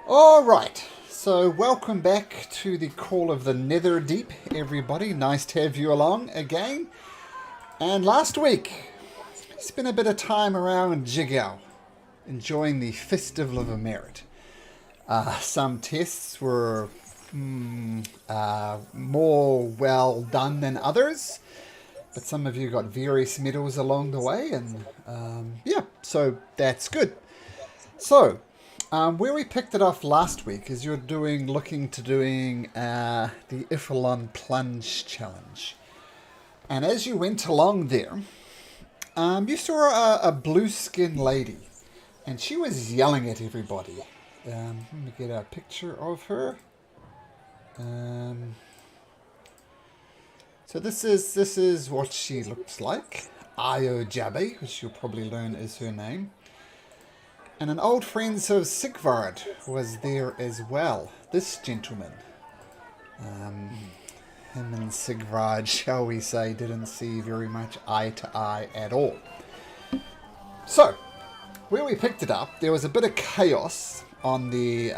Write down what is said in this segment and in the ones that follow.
All right. So, welcome back to the Call of the Netherdeep, everybody. Nice to have you along again. And last week, spent a bit of time around Jigao, enjoying the Festival of Merit. Some tests were more well done than others, but some of you got various medals along the way, and so that's good. So, where we picked it off last week is you're looking to doing the Ifalon Plunge Challenge. And as you went along there, you saw a blue skin lady, and she was yelling at everybody. Let me get a picture of her. So this is what she looks like. Io Jabe, which you'll probably learn is her name. And an old friend of Sigvard was there as well. This gentleman. Him and Sigvard, shall we say, didn't see very much eye to eye at all. So, where we picked it up, there was a bit of chaos on the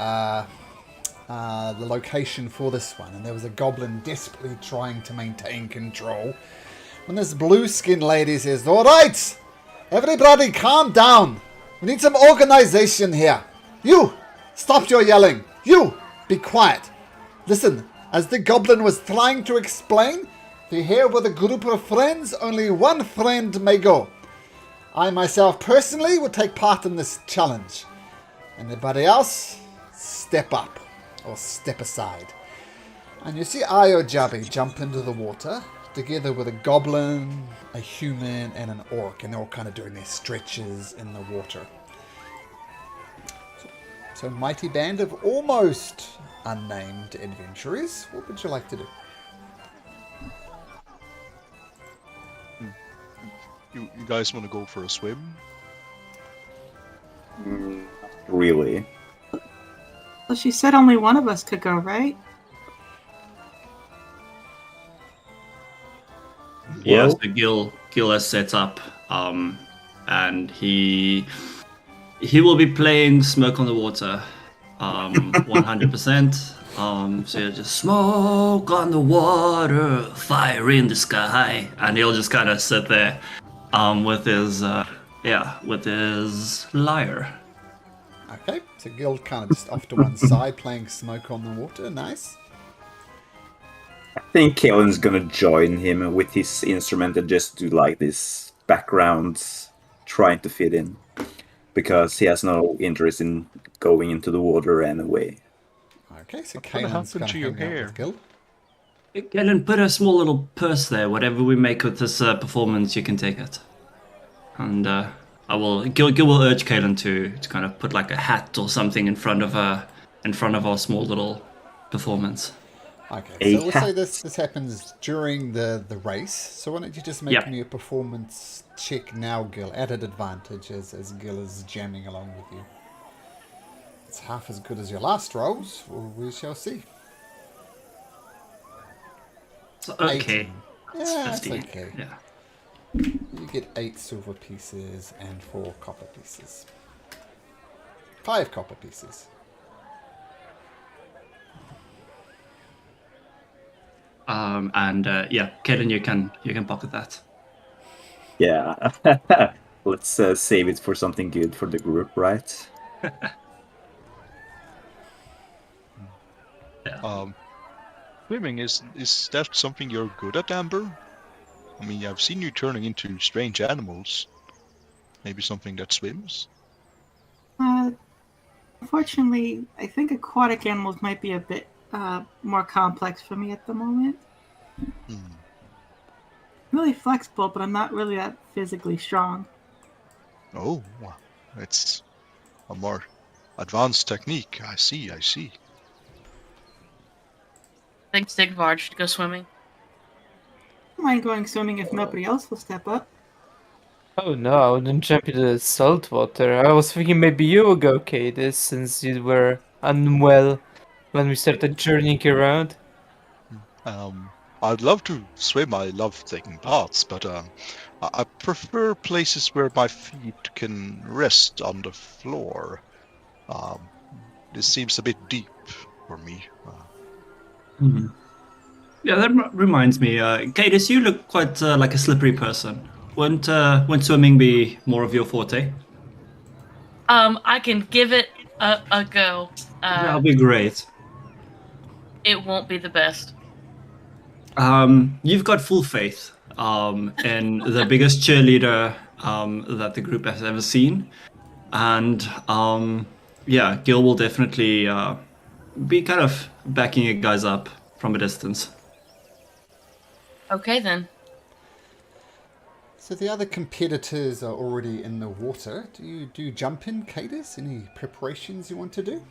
location for this one, and there was a goblin desperately trying to maintain control. When this blue skin lady says, "All right, everybody calm down. We need some organization here. You, stop your yelling. You, be quiet. Listen, as the goblin was trying to explain, if you're here with a group of friends, only one friend may go. I myself personally will take part in this challenge. Anybody else, step up or step aside." And you see Io Jabi jump into the water together with a goblin, a human, and an orc, and they're all kind of doing their stretches in the water. So, mighty band of almost unnamed adventurers. What would you like to do? You guys want to go for a swim? Really? Well, she said only one of us could go, right? Yeah, Well- so Gil has set up, and he will be playing Smoke on the Water, 100%. So you'll just smoke on the water, fire in the sky, and he'll just kind of sit there, with his lyre. Okay, so Gil kind of just off to one side playing Smoke on the Water. Nice. I think Kalen's gonna join him with his instrument and just do like this background, trying to fit in, because he has no interest in going into the water anyway. Okay, so What's gonna Kaelin's happen going to to your hang out hair? with Gil. Galen, put a small little purse there. Whatever we make with this performance, you can take it. And Gil will urge Kalen to kind of put like a hat or something in front of our small little performance. Okay, so we'll say this happens during the race. So why don't you just make me a performance check now, Gil, at an advantage as Gil is jamming along with you. It's half as good as your last rolls. Well, we shall see. So, okay. 18. Yeah, it's 15. okay. Yeah. You get 8 silver pieces and 4 copper pieces. 5 copper pieces. Kalen, you can pocket that. Yeah. Let's save it for something good for the group, right? Swimming, is that something you're good at, Amber? I mean, I've seen you turning into strange animals. Maybe something that swims? Unfortunately, I think aquatic animals might be a bit more complex for me at the moment. Hmm. Really flexible, but I'm not really that physically strong. Oh, it's a more advanced technique. I see. I think Sigvard should go swimming. I don't mind going swimming if nobody else will step up. Oh no, I wouldn't jump into the salt water. I was thinking maybe you would go, Cadis, since you were unwell when we started journeying around. I'd love to swim. I love taking baths, but I prefer places where my feet can rest on the floor. This seems a bit deep for me. Yeah, that reminds me, Cadis, you look quite like a slippery person. Wouldn't swimming be more of your forte? I can give it a go. That'll be great. It won't be the best. You've got full faith in the biggest cheerleader that the group has ever seen. And yeah, Gil will definitely be kind of backing you guys up from a distance. Okay then. So the other competitors are already in the water. Do you jump in, Cadis? Any preparations you want to do?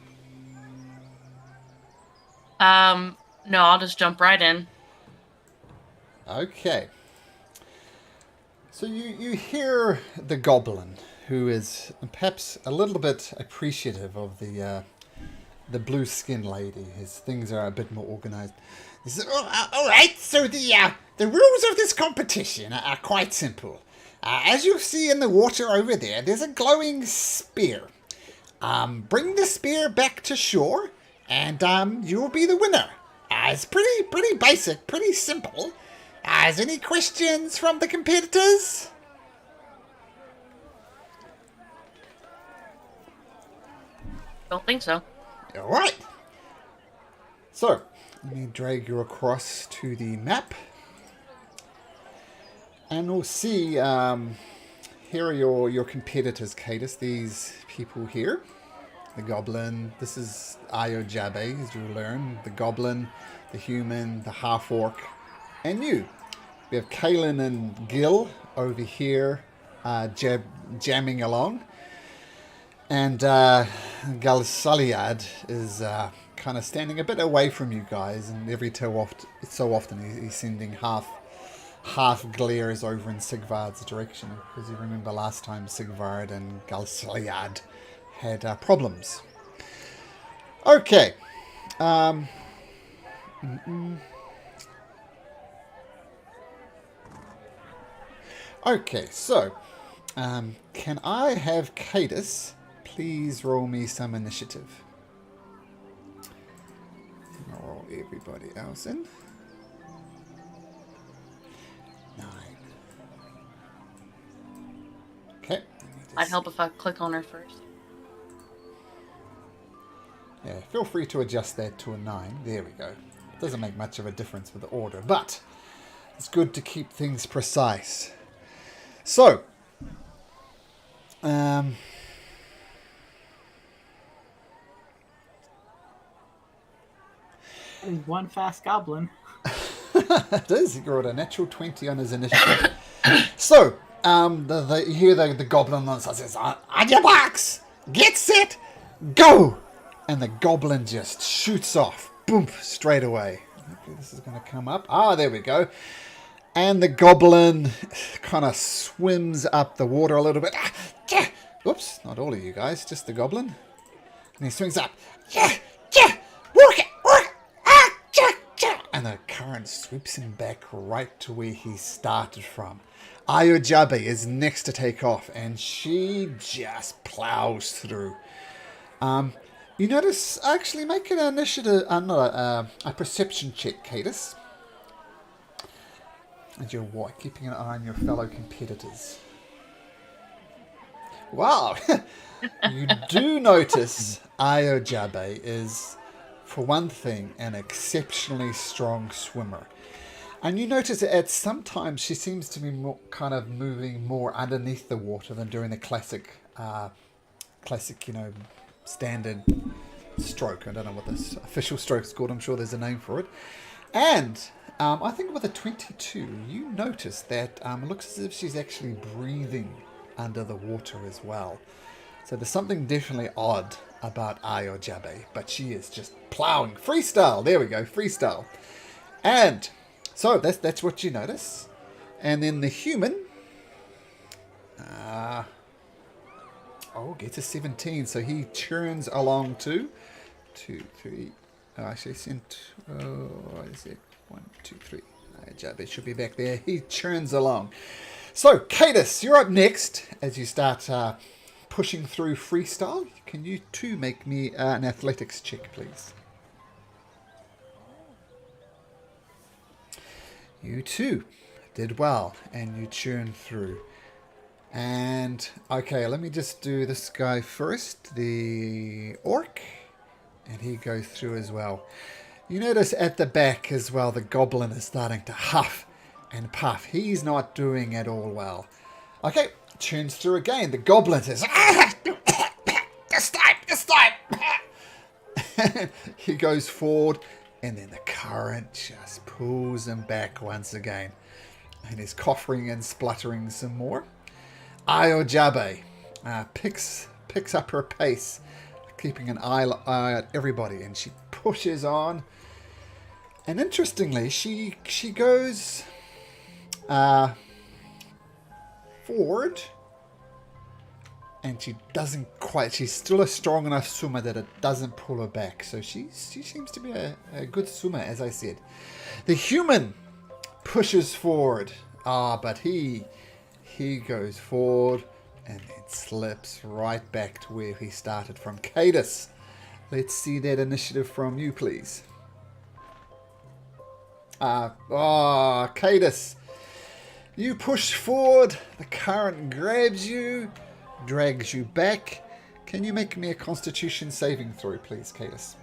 No, I'll just jump right in. Okay. So you hear the goblin, who is perhaps a little bit appreciative of the blue skin lady. His things are a bit more organized. He says, all right, so the rules of this competition are quite simple. As you see in the water over there, there's a glowing spear. Bring the spear back to shore, and you'll be the winner. It's pretty basic, pretty simple. Is any questions from the competitors? Don't think so. All right. So, let me drag you across to the map. And we'll see, here are your competitors, Cadis. These people here. The goblin. This is Ayojabe, as you learn. The goblin, the human, the half-orc, and you. We have Kaelin and Gil over here jamming along. And Galsaliad is kind of standing a bit away from you guys, and every so often he's sending half glares over in Sigvard's direction, because you remember last time Sigvard and Galsaliad had problems. Okay. Okay, so can I have Cadis please roll me some initiative? I'll roll everybody else in. 9. Okay. I'd help if I click on her first. Yeah, feel free to adjust that to a 9. There we go. It doesn't make much of a difference with the order, but it's good to keep things precise. So, One fast goblin. it is. He got a natural 20 on his initiative. So, you hear the goblin on says, on your marks, get set, go! And the goblin just shoots off. Boom, straight away. Okay, this is going to come up. There we go. And the goblin kind of swims up the water a little bit. Whoops, not all of you guys, just the goblin. And he swings up. Work it! And the current sweeps him back right to where he started from. Ayojabe is next to take off, and she just plows through. You notice, actually make an initiative, a perception check, Cadis. And you're keeping an eye on your fellow competitors. Wow! You do notice Ayojabe is, for one thing, an exceptionally strong swimmer. And you notice that sometimes she seems to be kind of moving more underneath the water than during the classic, standard stroke. I don't know what this official stroke's called. I'm sure there's a name for it. And I think with a 22, you notice that it looks as if she's actually breathing under the water as well. So there's something definitely odd about Ayojabe, but she is just plowing. Freestyle! There we go, freestyle. And so that's what you notice. And then the human... gets a 17, so he churns along too. 2, 3... actually sent... what is it? 1, 2, 3. Ayojabe should be back there. He churns along. So, Cadis, you're up next as you start pushing through freestyle. Can you two make me an athletics check, please? You two did well, and you churn through. And, okay, let me just do this guy first, the orc, and he goes through as well. You notice at the back as well, the goblin is starting to huff and puff. He's not doing at all well. Okay, churns through again. The goblin says, this time. He goes forward, and then the current just pulls him back once again. And he's coughing and spluttering some more. Ayojabe picks up her pace, keeping an eye at everybody, and she pushes on. And interestingly, she goes forward, and she doesn't quite. She's still a strong enough swimmer that it doesn't pull her back. So she seems to be a good swimmer, as I said. The human pushes forward, but he goes forward and then slips right back to where he started from. Cadus, let's see that initiative from you, please. Cadus, you push forward, the current grabs you, drags you back. Can you make me a constitution saving throw, please, Cadus?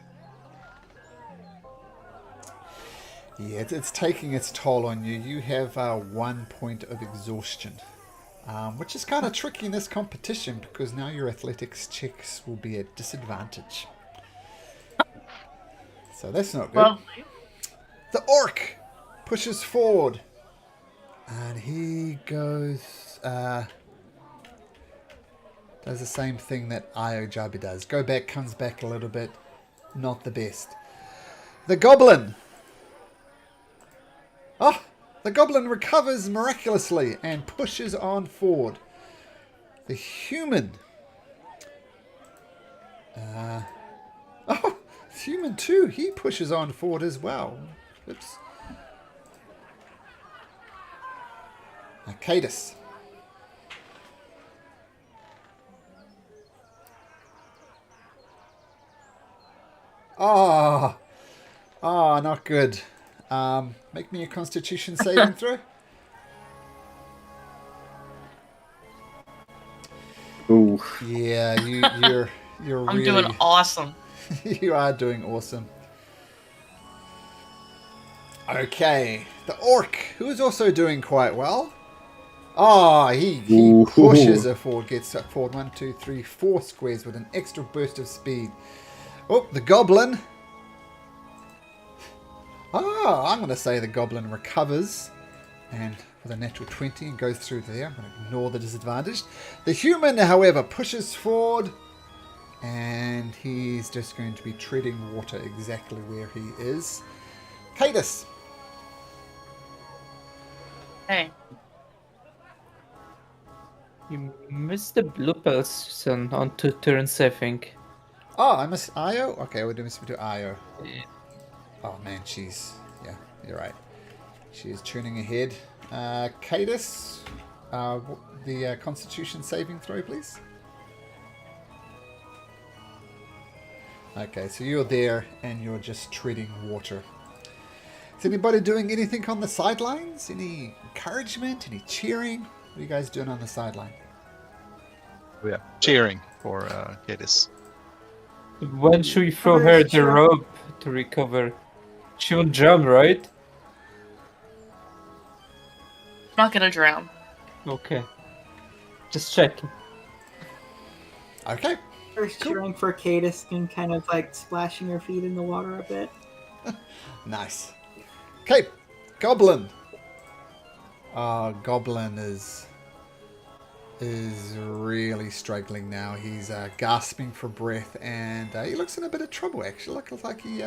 Yeah, it's taking its toll on you. You have 1 point of exhaustion, which is kind of tricky in this competition because now your athletics checks will be at disadvantage. So that's not good. Well, The orc pushes forward, and he goes, does the same thing that Ayojabi does. Go back, comes back a little bit. Not the best. The goblin. The goblin recovers miraculously and pushes on forward. The human. Human too. He pushes on forward as well. Oops. Cadus. Not good. Make me a constitution saving throw. Ooh. Yeah, you're I'm really doing awesome. you are doing awesome. Okay, the orc, who is also doing quite well. He Ooh. pushes her forward, gets her forward 1, 2, 3, 4 squares with an extra burst of speed. Oh, the goblin. I'm going to say the goblin recovers, and with a natural 20 and goes through there. I'm going to ignore the disadvantage. The human, however, pushes forward, and he's just going to be treading water exactly where he is. Cadus. Hey, You missed the blue bells on 2 turns, I think. I missed Io? Okay, we're doing to Io. Oh man, yeah, you're right. She is turning ahead. Cadus, the Constitution saving throw, please. Okay, so you're there and you're just treading water. Is anybody doing anything on the sidelines? Any encouragement? Any cheering? What are you guys doing on the sideline? Oh, yeah, cheering for Gedis. When should we throw her the rope to recover? She will jump, right? not gonna drown. Okay. Just checking. Okay. First cheering for Cadus and kind of like splashing her feet in the water a bit. Nice. Okay, Goblin. Goblin is really struggling now. He's gasping for breath, and he looks in a bit of trouble. Actually, looks like he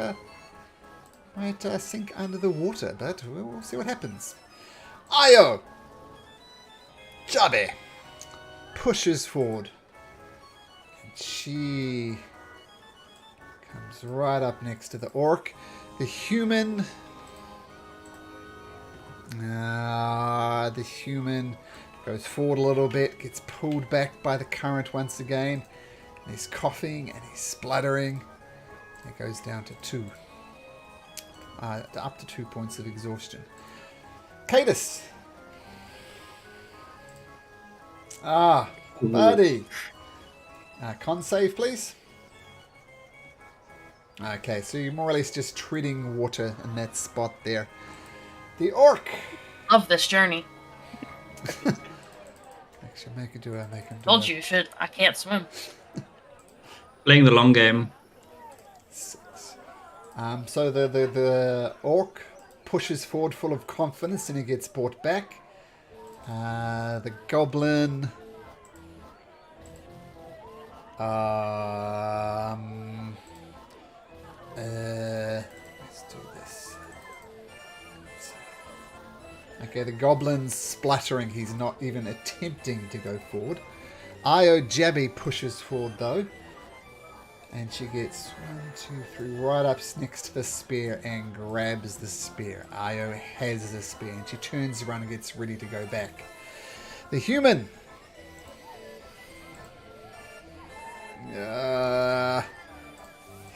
might sink under the water, but we'll see what happens. Io Jabe pushes forward. And she comes right up next to the orc. The human Goes forward a little bit, gets pulled back by the current once again. And he's coughing and he's spluttering. It goes down to 2. Up to 2 points of exhaustion. Cadus. Buddy. Con save, please. Okay, so you're more or less just treading water in that spot there. The orc. Love this journey. Actually, make him do it. Told you should. I can't swim. Playing the long game. 6. So the orc pushes forward full of confidence and he gets brought back. The goblin. Let's do this. Okay, the goblin's splattering. He's not even attempting to go forward. Io Jabby pushes forward though. And she gets 1, 2, 3 right up next to the spear and grabs the spear. Io has the spear and she turns around and gets ready to go back. The human.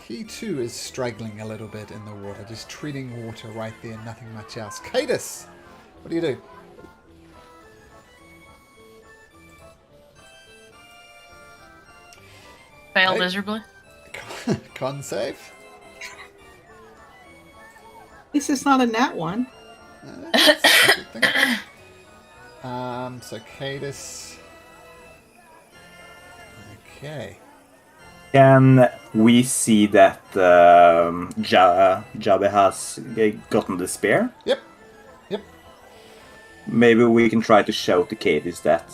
He too is struggling a little bit in the water, just treading water right there, nothing much else. Cadus, what do you do? Fail Hey. miserably. Con save. This is not a nat one. That's a good thing. So Cadus. Okay. Can we see that Jabba has gotten the spear? Yep. Maybe we can try to show to Cadis that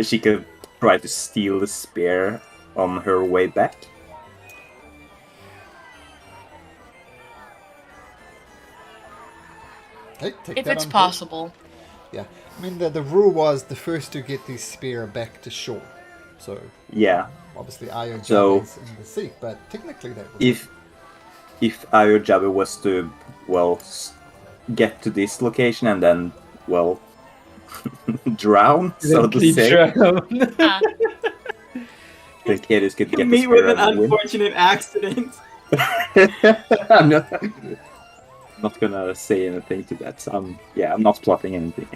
she could try to steal the spear on her way back. Hey, take If that it's on board. possible. Yeah. I mean, the rule was the first to get the spear back to shore. So, Yeah. obviously, Io So- Jabba is in the sea, but technically that would If Io Jabba was to, get to this location and then, drown, so to Keep say, drown. Ah, the Cadis could get the Meet with spear an and win. unfortunate accident. I'm not gonna say anything to that. So I'm not plotting anything.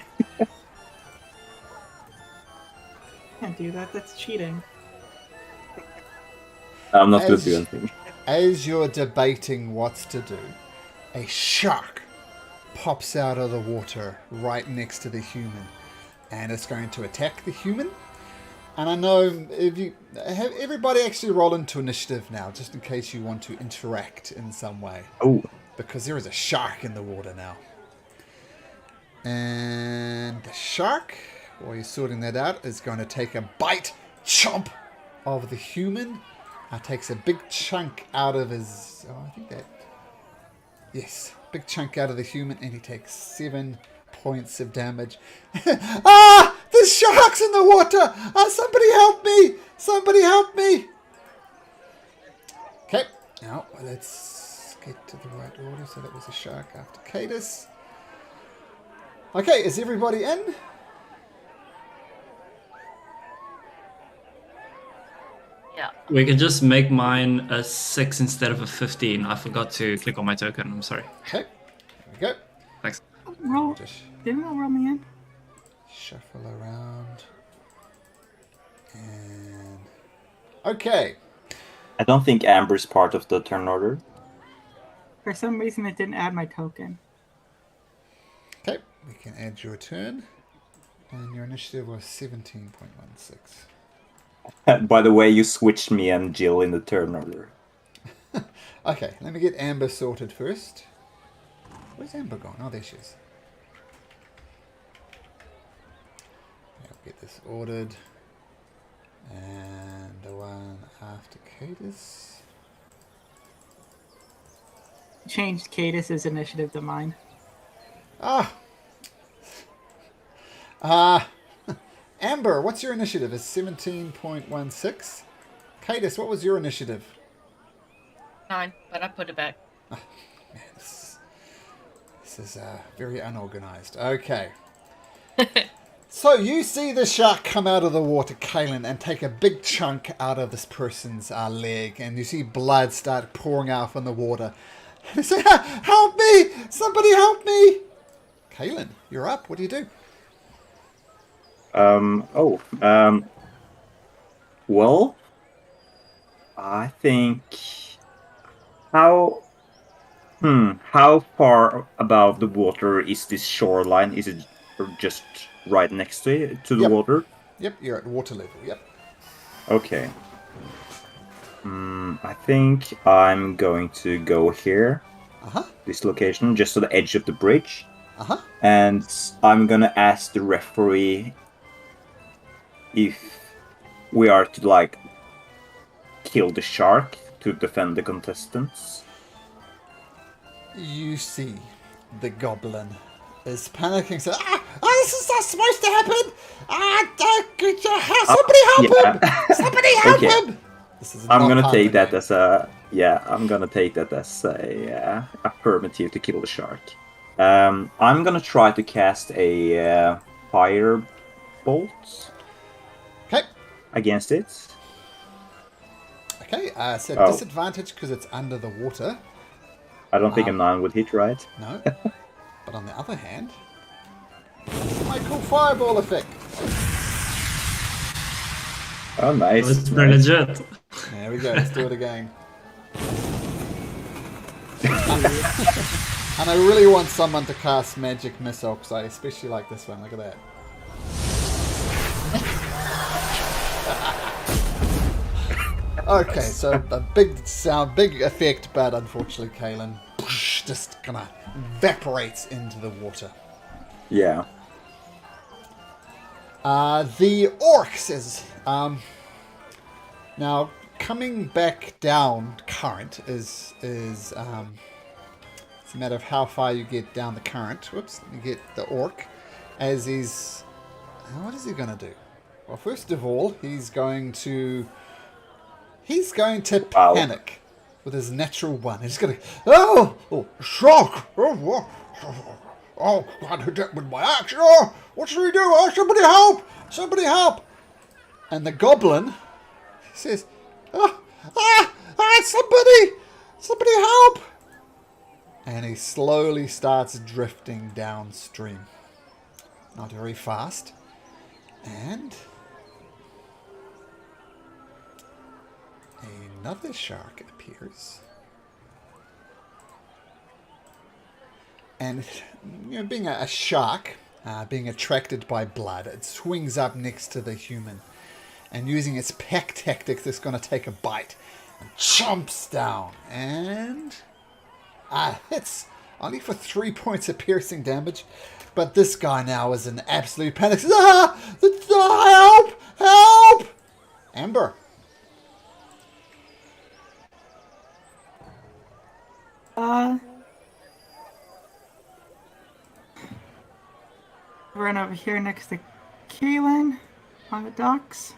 Can't do that. That's cheating. I'm not gonna As- do anything. As you're debating what to do, a shark pops out of the water right next to the human, and it's going to attack the human. And I know if you have everybody actually roll into initiative now, just in case you want to interact in some way, Oh, because there is a shark in the water now. And the shark, while you're sorting that out, is going to take a bite, chomp, of the human. Takes a big chunk out of his. Oh, I think that. Yes, big chunk out of the human, and he takes 7 points of damage. There's sharks in the water! Somebody help me! Somebody help me! Okay, now let's get to the right order. So that was a shark after Cadus. Okay, is everybody in? yeah. We can just make mine a 6 instead of a 15. I forgot to click on my token. I'm sorry. Okay, here we go. Thanks. Roll. Just Didn't roll me in? shuffle around. And okay. I don't think Amber's part of the turn order. For some reason, it didn't add my token. Okay, we can add your turn. And your initiative was 17.16. By the way, you switched me and Jill in the turn order. Okay, let me get Amber sorted first. Where's Amber gone? Oh, there she is. I'll get this ordered. And the one after Cadus. Changed Cadis's initiative to mine. Amber, what's your initiative? It's 17.16. Cadus, what was your initiative? 9, but I put it back. Man, this is very unorganized. Okay. So you see the shark come out of the water, Kalen, and take a big chunk out of this person's leg, and you see blood start pouring out from the water. And you say, "Help me! Somebody help me!" Kalen, you're up. What do you do? Well, I think how how far above the water is this shoreline? Is it just right next to the Yep. water? Yep, you're at water level. Yep. Okay. I think I'm going to go here, this location, just to the edge of the bridge, and I'm gonna ask the referee if we are to like kill the shark to defend the contestants. You see the goblin is panicking, saying, this is not supposed to happen! Somebody help him! Somebody help him! This is I'm not gonna part of take the that game. as I'm gonna take that as a affirmative to kill the shark. I'm gonna try to cast a fire bolt against it. Okay, so disadvantage because it's under the water. I don't think a 9 would hit, right? No. But on the other hand, my cool fireball effect. Oh, nice. It's pretty legit. There we go, let's do it again. And I really want someone to cast magic missile, because I especially like this one. Look at that. Okay, so a big sound, big effect, but unfortunately, Kalen just kind of evaporates into the water. Yeah. The orc says, now coming back down current is it's a matter of how far you get down the current. Whoops, you get the orc as he's, what is he going to do? Well, first of all, he's going to panic with his natural one. He's going to, shock! Oh, God, hit that with my axe! Oh, what should we do? Oh, somebody help! Somebody help! And the goblin says, somebody help! And he slowly starts drifting downstream. Not very fast. And another shark appears. And being a shark, being attracted by blood, it swings up next to the human. And using its pack tactics, it's going to take a bite. And chomps down. And hits only for 3 points of piercing damage. But this guy now is in absolute panic. Help! Help! Amber. Run over here next to Kaylin on the docks.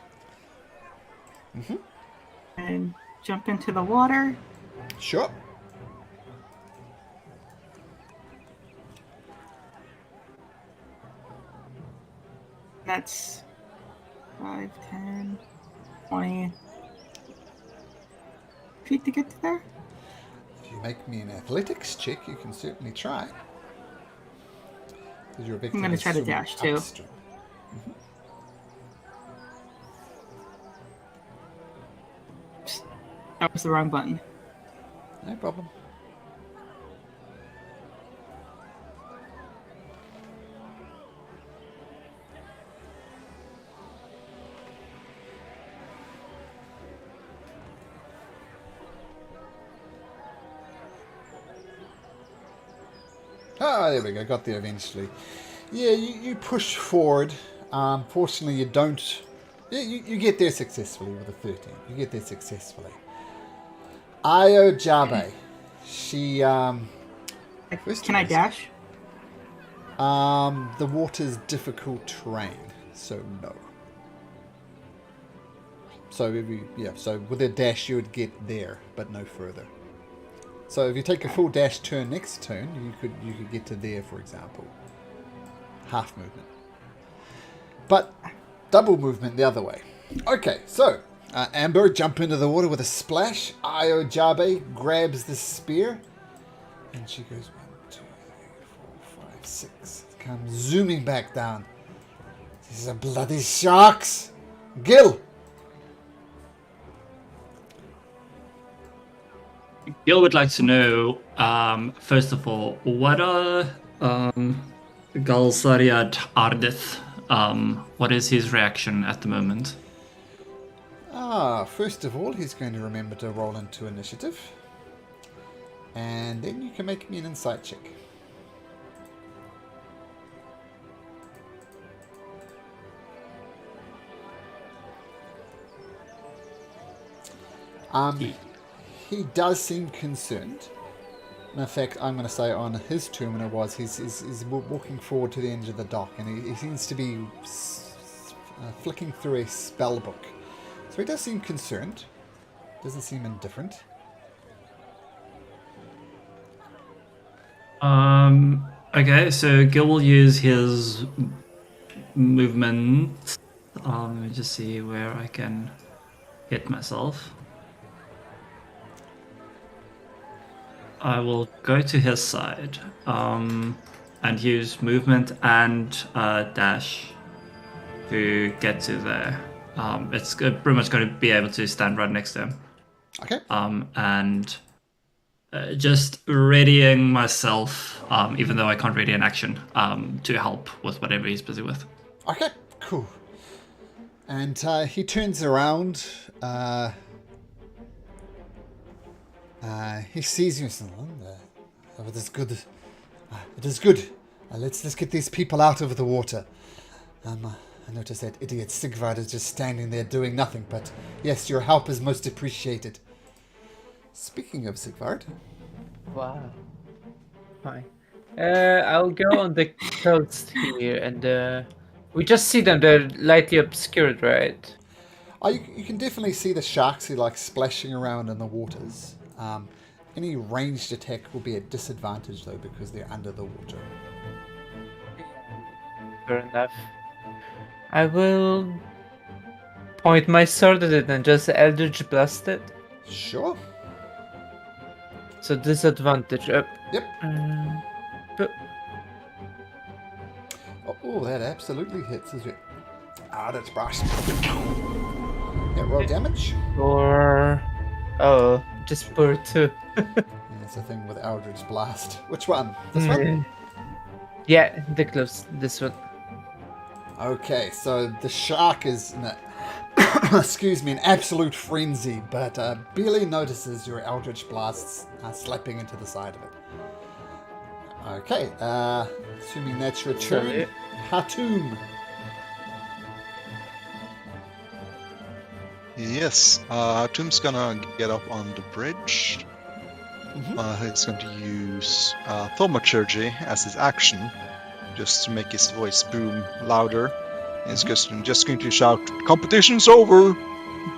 And jump into the water. Sure. That's 5, 10, 20 feet to get to there. If you make me an athletics check, you can certainly try. Because your victim I'm gonna is try to swimming dash, too. upstream. That was the wrong button. No problem. Ah, there we go. Got there eventually. Yeah, you push forward. Fortunately, you don't. Yeah, you get there successfully with a 13. You get there successfully. Io Jabe. She. Can I dash? The water's difficult terrain, so no. So so with a dash you would get there, but no further. So if you take a full dash turn next turn, you could get to there, for example. Half movement. but double movement the other way. Okay, so Amber jump into the water with a splash. Io Jabe grabs the spear, and she goes 1, 2, 3, 4, 5, 6. Comes zooming back down. These are bloody sharks. Gil. Gil would like to know, first of all, what are Galsariad Ardith? What is his reaction at the moment? First of all, he's going to remember to roll into initiative. And then you can make me an insight check. He does seem concerned. In fact, I'm going to say on his turn when it was, he's walking forward to the edge of the dock, and he seems to be flicking through a spell book. So he does seem concerned. Doesn't seem indifferent. Okay, so Gil will use his movement. Let me just see where I can hit myself. I will go to his side and use movement and dash to get to there. It's pretty much going to be able to stand right next to him. Okay. And just readying myself, even though I can't ready an action, to help with whatever he's busy with. Okay, cool. And he turns around. He sees you and says, it is good. It is good. Let's get these people out of the water. I noticed that idiot Sigvard is just standing there doing nothing, but yes, your help is most appreciated. Speaking of Sigvard. Wow. Fine. I'll go on the coast here, and we just see them. They're lightly obscured, right? You can definitely see the sharks splashing around in the waters. Any ranged attack will be at disadvantage though because they're under the water. Fair enough. I will point my sword at it and just Eldritch Blast it. Sure. So disadvantage up. Yep. But Oh, that absolutely hits, is it? That's brash. Yeah, roll damage. or just for 2. Yeah, it's a thing with Eldritch Blast. Which one? This one? Yeah, the close. This one. Okay, so the shark is in a, excuse me, an absolute frenzy, but barely notices your Eldritch Blasts slapping into the side of it. Okay, assuming that's your turn. Hatum. Yes, Tom's gonna get up on the bridge. He's going to use Thaumaturgy as his action, just to make his voice boom louder. He's just going to shout, "Competition's over!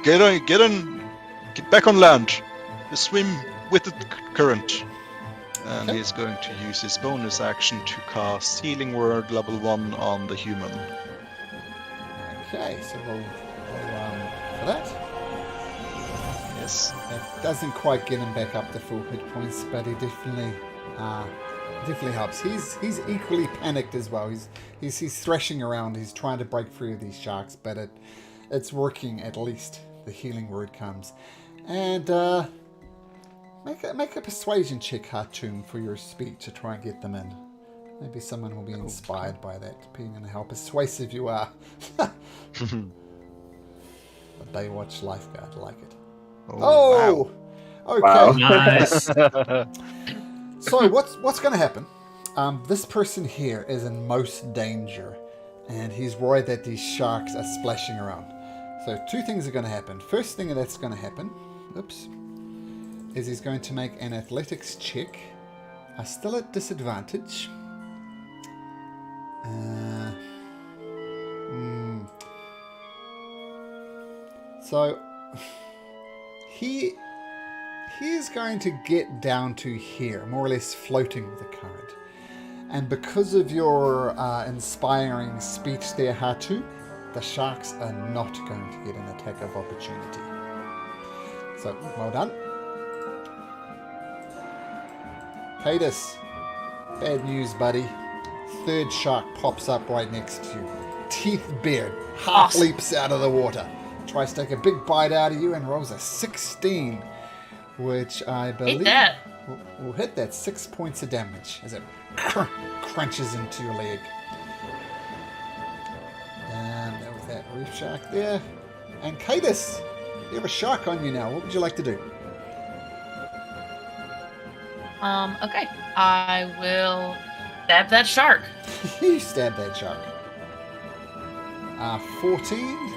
Get back on land! Just swim with the current." And he's going to use his bonus action to cast Healing Word level 1 on the human. Okay, so we'll for that. Yes. That doesn't quite get him back up to full hit points, but he definitely helps. He's equally panicked as well. He's thrashing around. He's trying to break free of these sharks, but it's working at least. The healing word comes, and make a persuasion check, Hatum, for your speech to try and get them in. Maybe someone will be inspired by that, depending on how persuasive you are. A Baywatch lifeguard, like it. Oh! Wow. Okay. Wow. Nice. So what's going to happen? This person here is in most danger, and he's worried that these sharks are splashing around. So 2 things are going to happen. First thing that's going to happen, is he's going to make an athletics check. Still at disadvantage. So he is going to get down to here, more or less floating with the current. And because of your inspiring speech there, Hatu, the sharks are not going to get an attack of opportunity. So, well done. Cadus, bad news, buddy. Third shark pops up right next to you. Teeth bared, half Awesome. leaps out of the water. Tries to take a big bite out of you and rolls a 16, which I believe that. will hit that 6 points of damage as it crunches into your leg. And that was that reef shark there. And Cadus, you have a shark on you now. What would you like to do? Okay. I will stab that shark. You stab that shark. 14.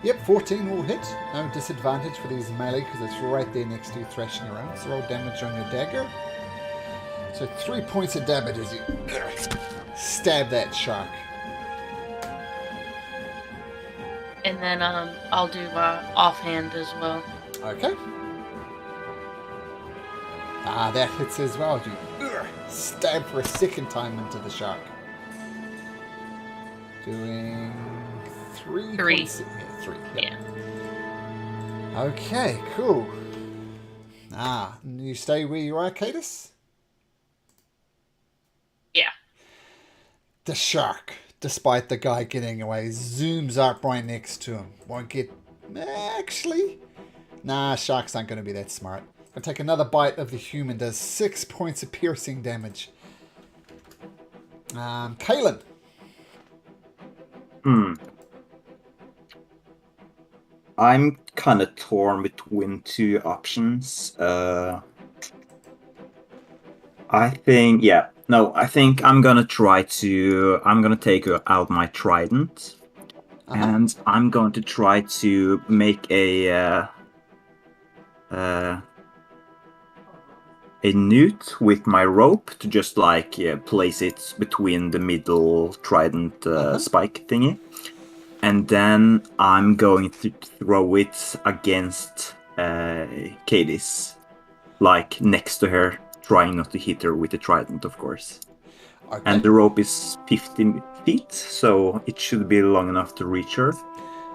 Yep, 14 will hit. No disadvantage for these melee because it's right there next to you thrashing around. So roll damage on your dagger. So 3 points of damage as you stab that shark. And then I'll do offhand as well. Okay. That hits as well. You stab for a second time into the shark. Doing 3 Three. points. Yeah, 3. Yep. Yeah. Okay, cool. And you stay where you are, Cadus? Yeah. The shark, despite the guy getting away, zooms up right next to him. Won't get... Actually... Nah, sharks aren't going to be that smart. Gonna take another bite of the human. Does 6 points of piercing damage. Kaelin. I'm kind of torn between two options. I think, I think I'm gonna take out my trident, and I'm going to try to make a newt with my rope to just place it between the middle trident spike thingy. And then I'm going to throw it against Cadis, next to her, trying not to hit her with the trident, of course. Okay. And the rope is 50 feet, so it should be long enough to reach her.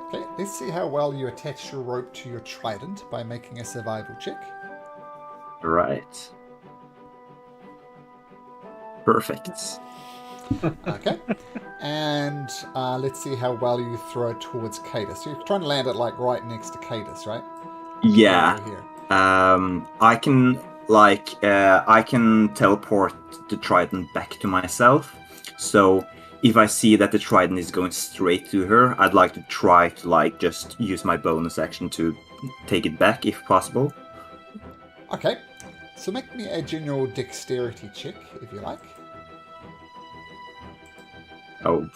Okay, let's see how well you attach your rope to your trident by making a survival check. Right. Perfect. Okay. And let's see how well you throw it towards Cadus. You're trying to land it right next to Cadus, right? Yeah. Over here. I can teleport the trident back to myself. So if I see that the trident is going straight to her, I'd like to try to just use my bonus action to take it back if possible. Okay. So make me a general dexterity check, if you like. Oh.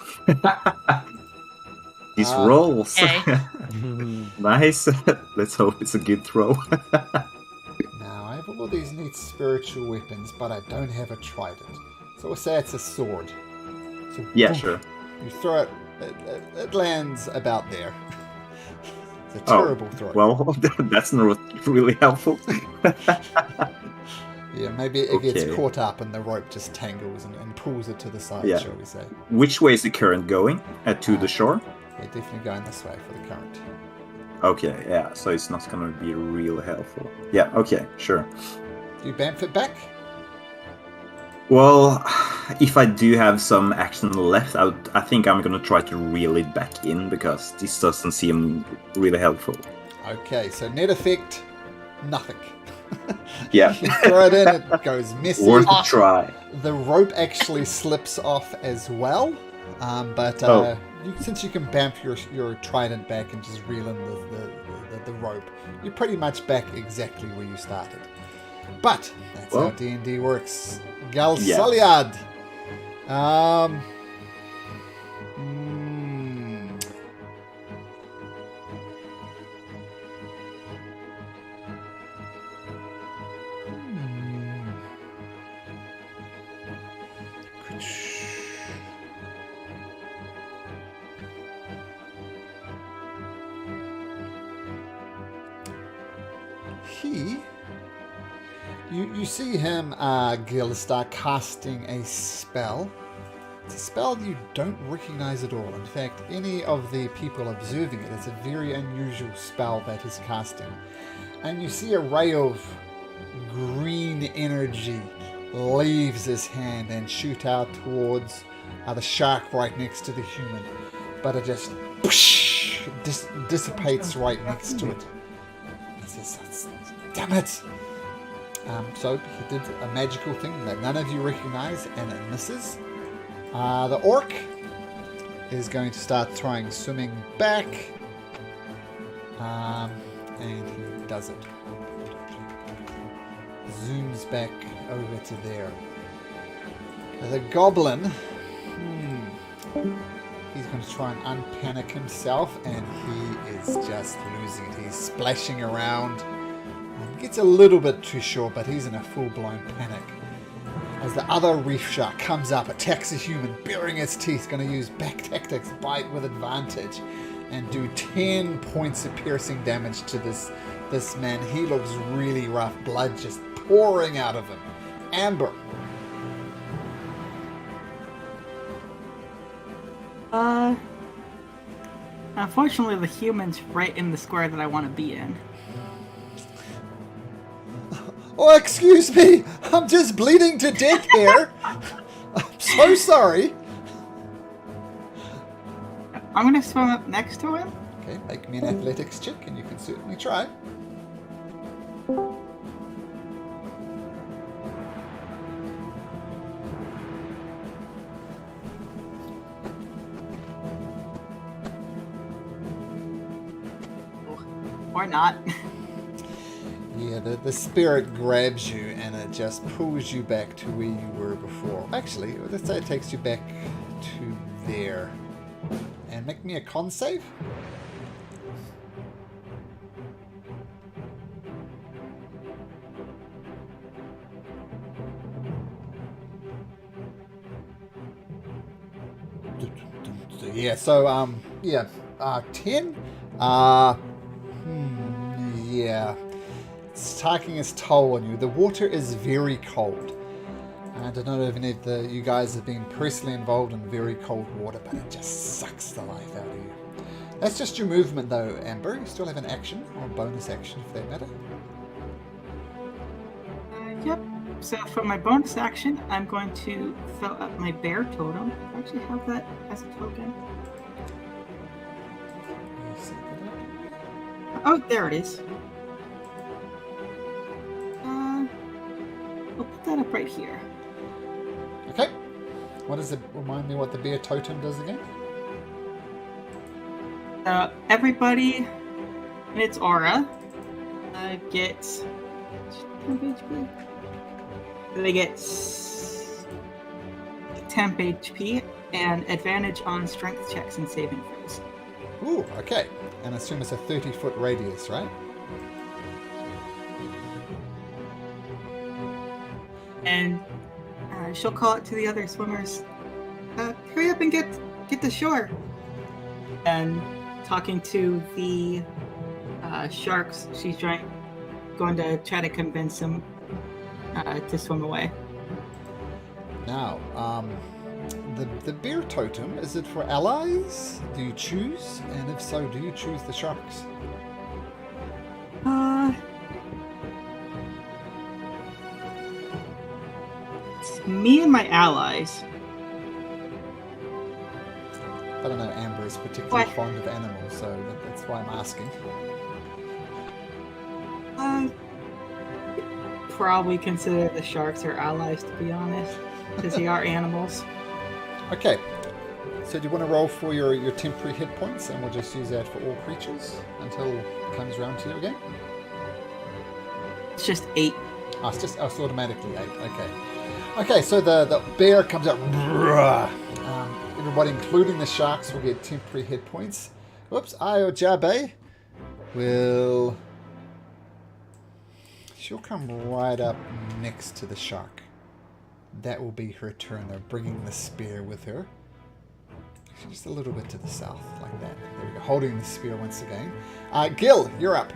These rolls. Okay. Nice. Let's hope it's a good throw. Now, I have all these neat spiritual weapons, but I don't have a trident. So we'll say it's a sword. So Yeah, boom, sure. You throw it, it lands about there. It's a terrible throw. Well, that's not really helpful. Yeah, maybe it gets Okay. caught up and the rope just tangles and pulls it to the side, Yeah. shall we say. Which way is the current going? To the shore? Yeah, definitely going this way for the current. Okay, yeah, so it's not gonna be really helpful. Yeah, okay, sure. Do you bamf it back? Well, if I do have some action left, I think I'm gonna try to reel it back in, because this doesn't seem really helpful. Okay, so net effect, nothing. Yeah. You throw it in, it goes messy. Worth a Awesome. try. The rope actually slips off as well, but since you can bamf your trident back and just reel in the rope, you're pretty much back exactly where you started. But that's how D&D works. Galsaliad. You see him, Gil, start casting a spell. It's a spell you don't recognize at all. In fact, any of the people observing it, it's a very unusual spell that he's casting. And you see a ray of green energy leaves his hand and shoot out towards the shark right next to the human. But it just dissipates right next to it. He says, damn it! So he did a magical thing that none of you recognize, and it misses. The orc is going to start trying swimming back, and he does it. Zooms back over to there. The goblin, he's going to try and unpanic himself, and he is just losing it. He's splashing around. Gets a little bit too short, but he's in a full-blown panic. As the other reef shark comes up, attacks a human, baring its teeth, going to use back tactics, bite with advantage, and do 10 points of piercing damage to this man. He looks really rough, blood just pouring out of him. Amber. Unfortunately, the human's right in the square that I want to be in. Oh, excuse me! I'm just bleeding to death here! I'm so sorry! I'm gonna swim up next to him. Okay, make me an athletics check, and you can certainly try. Or not. Yeah, the spirit grabs you and it just pulls you back to where you were before. Actually, let's say it takes you back to there. And make me a con save. Yeah, so, 10? Yeah. It's taking its toll on you. The water is very cold. I don't know if any of you guys have been personally involved in very cold water, but it just sucks the life out of you. That's just your movement though, Amber. You still have an action, or a bonus action for that matter. Yep. So for my bonus action, I'm going to fill up my bear totem. I actually have that as a token. Oh, there it is. We'll put that up right here. Okay. What does it remind me what the bear totem does again? Everybody in its aura gets 10 HP. They get 10 HP and advantage on strength checks and saving throws. Ooh, okay. And I assume it's a 30-foot radius, right? And she'll call it to the other swimmers. Hurry up and get to shore. And talking to the sharks, she's going to try to convince them to swim away. Now, the bear totem, is it for allies? Do you choose? And if so, do you choose the sharks? It's me and my allies. I don't know, Amber is particularly fond of animals, so that's why I'm asking. Probably consider the sharks our allies, to be honest, because they are animals. Okay, so do you want to roll for your temporary hit points, and we'll just use that for all creatures until it comes around to you again? It's just 8. Oh, it's automatically 8, okay. Okay, so the bear comes up. Everybody, including the sharks, will get temporary hit points. Whoops, Jabe will... She'll come right up next to the shark. That will be her turn. They're bringing the spear with her. Just a little bit to the south, like that. There we go. Holding the spear once again. Gil, you're up.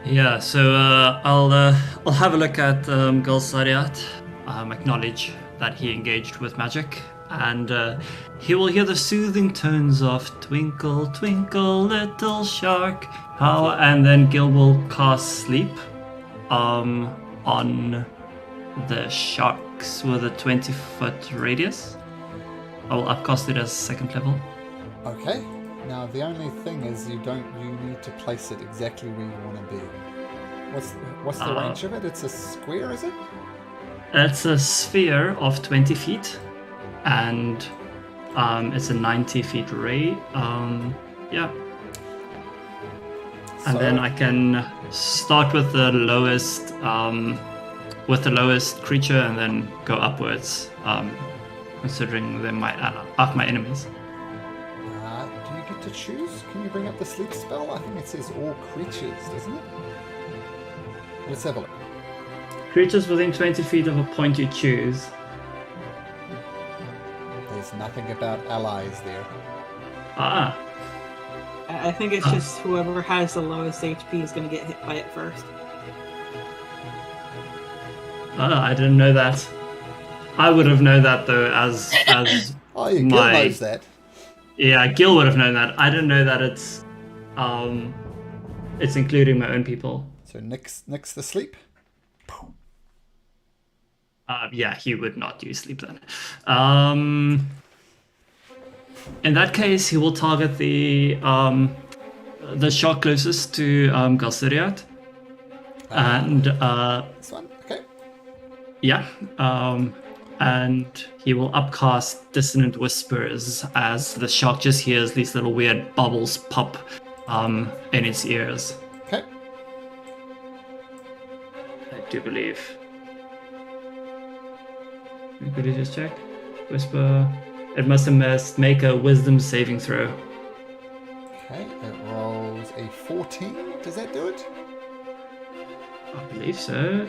Yeah, so I'll have a look at Gulsariat, acknowledge that he engaged with magic, and he will hear the soothing tones of "Twinkle, Twinkle, Little Shark." How, and then Gil will cast Sleep, on the sharks with a 20-foot radius. I will upcast it as second level. Okay. Now the only thing is you need to place it exactly where you want to be. What's the range of it? It's a square, is it? It's a sphere of 20 feet, and it's a 90 feet ray. Yeah. And then I can start with the lowest creature, and then go upwards, considering they might up my enemies. Do you get to choose? Can you bring up the sleep spell? I think it says all creatures, doesn't it? Let's have a look. Creatures within 20 feet of a point you choose. There's nothing about allies there. Ah. I think it's just whoever has the lowest HP is going to get hit by it first. I didn't know that. I would have known that though, as Oh, yeah, Gil knows that. Yeah, Gil would have known that. I didn't know that it's including my own people. So next the sleep. Yeah, he would not use sleep then. In that case, he will target the shark closest to Galsariat. And This one, okay. yeah, and he will upcast Dissonant Whispers as the shark just hears these little weird bubbles pop in its ears. Okay. I do believe. Could you just check? Whisper. It must make a wisdom saving throw. Okay, it rolls a 14. Does that do it? I believe so.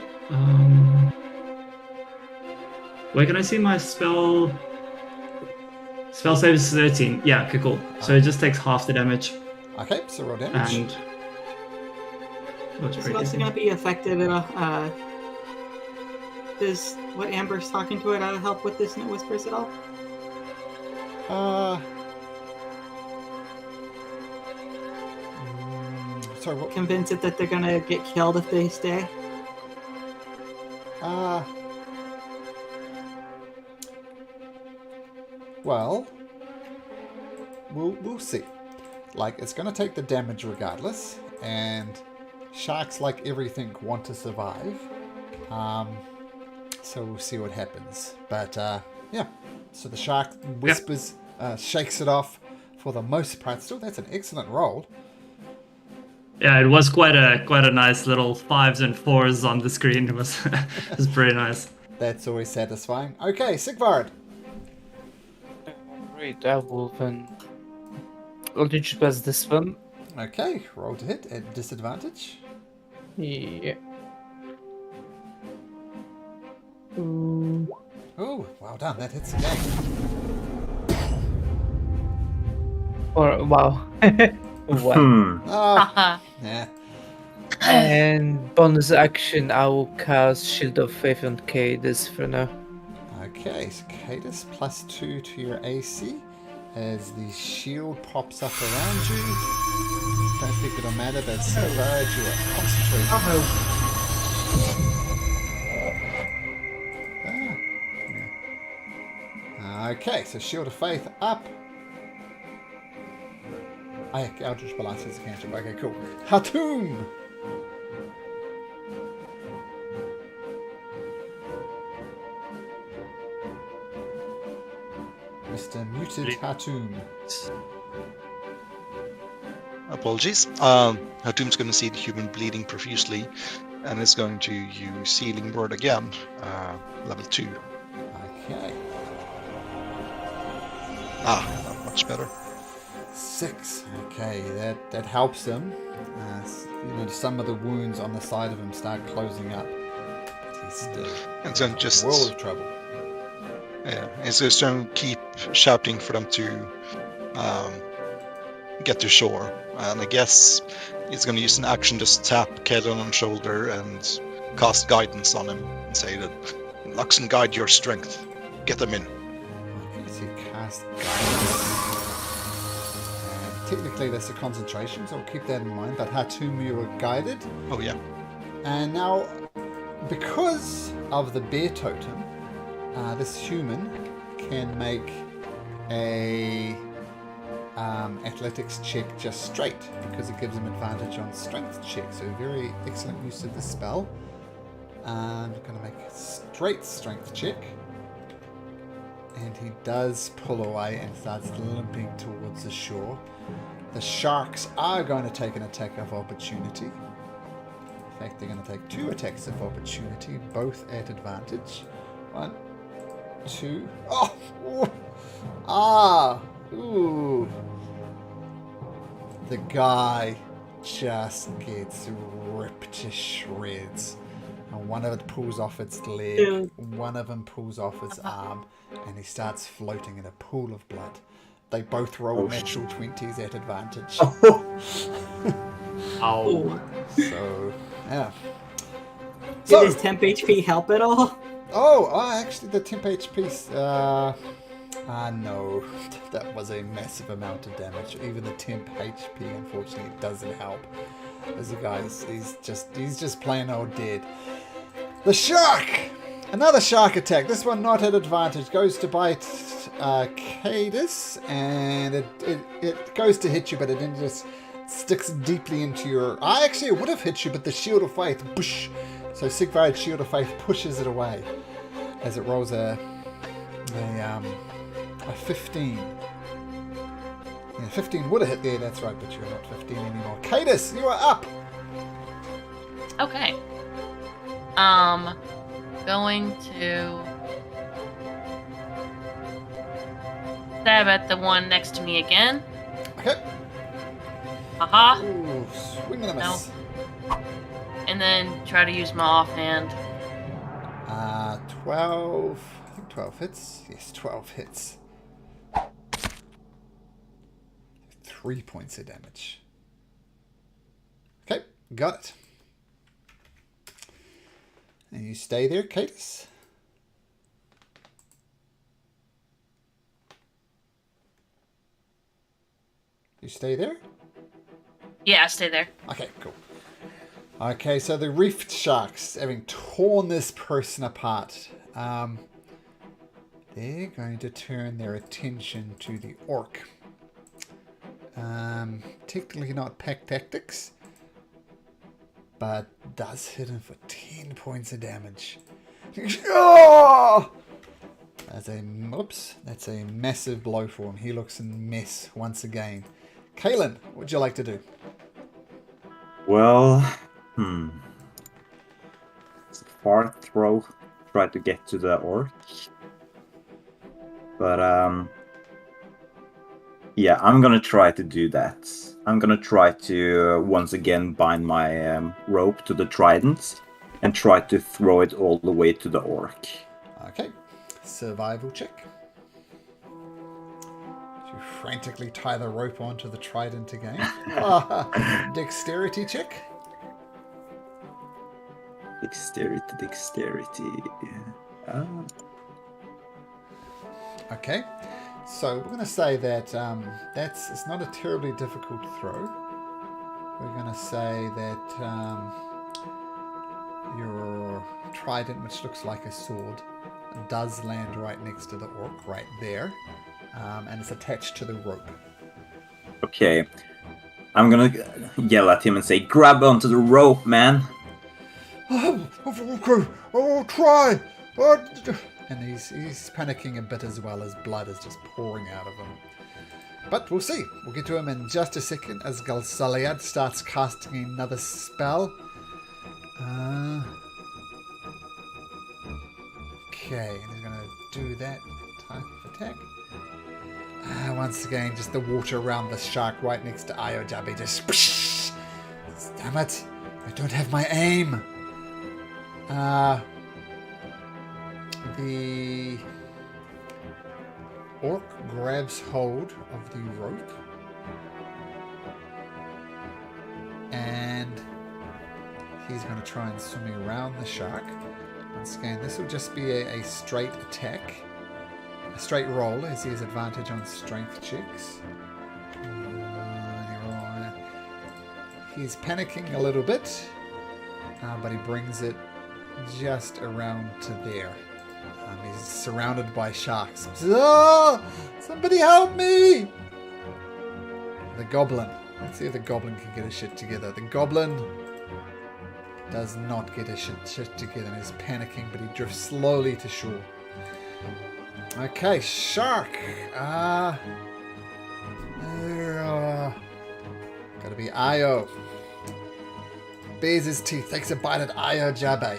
Where can I see my spell? Spell save is 13. Yeah, okay, cool. So it just takes half the damage. Okay, so roll damage. And It's also going to be effective. Does what Amber's talking to it help with Dissonant Whispers at all? Sorry, what? Convince it that they're going to get killed if they stay? Well, we'll see. Like, it's going to take the damage regardless, and sharks, like everything, want to survive. So we'll see what happens. But yeah, so the shark whispers, shakes it off for the most part. Still, that's an excellent roll. Yeah, it was quite a nice little 5s and 4s on the screen. It was pretty nice. That's always satisfying. Okay, Sigvard. Great, I will then. I'll just pass this one. Okay, roll to hit at disadvantage. Yeah. Oh, well done. That hits again. Or wow. Wow. Oh, yeah. And bonus action, I will cast Shield of Faith on Cadus for now. Okay, so Cadus +2 to your AC as the shield pops up around you. Don't think it'll matter, but Sigvard, you are concentrating. Okay, so Shield of Faith up. Oh, yeah, Eldritch Blast is a cantrip. Okay, cool. Hatum! Mr. Muted Hatum. Apologies. Hatum's going to see the human bleeding profusely, and is going to use Healing Word again, level 2. Okay. Not much better. 6. Okay, that helps him. Some of the wounds on the side of him start closing up. But he's still And then just in a world of trouble. Yeah, he's just going to keep shouting for them to get to shore. And I guess He's going to use an action, just tap Kalen on the shoulder and cast guidance on him and say that Lux and guide your strength. Get them in. Okay, so you cast guidance. And technically that's a concentration, so we'll keep that in mind. That Hatum, you were guided. Oh yeah. And now, because of the bear totem, this human can make a athletics check just straight, because it gives him advantage on strength check. So very excellent use of the spell. I'm going to make a straight strength check. And he does pull away and starts limping towards the shore. The sharks are going to take an attack of opportunity. In fact, they're going to take 2 attacks of opportunity, both at advantage. 1, 2. Oh! Ooh. Ah! Ooh! The guy just gets ripped to shreds. And one of it pulls off its leg, one of them pulls off its arm, and he starts floating in a pool of blood. They both roll natural 20s at advantage. Ow. So, yeah. Did his temp HP help at all? Actually, the temp HP. No, that was a massive amount of damage. Even the temp HP, unfortunately, doesn't help. As a guy, he's just plain old dead. The shark! Another shark attack. This one not at advantage. Goes to bite Cadus, and it goes to hit you, but it then just sticks deeply into your... Actually, it would have hit you, but the Shield of Faith, push. So Sigvard's Shield of Faith pushes it away as it rolls a 15. Yeah, 15 would have hit there, that's right, but you're not 15 anymore. Cadus, you are up! Okay. Going to stab at the one next to me again. Okay. Haha. Ooh, swing and a miss. And then try to use my offhand. 12. I think 12 hits. Yes, 12 hits. 3 points of damage. Okay, got it. And you stay there, Cadus. You stay there? Yeah, stay there. Okay, cool. Okay, so the reefed sharks, having torn this person apart, they're going to turn their attention to the orc. Technically not pack tactics, but does hit him for 10 points of damage. Oh! That's a massive blow for him. He looks a mess once again. Kalen, what would you like to do? Well, it's a far throw. Try to get to the orc, but yeah, I'm gonna try to do that. I'm gonna try to once again bind my rope to the trident and try to throw it all the way to the orc. Okay, survival check. You frantically tie the rope onto the trident again. Dexterity check. Dexterity. Okay, so we're going to say that it's not a terribly difficult throw. We're going to say that your trident, which looks like a sword, does land right next to the orc, right there, and it's attached to the rope. Okay, I'm gonna yell at him and say, "Grab onto the rope, man!" Okay, I'll try. And he's panicking a bit as well as blood is just pouring out of him. But we'll see. We'll get to him in just a second as Galsaliad starts casting another spell. Okay, and he's going to do that type of attack. Once again, just the water around the shark right next to Ayojabe just... Damn it! I don't have my aim! The orc grabs hold of the rope he's going to try and swim around the shark. Once again, this will just be a straight attack. A straight roll, as he has advantage on strength checks. He's panicking a little bit, but he brings it just around to there. He's surrounded by sharks. Oh, somebody help me! The goblin. Let's see if the goblin can get his shit together. The goblin does not get his shit together and is panicking, but he drifts slowly to shore. Okay, shark. Gotta be Io. Bares his teeth, takes a bite at Io Jabe.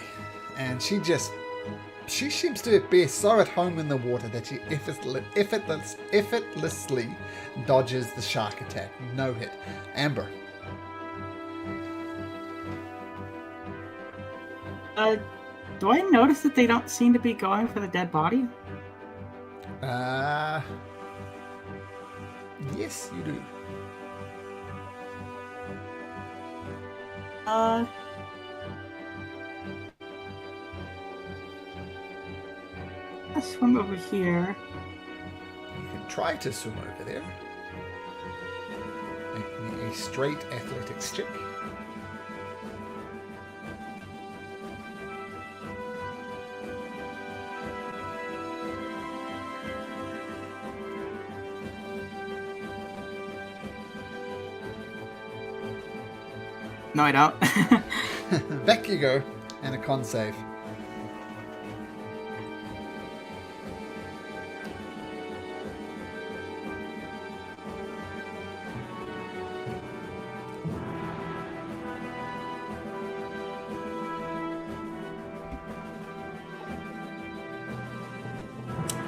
And she seems to be so at home in the water that she effortlessly dodges the shark attack. No hit. Amber. Do I notice that they don't seem to be going for the dead body? Yes, you do. I swim over here. You can try to swim over there. Make me a straight athletics check. No, I don't. Back you go. And a con save.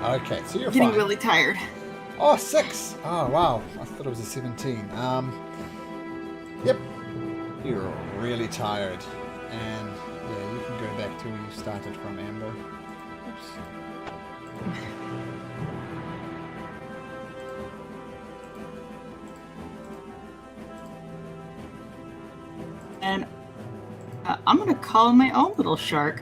Okay, so you're Getting fine. really tired. Oh, 6! Oh, wow. I thought it was a 17. Yep. You're really tired. And, yeah, you can go back to where you started from, Amber. Oops. And I'm going to call my own little shark.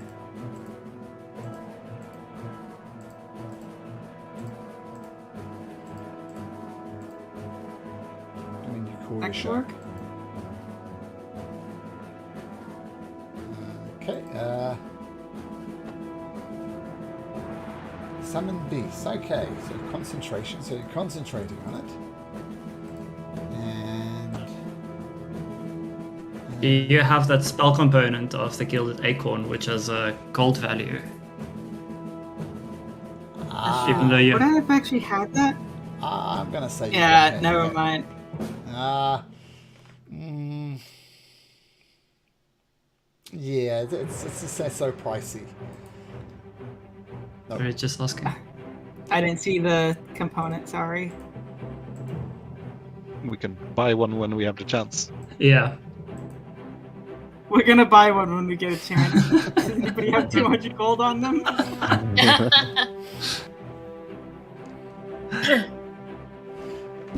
I mean, you call your Black shark. shark? Okay, summon beast. Okay, so concentration. So you're concentrating on it. And You have that spell component of the Gilded Acorn, which has a gold value. Even though you... Would I have actually had that? I'm gonna say Yeah, okay, never okay. mind. Yeah, it's so pricey. No. Sorry, just asking. I didn't see the component, sorry. We can buy one when we have the chance. Yeah. We're gonna buy one when we get a chance. Does anybody have 200 gold on them?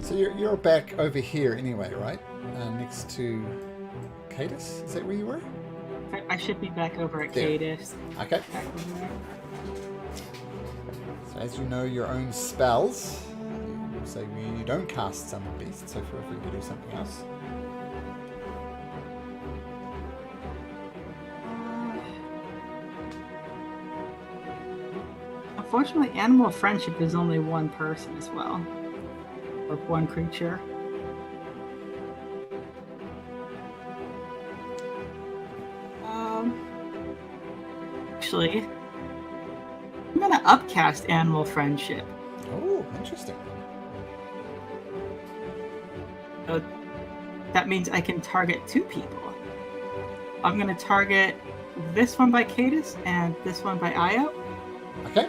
So you're back over here anyway, right? Next to Cadus? Is that where you were? I should be back over at There. Cadus. Okay. Back over there. So as you know your own spells, you say you don't cast Summon Beast, so feel free to do something else. Unfortunately, animal friendship is only one person as well. Or one creature. Actually, I'm gonna upcast animal friendship. Oh, interesting. So that means I can target 2 people. I'm gonna target this one by Cadus and this one by Io. Okay.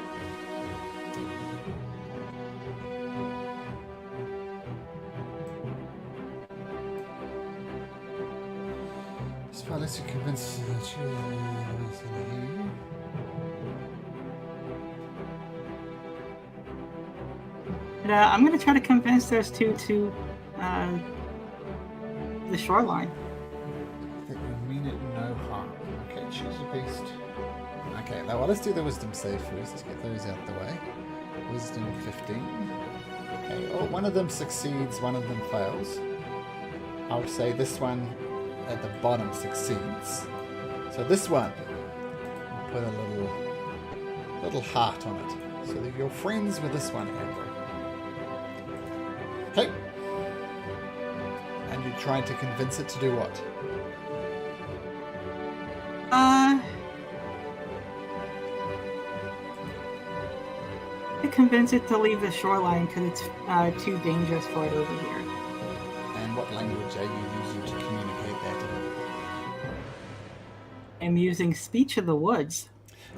Spell lets you convince And, I'm gonna try to convince those 2 to the shoreline. that you mean it no harm. Beast. Okay, now well, let's do the wisdom save first. Let's get those out of the way. Wisdom 15. Okay, oh, one of them succeeds, one of them fails. I would say this one at the bottom succeeds. So this one, I'll put a little heart on it. So that you're friends with this one, Amber. Okay. And you're trying to convince it to do what? To convince it to leave the shoreline because it's too dangerous for it over here. And what language are you using to communicate that? I'm using speech of the woods.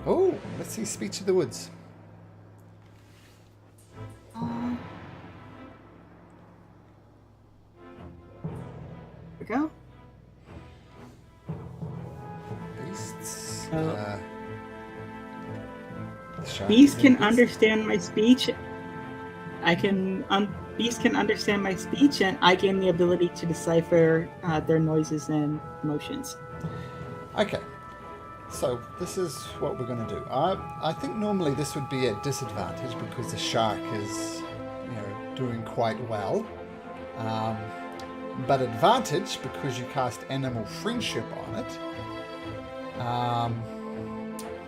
Oh, let's see Speech of the Woods. Here we go. Beasts. Oh. The shark Beast can is- understand my speech. Beast can understand my speech, and I gain the ability to decipher their noises and motions. Okay. So this is what we're going to do. I think normally this would be at disadvantage because the shark is, doing quite well. But advantage because you cast Animal Friendship on it.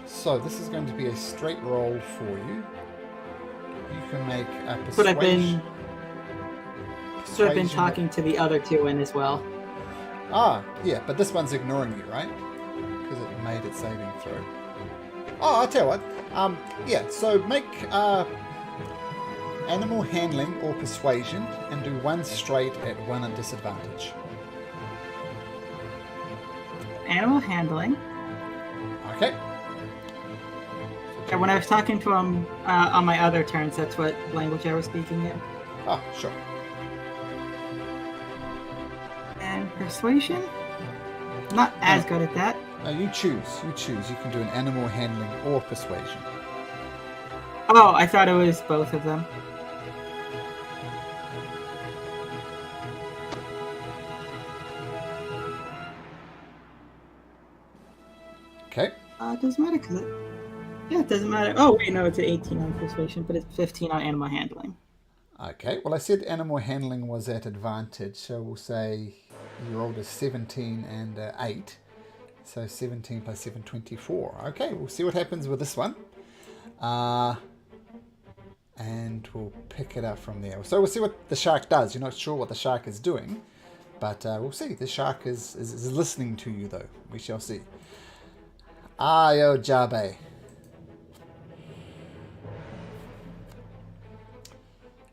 So this is going to be a straight roll for you. You can make a persuasion. But I've been persuasion- talking to the other two in as well. Ah, yeah, but this one's ignoring you, right? Because it made its saving throw. Oh, I'll tell you what. Yeah, so make Animal Handling or Persuasion and do one straight at one at disadvantage. Animal handling. Okay. And when I was talking to him on my other turns, that's what language I was speaking in. Ah, sure. And persuasion? Not as good at that. No, you choose. You choose. You can do an Animal Handling or Persuasion. Oh, I thought it was both of them. Okay. It doesn't matter because it doesn't matter. Oh wait, no, it's an 18 on persuasion, but it's 15 on animal handling. Okay, well I said Animal Handling was at advantage, so we'll say you rolled a 17 and 8. So 17 plus 7, 24. Okay, we'll see what happens with this one. And we'll pick it up from there. So we'll see what the shark does. You're not sure what the shark is doing, but we'll see. The shark is listening to you, though. We shall see. Ayo Jabe.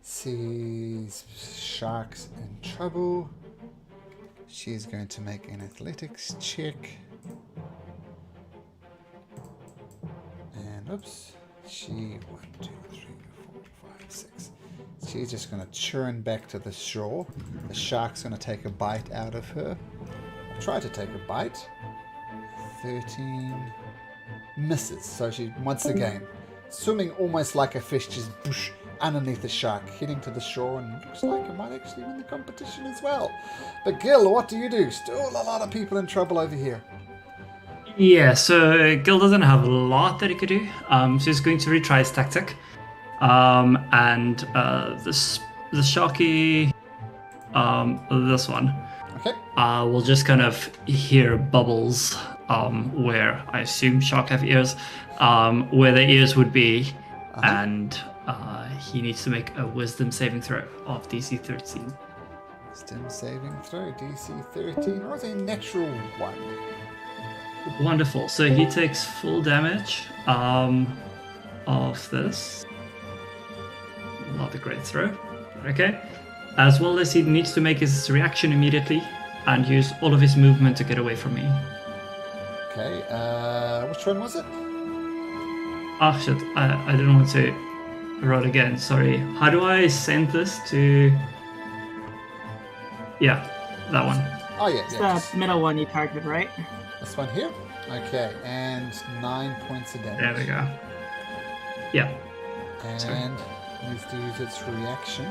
Sees sharks in trouble. She's going to make an athletics check. And oops, she 1, 2, 3, 4, 5, 6. She's just going to churn back to the shore. The shark's going to take a bite out of her. Try to take a bite. 13 misses. So she once again swimming almost like a fish, just whoosh, underneath the shark, heading to the shore, and looks like it might actually win the competition as well. But Gil, what do you do? Still a lot of people in trouble over here. Yeah, so Gil doesn't have a lot that he could do. So he's going to retry his tactic. And the Sharky, this one, Okay. will just kind of hear bubbles where I assume shark have ears, where the ears would be, and he needs to make a wisdom saving throw of DC 13. Wisdom saving throw, DC 13, or is it a natural one? Wonderful. So he takes full damage of this. Not a great throw. Okay. As well as he needs to make his reaction immediately and use all of his movement to get away from me. Okay, which one was it? Ah, shit. I didn't want to roll again. Sorry. How do I send this to... Yeah, that one. Oh, yeah, It's yeah. the middle one you targeted, right? This one here? Okay, and 9 points of damage. There we go. Yeah. And needs to use its reaction.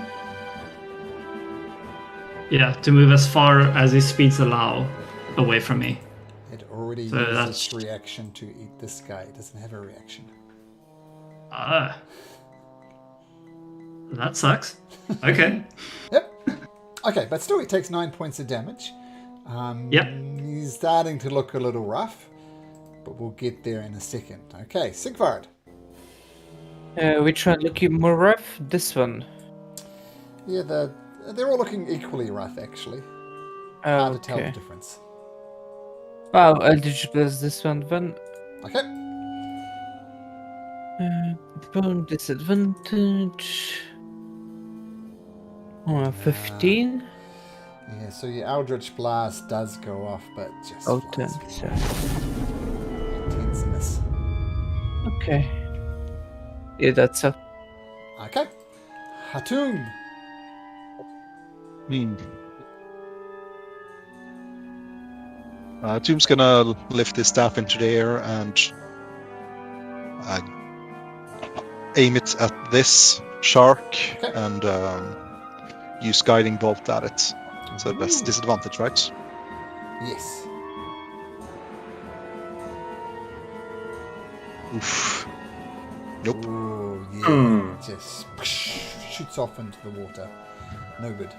Yeah, to move as far as his speeds allow away from me. It already So used that's- its reaction to eat this guy. It doesn't have a reaction. Ah. That sucks. Okay. Yep. Okay, but still he takes 9 points of damage. Yep. He's starting to look a little rough, but we'll get there in a second. Okay, Sigvard. Which one looking more rough? This one. Yeah, they're all looking equally rough, actually. Hard to tell the Okay. difference. Well, Eldritch Blast this one then. Okay. Bone disadvantage. 15. Yeah, so your Eldritch Blast does go off, but just Oh, flies 10. through. 10's a miss. Okay. Yeah, that's up. Okay. Hatum. Tomb's gonna lift his staff into the air and aim it at this shark and use guiding bolt at it. So that's disadvantage, right? Yes. Oof. Nope. Ooh, yeah. Just shoots off into the water. No good.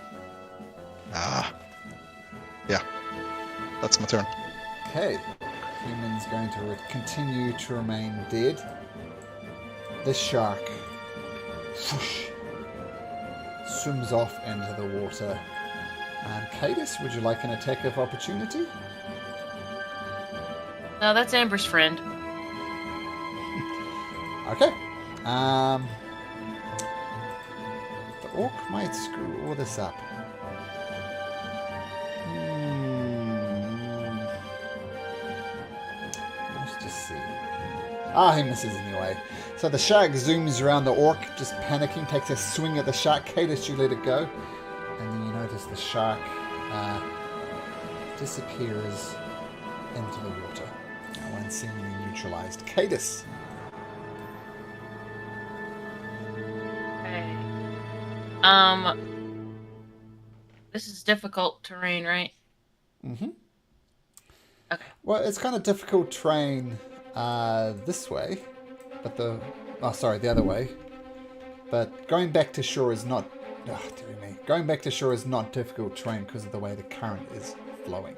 Yeah. That's my turn. Okay. Human's going to continue to remain dead. This shark whoosh, swims off into the water. Cadis, would you like an attack of opportunity? No, that's Amber's friend. Okay. The orc might screw all this up. Let's just see. He misses anyway. So the shark zooms around the orc, just panicking, takes a swing at the shark. Cadis, you let it go. And then you notice the shark disappears into the water. One seemingly neutralized. Cadis. Okay. This is difficult terrain, right? Mm-hmm. Okay. Well, it's kind of difficult terrain this way, but the other way. But going back to shore is not. Oh, dear me. Going back to shore is not difficult terrain because of the way the current is flowing.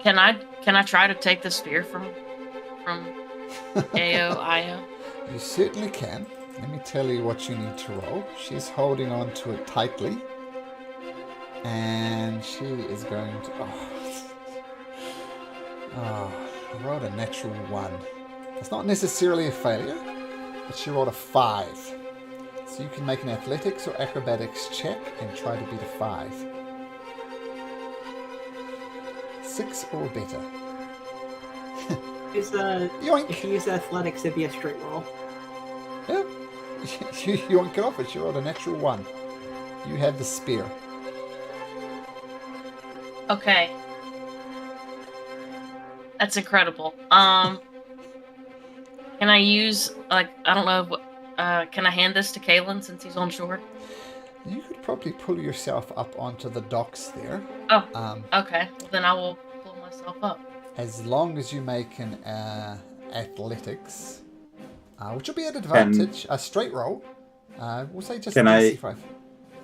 Can I try to take the spear from Io? You certainly can. Let me tell you what you need to roll. She's holding on to it tightly. And she is going to... I rolled a natural 1. It's not necessarily a failure, but she rolled a 5. So you can make an athletics or acrobatics check and try to beat a 5. 6 or better. Yoink! If you use athletics, it'd be a straight roll. Yeah. You won't get off it. She rolled a natural 1. You have the spear. Okay. That's incredible. Can I use, I don't know, can I hand this to Kalen since he's on shore? You could probably pull yourself up onto the docks there. Oh, okay. Well, then I will pull myself up. As long as you make an athletics, which will be an advantage, a straight roll. We'll say just Can a I- DC5.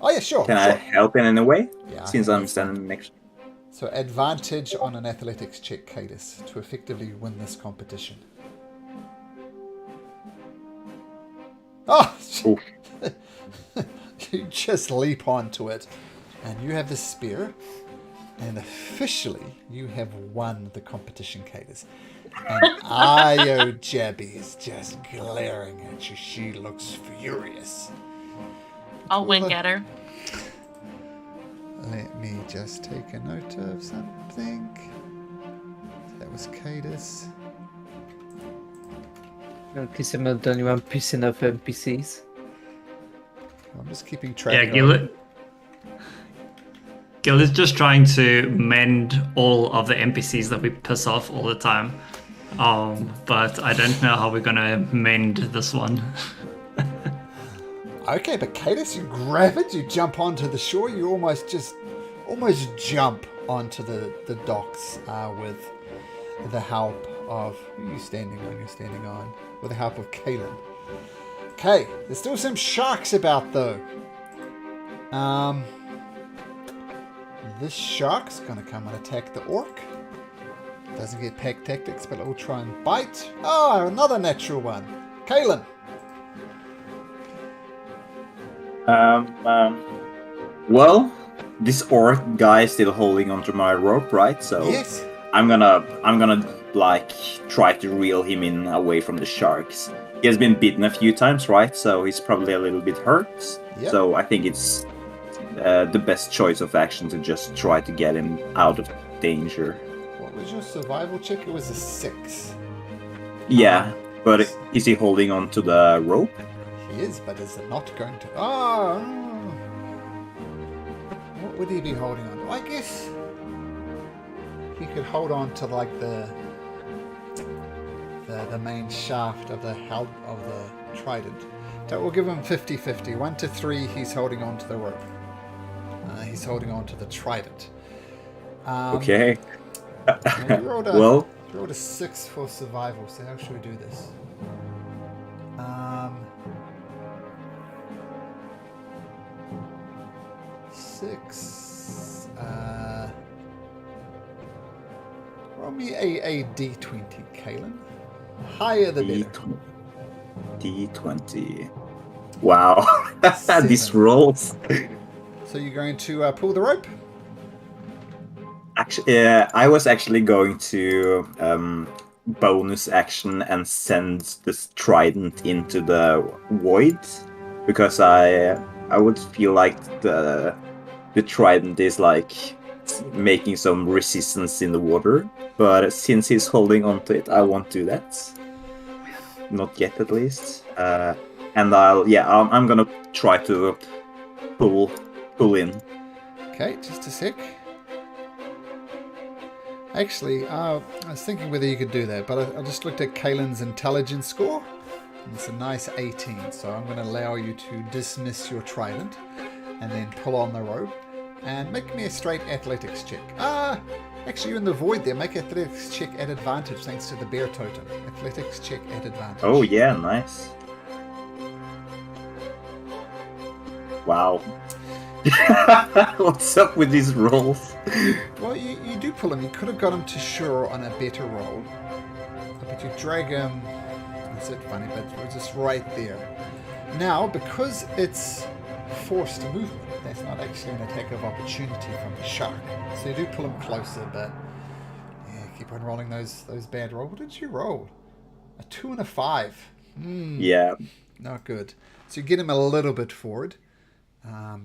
Oh, yeah, sure. Can I help in any way? Yeah, I Since think I'm that's standing next. So advantage on an athletics check, Cadis, to effectively win this competition. Oh! Oof. You just leap onto it, and you have the spear, and officially you have won the competition, Cadis. And Io Jabby is just glaring at you. She looks furious. I'll wink at her. Let me just take a note of something. That was Cadis. Notice I'm not the only one pissing off NPCs. I'm just keeping track. Yeah, of Gil is just trying to mend all of the NPCs that we piss off all the time. But I don't know how we're gonna mend this one. Okay, but Cadus, you grab it, you jump onto the shore, you almost jump onto the docks with the help of... Who are you standing on? You're standing on. With the help of Kalen. Okay, there's still some sharks about though. This shark's gonna come and attack the orc. Doesn't get pack tactics, but it will try and bite. Oh, another natural one. Kalen. Well, this orc guy is still holding onto my rope, right? So Yes. I'm gonna like try to reel him in away from the sharks. He has been bitten a few times, right? So he's probably a little bit hurt. Yep. So I think it's the best choice of action to just try to get him out of danger. What was your survival check? It was a 6. Yeah, but is he holding on to the rope? He is, but is it not going to... Oh! What would he be holding on to? I guess he could hold on to like the main shaft of the trident. That will give him 50-50. 1 to 3, he's holding on to the rope. He's holding on to the trident. Okay. You rolled a, Well, you rolled a 6 for survival, so how should we do this? 6. Roll me a d20, Kalen. Higher the better. D20. Wow. These 7. rolls. So you're going to pull the rope? Actually, I was actually going to bonus action and send this trident into the void because I would feel like the trident is like making some resistance in the water. But since he's holding onto it, I won't do that. Not yet, at least. And I'm gonna try to pull in. Okay, just a sec. Actually, I was thinking whether you could do that, but I just looked at Kalen's intelligence score. And it's a nice 18, so I'm going to allow you to dismiss your trident and then pull on the rope and make me a straight athletics check. Actually, you're in the void there. Make athletics check at advantage thanks to the bear totem. Athletics check at advantage. Oh yeah, nice. Wow. What's up with these rolls? Well, you do pull him. You could have got him to shore on a better roll. But you drag him... That's it funny, but we're just right there. Now, because it's forced movement, that's not actually an attack of opportunity from the shark. So you do pull him closer, but... Yeah, keep on rolling those bad rolls. What did you roll? A 2 and a 5. Yeah. Not good. So you get him a little bit forward.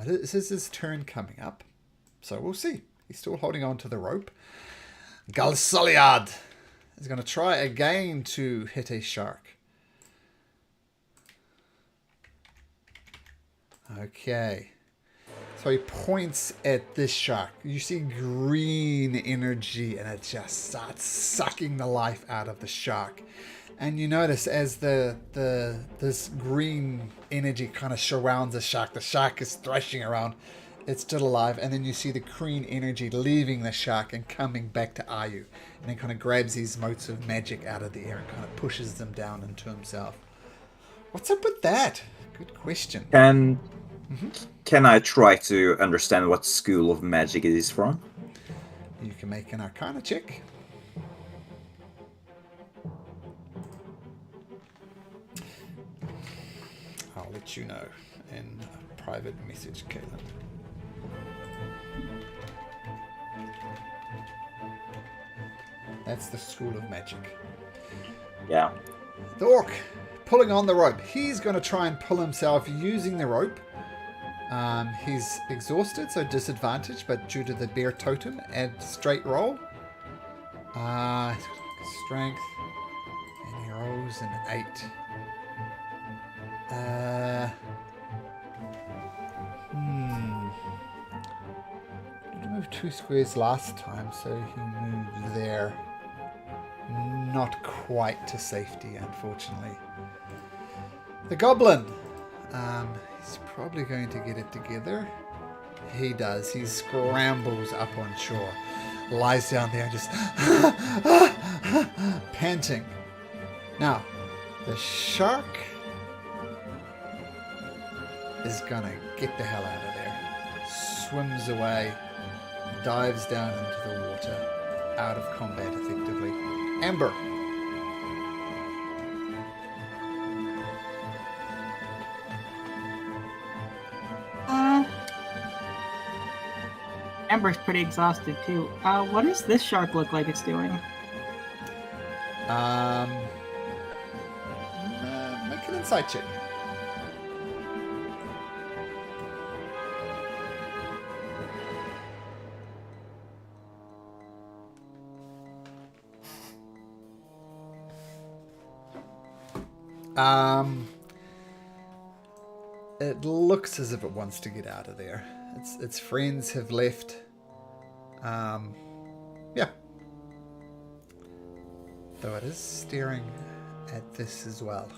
This is his turn coming up. So we'll see. He's still holding on to the rope. Galsoliad is going to try again to hit a shark. Okay. So he points at this shark. You see green energy and it just starts sucking the life out of the shark. And you notice as this green energy kind of surrounds the shark is thrashing around. It's still alive, and then you see the green energy leaving the shark and coming back to Ayu. And then kind of grabs these motes of magic out of the air and kind of pushes them down into himself. What's up with that? Good question. Can I try to understand what school of magic it is from? You can make an Arcana check. I'll let you know in a private message, Caitlin. That's the School of Magic. Yeah. The orc pulling on the rope. He's going to try and pull himself using the rope. He's exhausted, so disadvantage, but due to the bear totem, add straight roll. Strength. And he rolls an 8. He moved 2 squares last time, so he moved there. Not quite to safety, unfortunately. The goblin. He's probably going to get it together. He does. He scrambles up on shore. Lies down there and just panting. Now, the shark is gonna get the hell out of there. Swims away, dives down into the water, out of combat effectively. Amber. Amber's pretty exhausted too. What does this shark look like it's doing? Make an insight check. It looks as if it wants to get out of there. Its friends have left. Yeah. Though it is staring at this as well.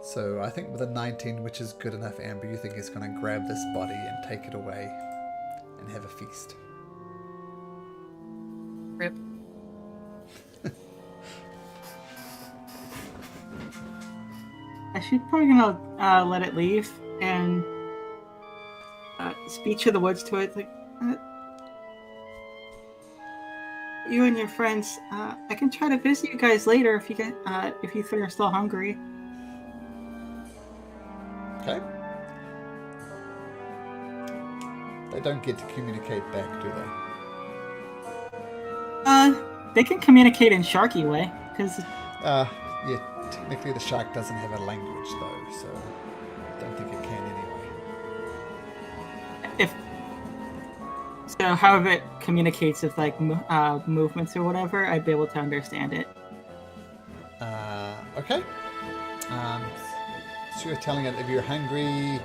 So I think with a 19, which is good enough, Amber, you think it's going to grab this body and take it away and have a feast. Rip. She's probably gonna let it leave and speak to the woods to it. Like, you and your friends, I can try to visit you guys later if you get if you three are still hungry. Okay. They don't get to communicate back, do they? They can communicate in Sharky way, because Yeah, technically the shark doesn't have a language though, so I don't think it can anyway. however it communicates with like movements or whatever, I'd be able to understand it. Okay. So you're telling it if you're hungry, you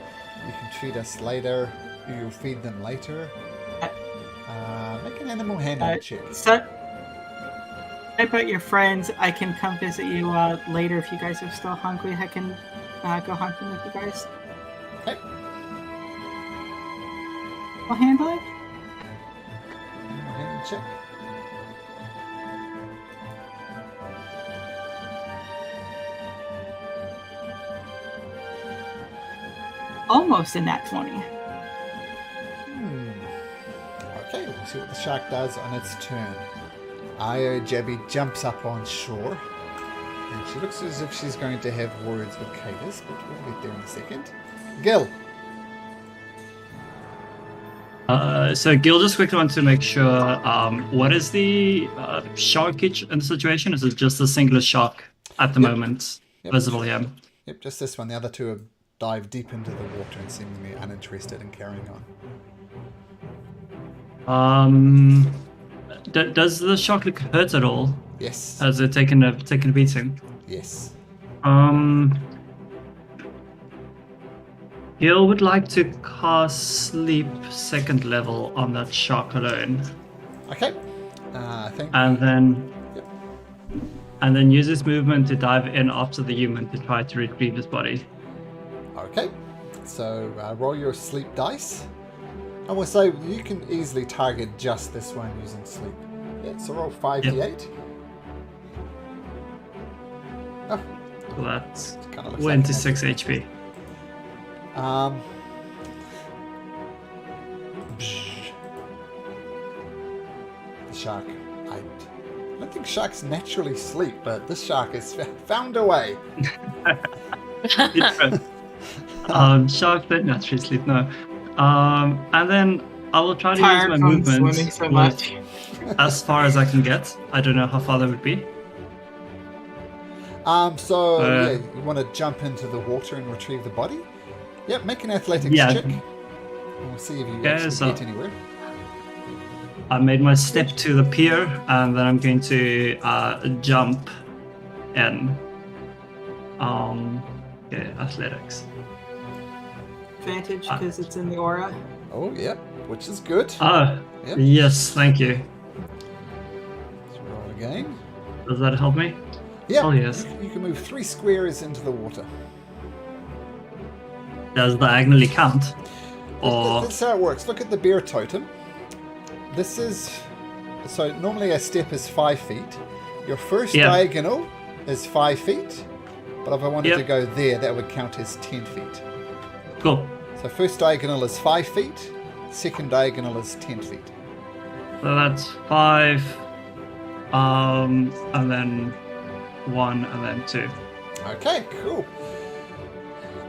can treat us later. You'll feed them later. Make an animal handling check. So, about your friends, I can come visit you later if you guys are still hungry. I can go hunting with you guys. Okay. I'll handle it. Animal handling check. Almost in that 20. Okay, we'll see what the shark does on its turn. Io Jebby jumps up on shore, and she looks as if she's going to have words with Cadus, but we'll get there in a second. Gil. So Gil just quickly wants to make sure, what is the sharkage in the situation? Is it just a singular shark at the moment visible here? Yep, just this one. The other two have dived deep into the water and seemingly uninterested in carrying on. Does the shark look hurt at all? Yes. Has it taken a beating? Yes. Gil would like to cast Sleep 2nd level on that shark alone. Okay. I think. And then. Yep. And then use his movement to dive in after the human to try to retrieve his body. Okay. So roll your sleep dice. I will say you can easily target just this one using sleep. Yeah, so roll 5d8. Oh, So that's kind of looks 26 HP. The shark. I don't think sharks naturally sleep, but this shark has found a way. Sharks don't naturally sleep, no. And then I will try to use my Swimming movement so much. as far as I can get. I don't know how far that would be. Yeah, you want to jump into the water and retrieve the body? Yep, make an athletics check. We'll see if you actually get anywhere. I made my step to the pier, and then I'm going to jump in. Athletics. Advantage because it's in the aura. Oh, yep, which is good. Oh, Yep. yes, thank you. Let's roll again. Does that help me? Yeah, Oh, yes. you can move 3 squares into the water. Does diagonally count? Or That's how it works. Look at the beer totem. This is... So normally a step is 5 feet. Your first Yeah. diagonal is 5 feet. But if I wanted Yep. to go there, that would count as 10 feet. cool. So first diagonal is 5 feet. Second diagonal is 10 feet. So that's 5, and then 1, and then 2. Okay, cool.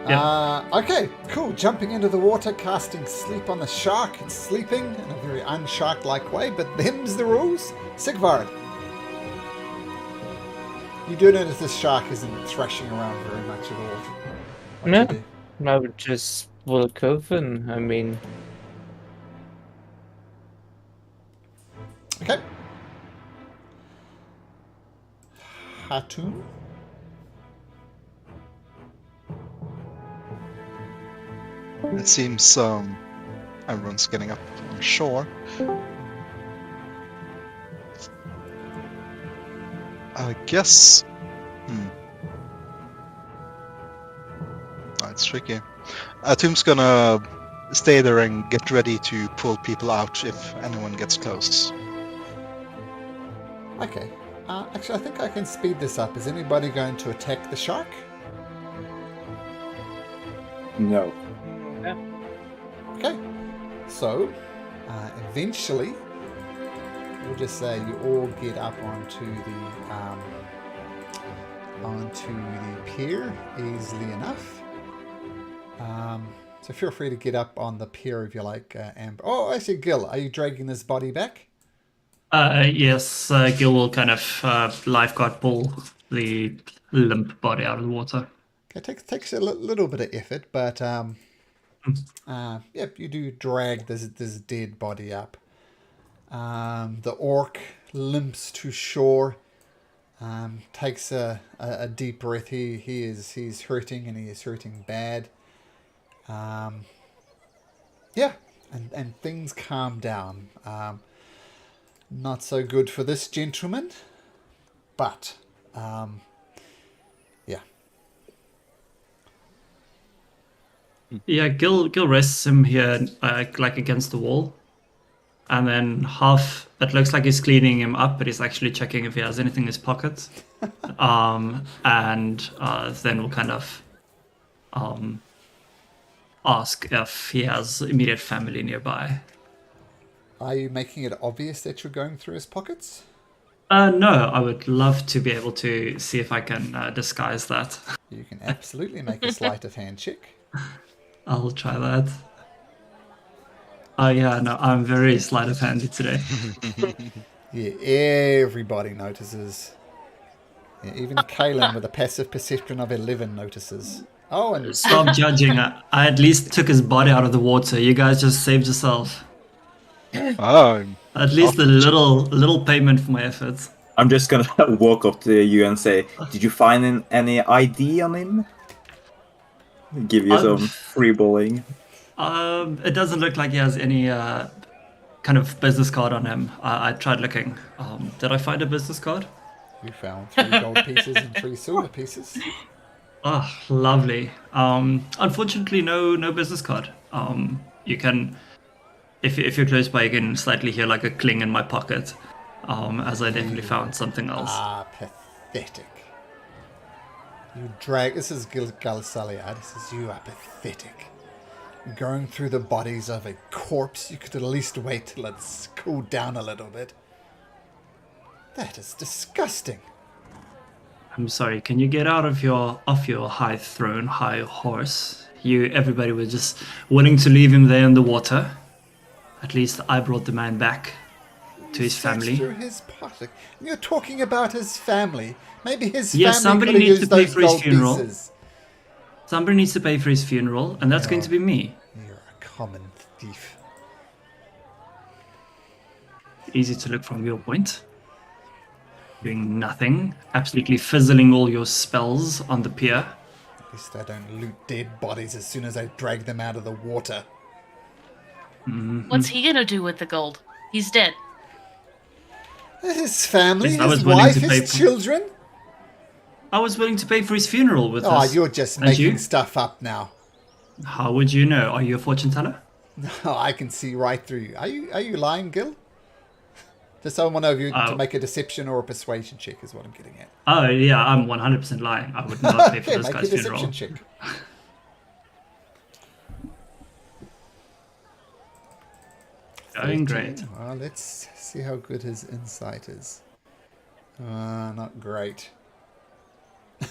Yep. Okay, cool. Jumping into the water, casting sleep on the shark. It's sleeping in a very unshark-like way, but them's the rules. Sigvard. You do notice this shark isn't thrashing around very much at all. What No. you do? I would just walk over and, I mean, Okay. Hatun. It seems everyone's getting up on shore. I guess. That's tricky. Atum's gonna stay there and get ready to pull people out if anyone gets close. Okay. Actually, I think I can speed this up. Is anybody going to attack the shark? No. Okay. So, eventually, we'll just say you all get up onto the pier easily enough. So feel free to get up on the pier if you like, Amber. Oh, actually, Gil, are you dragging this body back? Yes, Gil will kind of lifeguard pull the limp body out of the water. Okay, takes a little bit of effort, but yep, you do drag this dead body up. The orc limps to shore, takes a deep breath. He's hurting, and he is hurting bad. Yeah, and things calm down. Not so good for this gentleman, but yeah. Yeah, Gil rests him here, like against the wall, and then it looks like he's cleaning him up, but he's actually checking if he has anything in his pockets. And then we'll kind of ask if he has immediate family nearby. Are you making it obvious that you're going through his pockets? No, I would love to be able to see if I can disguise that. You can absolutely make a sleight of hand check. I'll try that. Oh yeah, no, I'm very sleight of handy today. Yeah, everybody notices. Yeah, even Kaelin with a passive perception of 11 notices. Oh, and Stop judging. I at least took his body out of the water. You guys just saved yourself. Oh, At least a little payment for my efforts. I'm just gonna walk up to you and say, "Did you find any ID on him?" Give you some free bowling. It doesn't look like he has any kind of business card on him. I tried looking. Did I find a business card? you found 3 gold pieces and 3 silver pieces. Oh, lovely. Unfortunately, no business card. You can, if you're close by, you can slightly hear like a cling in my pocket, as I definitely found something else. Ah, pathetic. You drag... This is Galsalia. This is you are pathetic. Going through the bodies of a corpse, you could at least wait till it's cooled down a little bit. That is disgusting. I'm sorry. Can you get out of your high throne, high horse? Everybody was just willing to leave him there in the water. At least I brought the man back to his Search family. through his pocket. You're talking about his family. Maybe his Yes, family somebody could have needs used to pay those for his gold funeral. pieces. Somebody needs to pay for his funeral, and that's going to be me. You're a common thief. Easy to look from your point. Doing nothing, absolutely fizzling all your spells on the pier. At least I don't loot dead bodies as soon as I drag them out of the water. What's he gonna do with the gold? He's dead. His family, Yes, I his was willing wife, to pay his for- children. I was willing to pay for his funeral with Oh, this. you're just And making you? stuff up now. How would you know? Are you a fortune teller? No, I can see right through you. Are you lying, Gil? Just so one of you to make a deception or a persuasion check is what I'm getting at. Oh yeah, I'm 100% lying. I would not pay for Okay, this make a guy's deception funeral. check. Going 13. great. Well, let's see how good his insight is. Not great.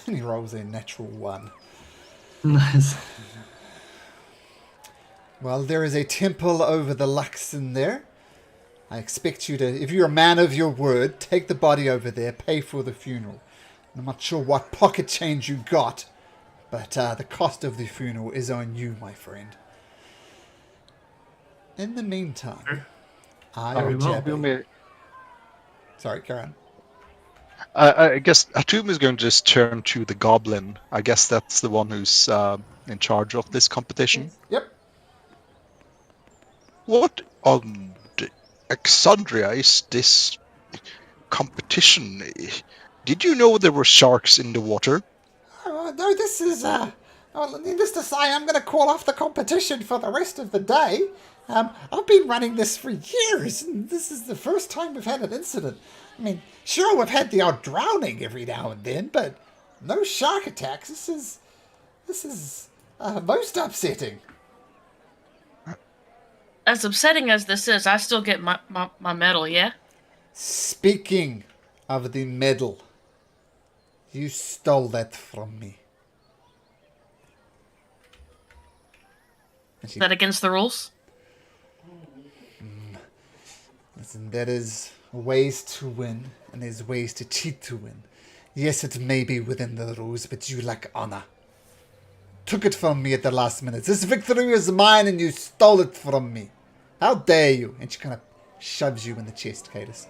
And he rolls a natural 1. Nice. Well, there is a temple over the Luxon there. I expect you to, if you're a man of your word, take the body over there, pay for the funeral. I'm not sure what pocket change you got, but the cost of the funeral is on you, my friend. In the meantime, Very well. Jabby. Sorry, Karen. I guess Atum is going to just turn to the goblin. I guess that's the one who's in charge of this competition. Yep. What on Exandria is this competition? Did you know there were sharks in the water? No, this is, needless to say, I'm going to call off the competition for the rest of the day. I've been running this for years, and this is the first time we've had an incident. I mean, sure, we've had the odd drowning every now and then, but no shark attacks. This is most upsetting. As upsetting as this is, I still get my medal, yeah? Speaking of the medal, you stole that from me. Is that against the rules? Listen, there is ways to win, and there's ways to cheat to win. Yes, it may be within the rules, but you lack honor. Took it from me at the last minute. This victory is mine, and you stole it from me. How dare you? And she kind of shoves you in the chest, Cadus.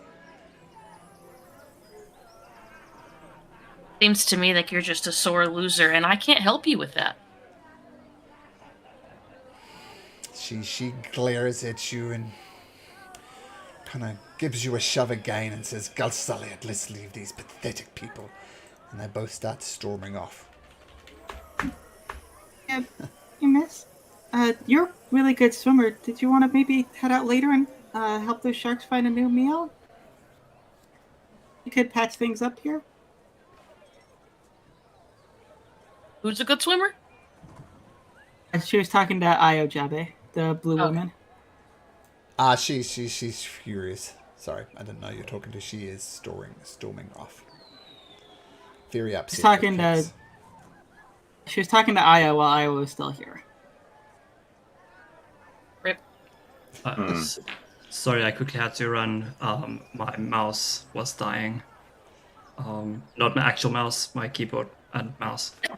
Seems to me like you're just a sore loser, and I can't help you with that. She glares at you and kind of gives you a shove again and says, Galsaliat, let's leave these pathetic people. And they both start storming off. Yeah, you miss. You're a really good swimmer. Did you want to maybe head out later and help those sharks find a new meal? You could patch things up here. Who's a good swimmer? And she was talking to Io Jabe, the blue woman. She's furious. Sorry, I didn't know you were talking to. She is storming off. Very upset. She was talking to Io while Io was still here. Rip. Sorry, I quickly had to run. My mouse was dying. Not my actual mouse, my keyboard and mouse. You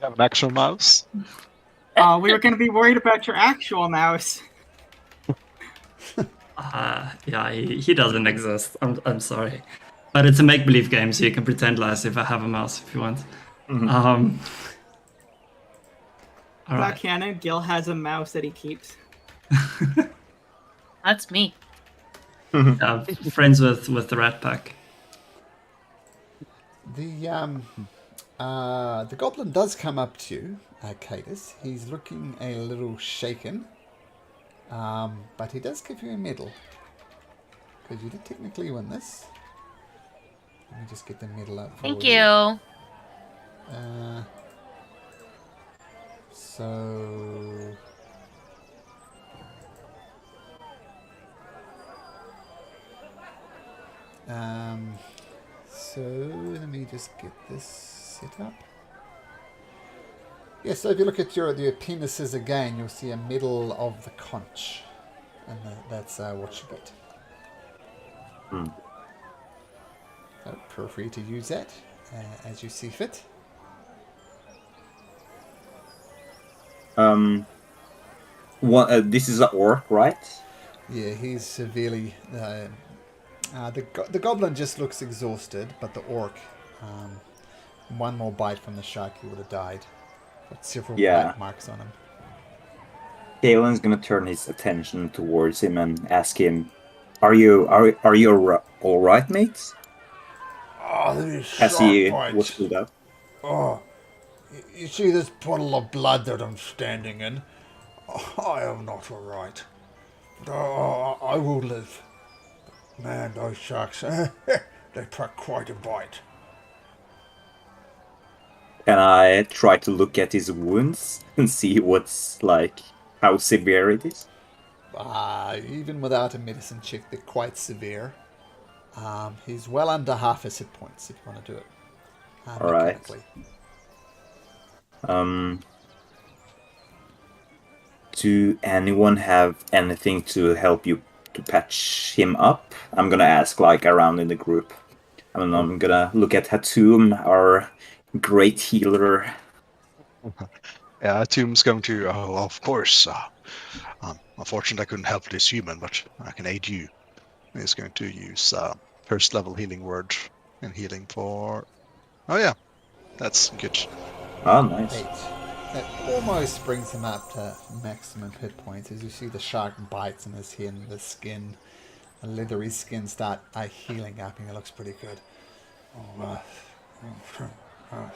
have an actual mouse? Oh, we were going to be worried about your actual mouse. Yeah, he doesn't exist. I'm sorry. But it's a make-believe game, so you can pretend as if I have a mouse if you want. Mm-hmm. All About right. canon, Gil has a mouse that he keeps. That's me. Friends with the Rat Pack. The goblin does come up to you, Cadus. He's looking a little shaken. But he does give you a medal. Because you did technically win this. Let me just get the medal out for Thank you. you. So... So let me just get this set up. Yeah, so if you look at your appendices again, you'll see a medal of the conch. And that's what you get. So feel free to use that as you see fit. This is an orc, right? Yeah, he's severely... the goblin just looks exhausted, but the orc, one more bite from the shark, he would have died. Got several bite marks on him. Kalen's gonna turn his attention towards him and ask him, "Are you all right, mates?" Oh, these As shark he was bites. stood up. Oh, you see this puddle of blood that I'm standing in? I am not all right. I will live. Man, those sharks, they pack quite a bite. And I try to look at his wounds and see what's like how severe it is. Even without a medicine check, they're quite severe. He's well under half his hit points if you want to do it All right. mechanically. Do anyone have anything to help you to patch him up? I'm gonna ask like around in the group. I'm gonna look at Hatum, our great healer. Yeah, Tomb's going to. Oh, of course. Unfortunately, I couldn't help this human, but I can aid you. He's going to use first level healing word and healing for. Oh yeah, that's good. Oh, nice. 8. That almost brings him up to maximum hit points as you see the shark bites in his head and the skin, the leathery skin start healing up and it looks pretty good.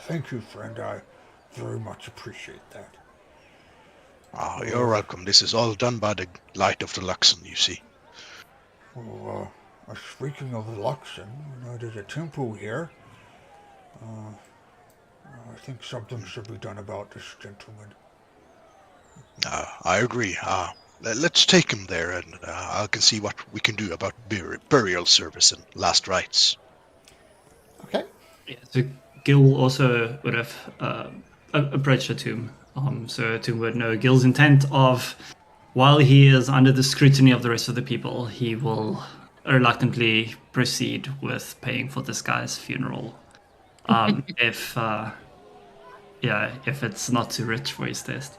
Thank you, friend. I very much appreciate that. Oh, you're welcome. This is all done by the light of the Luxon, you see. Speaking of Luxon, there's a temple here. I think something should be done about this gentleman. I agree. Let's take him there, and I can see what we can do about burial service and last rites. Okay. Yeah, so Gil also would have approached the tomb. So Tomb would know Gil's intent of, while he is under the scrutiny of the rest of the people, he will reluctantly proceed with paying for this guy's funeral. If it's not too rich for his taste.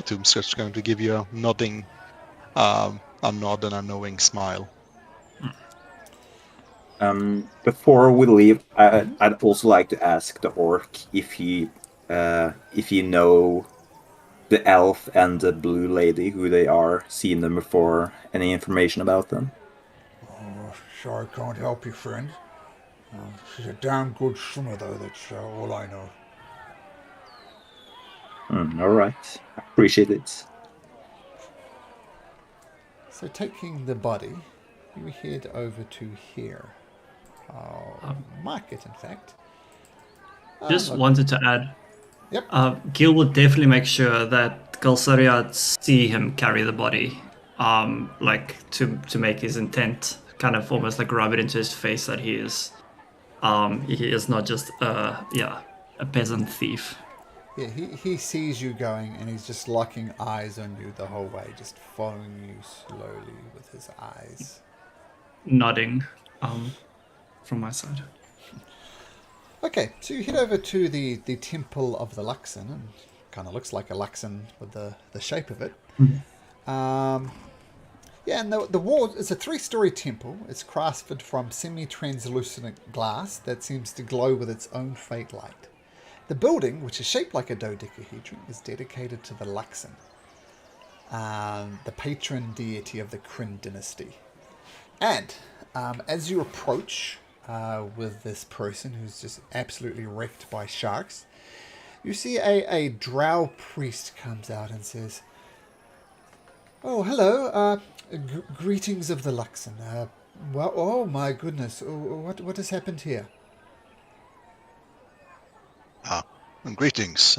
Tomb's just going to give you a nodding, a nod and a knowing smile. Before we leave, I'd also like to ask the orc if you know the elf and the blue lady, who they are, seen them before, any information about them. Sorry, can't help you, friend. She's a damn good swimmer, though. That's all I know. All right, appreciate it. So taking the body, you head over to here. Market, in fact. Just wanted to add. Yep. Gil would definitely make sure that Galsariad see him carry the body, to make his intent kind of almost like rub it into his face that he is not just a peasant thief. Yeah, he sees you going and he's just locking eyes on you the whole way, just following you slowly with his eyes. Nodding from my side. Okay, so you head over to the Temple of the Luxon, and kind of looks like a Luxon with the shape of it. And the wall is a 3-story temple. It's crafted from semi-translucent glass that seems to glow with its own faint light. The building, which is shaped like a dodecahedron, is dedicated to the Luxon, the patron deity of the Kryn dynasty. And as you approach with this person who's just absolutely wrecked by sharks, you see a drow priest comes out and says, "Oh, hello. Greetings of the Luxon. Well, oh my goodness. What has happened here?" Greetings.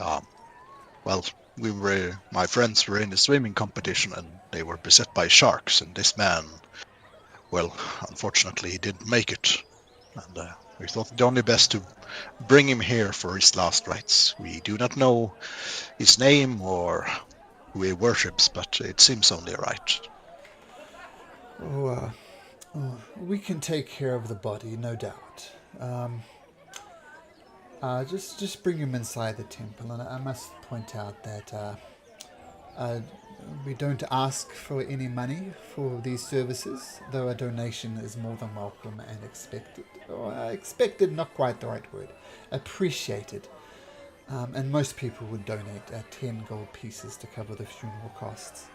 Well, my friends were in a swimming competition and they were beset by sharks, and this man, well, unfortunately he didn't make it. And we thought it only best to bring him here for his last rites. We do not know his name or who he worships, but it seems only right. We can take care of the body, no doubt. Just bring him inside the temple, and I must point out that we don't ask for any money for these services, though a donation is more than welcome and expected. Or expected, not quite the right word. Appreciated. And most people would donate 10 gold pieces to cover the funeral costs.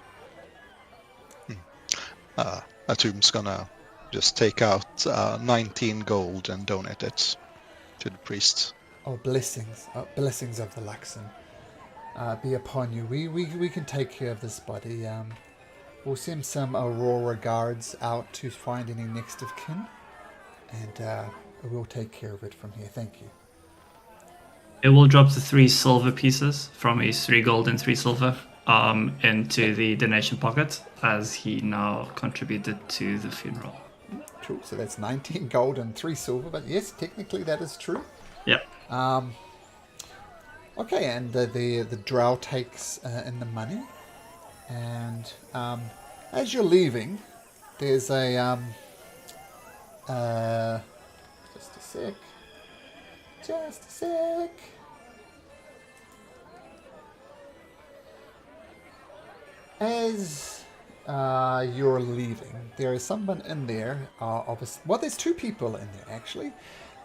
Atum's gonna just take out 19 gold and donate it to the priest. Oh, blessings. Blessings of the Luxon be upon you. We can take care of this body. We'll send some Aurora guards out to find any next of kin. And we'll take care of it from here. Thank you. It will drop the 3 silver pieces from his 3 gold and 3 silver into the donation pocket, as he now contributed to the funeral. True. So that's 19 gold and 3 silver. But yes, technically that is true. Yep. Okay, and the drow takes in the money. And as you're leaving, there's a... just a sec. Just a sec. As you're leaving, there is someone in there. Well, there's 2 people in there, actually.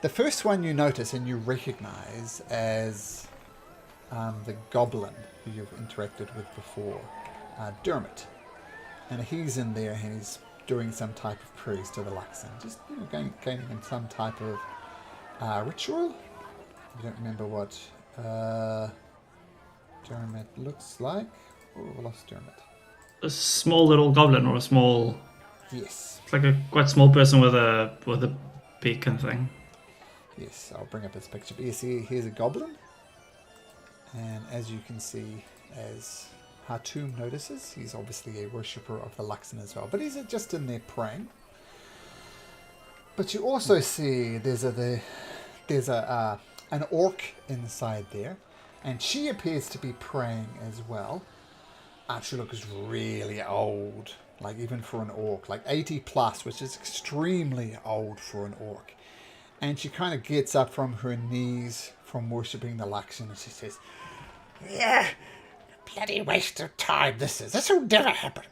The first one you notice and you recognize as the goblin who you've interacted with before, Dermot. And he's in there and he's doing some type of prayers to the Luxon. Just gaining in some type of ritual. I don't remember what Dermot looks like. Oh, we lost Dermot. A small little goblin, or a small... Yes. It's like a quite small person with a beacon thing. Yes, I'll bring up his picture. But yes, here's a goblin. And as you can see, as Hatum notices, he's obviously a worshipper of the Luxon as well. But he's just in there praying. But you also see there's an orc inside there, and she appears to be praying as well. She looks really old, like even for an orc, like 80 plus, which is extremely old for an orc. And she kind of gets up from her knees from worshipping the Luxon, and she says, "Yeah, bloody waste of time this is. This will never happen.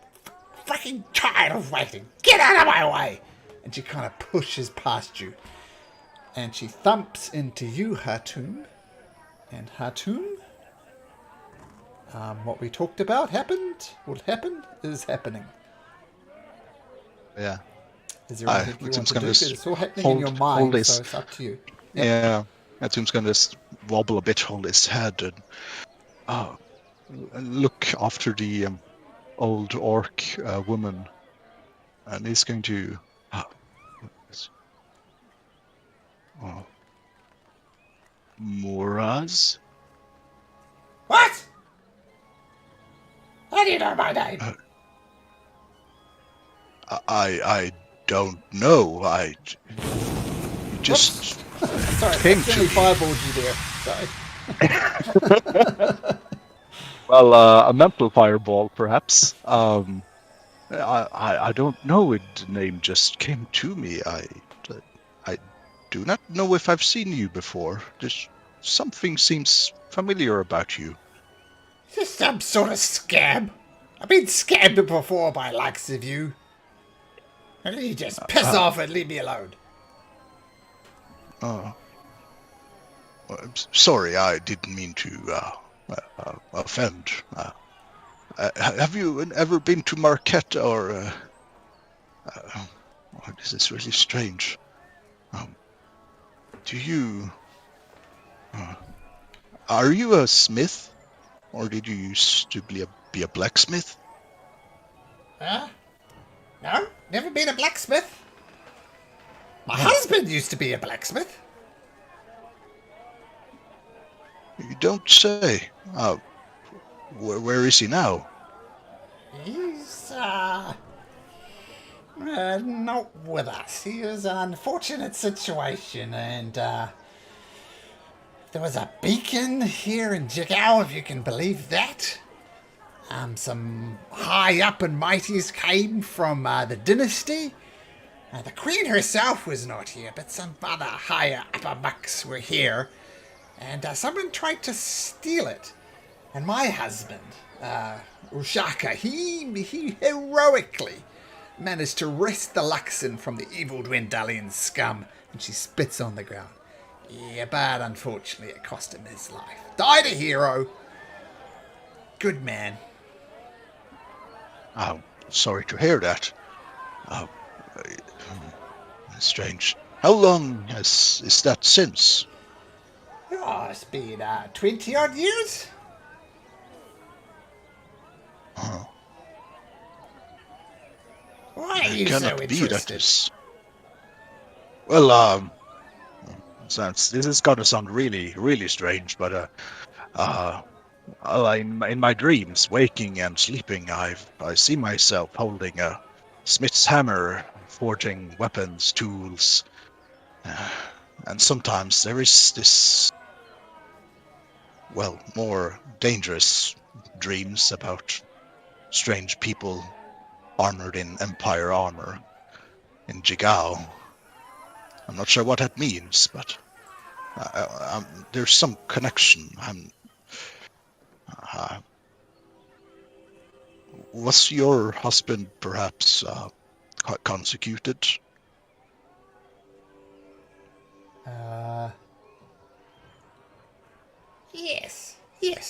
Fucking tired of waiting. Get out of my way!" And she kind of pushes past you. And she thumps into you, Hatum. And Hatum, what we talked about happened. What happened is happening. Yeah. Is there anything you want to do? Just It's all happening in your mind, so it's up to you. Yep. Yeah. Atum's gonna just wobble a bit, hold his head, and look after the old orc woman. And he's going to... Moraz? What? How do you know my name? I don't know. I just Sorry, came accidentally to... fireballed you there. Sorry. Well, a mental fireball, perhaps. I don't know. The name just came to me. I do not know if I've seen you before. Just something seems familiar about you. Is this some sort of scam? I've been scammed before by likes of you. And you just piss off and leave me alone. Sorry, I didn't mean to offend. Have you ever been to Marquette or... this is really strange. Do you... are you a smith? Or did you used to be a blacksmith? Huh? No, never been a blacksmith. My husband used to be a blacksmith. You don't say. Where is he now? He's, not with us. He was an unfortunate situation, and, there was a beacon here in Jigao, if you can believe that. Some high up and mighties came from, the dynasty. The queen herself was not here, but some other higher upper mucks were here. And, someone tried to steal it. And my husband, Ushaka, he heroically managed to wrest the Luxon from the evil Dwendalian scum, and she spits on the ground. Yeah, but unfortunately it cost him his life. Died a hero. Good man. Oh, sorry to hear that. Oh, strange. How long is that since? Oh, it's been 20 odd years. Huh. Why are It you so cannot be that interested? is. Well, this is gonna sound really, really strange, but in my dreams, waking and sleeping, I see myself holding a smith's hammer, forging weapons, tools, and sometimes there is this, well, more dangerous dreams about strange people armored in Empire armor in Jigao. I'm not sure what that means, but there's some connection. Uh, was your husband perhaps consecuted? Yes,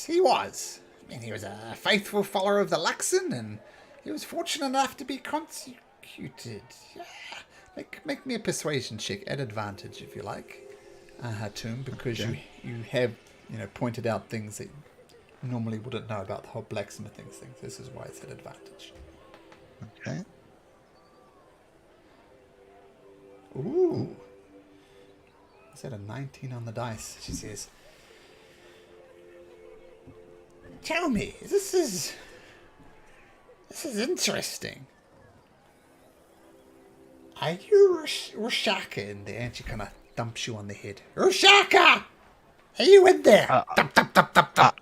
he was. I mean, he was a faithful follower of the Luxon, and he was fortunate enough to be consecuted. Yeah. Make me a persuasion check at advantage, if you like, Hatum, because Okay. you have pointed out things that you normally wouldn't know about the whole blacksmithing thing. This is why it's at advantage. Okay. Ooh. Is that a 19 on the dice? She says, tell me, this is interesting. Are you Roshaka in there? And she kind of thumps you on the head. Roshaka! Are you in there? Thump, thump, thump, thump, thump.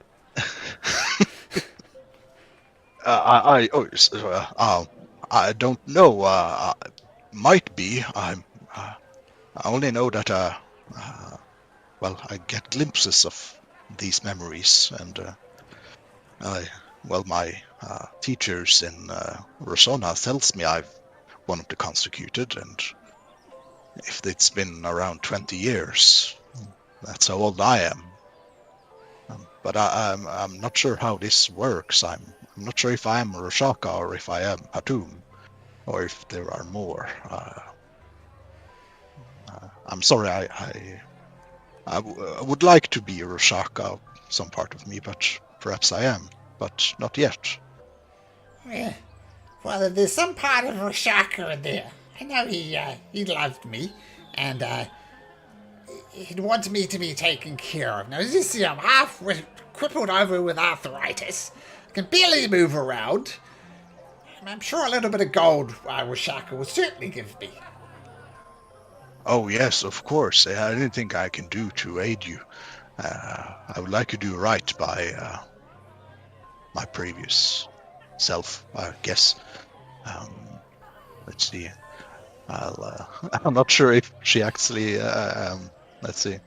I don't know. Might be. I only know that well, I get glimpses of these memories, and my teachers in Rosona tells me I've one of the consecuted, and if it's been around 20 years, that's how old I am. But I'm not sure how this works. I'm not sure if I am Roshaka or if I am Hatum, or if there are more. I'm sorry. I would like to be Roshaka, some part of me, but perhaps I am, but not yet. Yeah. Well, there's some part of Roshaka in there. I know he loved me, and he'd want me to be taken care of. Now, as you see, I'm half crippled over with arthritis. I can barely move around. I'm sure a little bit of gold Roshaka will certainly give me. Oh yes, of course. Anything I can do to aid you. I would like to do right by my previous self, I guess. Let's see. I'm not sure if she actually. Let's see.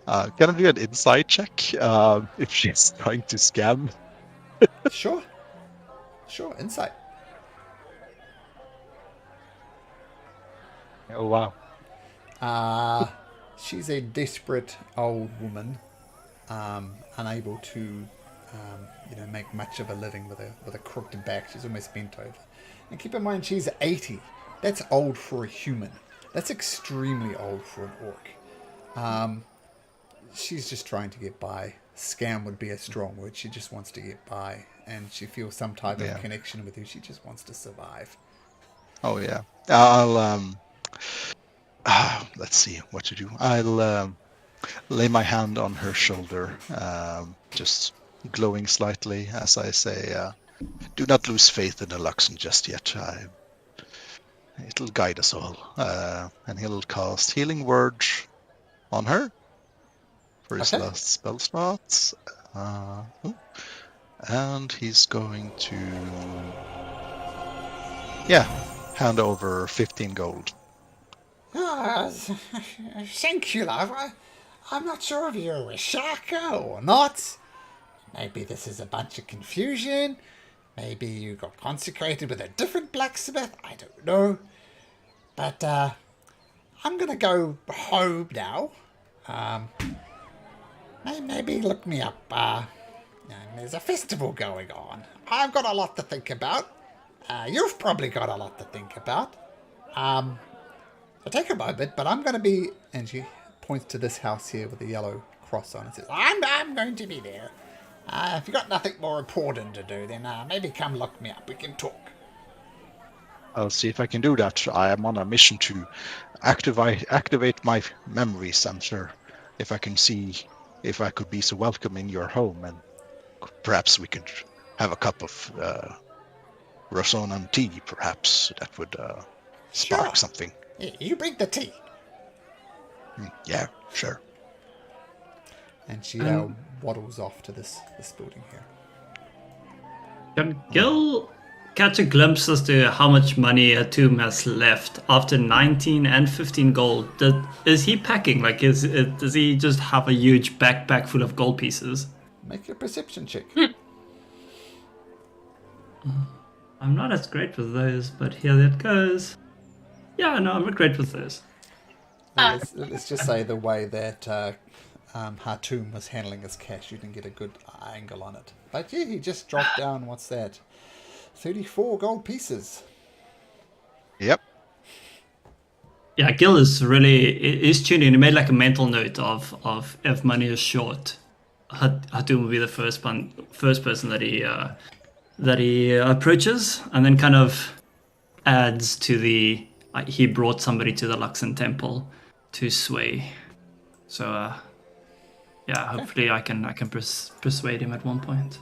Can I do an insight check if she's trying to scam? Sure, insight. Oh wow. She's a desperate old woman, unable to, make much of a living with a crooked back. She's almost bent over. And keep in mind, she's 80. That's old for a human. That's extremely old for an orc. She's just trying to get by. Scam would be a strong word. She just wants to get by, and she feels some type of connection with you. She just wants to survive. Oh yeah. I'll let's see what to do. I'll lay my hand on her shoulder, just glowing slightly as I say, do not lose faith in the Luxon just yet. It'll guide us all. And he'll cast Healing Word on her for his last spell slots. And he's going to, hand over 15 gold. Thank you, love. I'm not sure if you're a Shaka or not. Maybe this is a bunch of confusion. Maybe you got consecrated with a different blacksmith. I don't know. But I'm gonna go home now. Maybe look me up. There's a festival going on. I've got a lot to think about. You've probably got a lot to think about. I'll take a moment, but I'm gonna be. And she points to this house here with the yellow cross on it. Says, I'm going to be there. If you've got nothing more important to do, then maybe come look me up. We can talk. I'll see if I can do that. I am on a mission to activate my memories. I'm sure if I can see if I could be so welcome in your home, and perhaps we could have a cup of Rosonan tea. Perhaps that would spark Sure. something. You bring the tea. Yeah, sure. And she waddles off to this building here. Can Gil catch a glimpse as to how much money Atum has left after 19 and 15 gold? Is he packing? Like, does he just have a huge backpack full of gold pieces? Make a perception check. I'm not as great with those, but here that goes. Yeah, no, I'm not great with those. Let's just say the way that Hatum was handling his cash, you didn't get a good angle on it. But yeah, he just dropped down, what's that? 34 gold pieces. Yep. Yeah, Gil is tuning in. He made like a mental note of if money is short, Hatum will be the first person that he approaches, and then kind of adds to the he brought somebody to the Luxon Temple to sway. So yeah, hopefully I can persuade him at one point.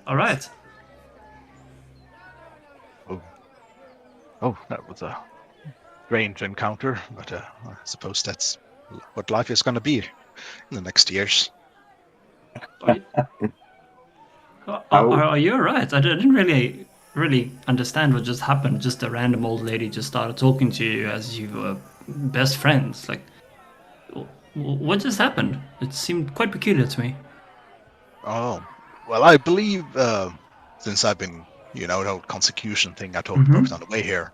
All right. Oh, that was a strange encounter, but I suppose that's what life is going to be in the next years. Are you alright? I didn't really understand what just happened. Just a random old lady just started talking to you as you were best friends. Like, what just happened? It seemed quite peculiar to me. Oh, well, I believe since I've been, the whole consecution thing I talked about on the way here,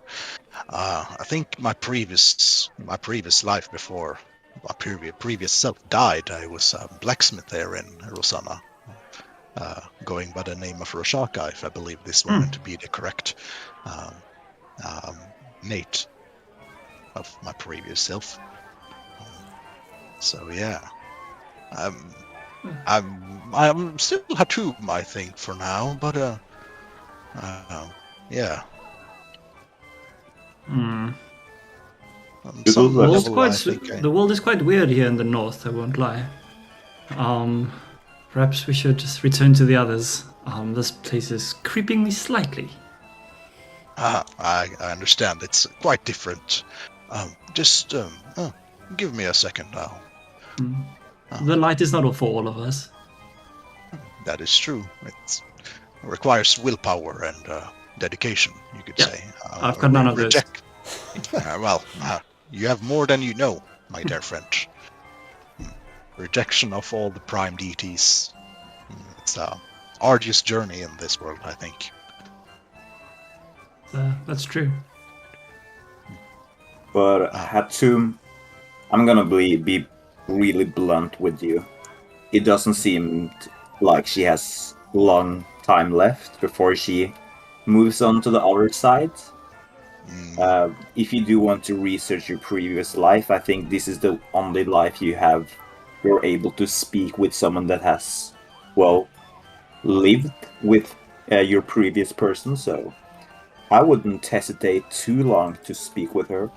I think my previous life before my previous self died, I was a blacksmith there in Rosanna, going by the name of Roshaka, if I believe this one to be the correct mate of my previous self. So yeah, I'm still Hatum, I think, for now, but yeah. The world is quite weird here in the north, I won't lie. Perhaps we should just return to the others. This place is creeping me slightly. I understand. It's quite different. Just give me a second now. The light is not for all of us. That is true. It requires willpower and dedication, you could say. I've got none of those. Well, you have more than you know, my dear friend. Rejection of all the prime deities. It's an arduous journey in this world, I think. That's true. But Hatum, I'm gonna be really blunt with you. It doesn't seem like she has long time left before she moves on to the other side. If you do want to research your previous life, I think this is the only life you're able to speak with someone that has, lived with your previous person, so I wouldn't hesitate too long to speak with her.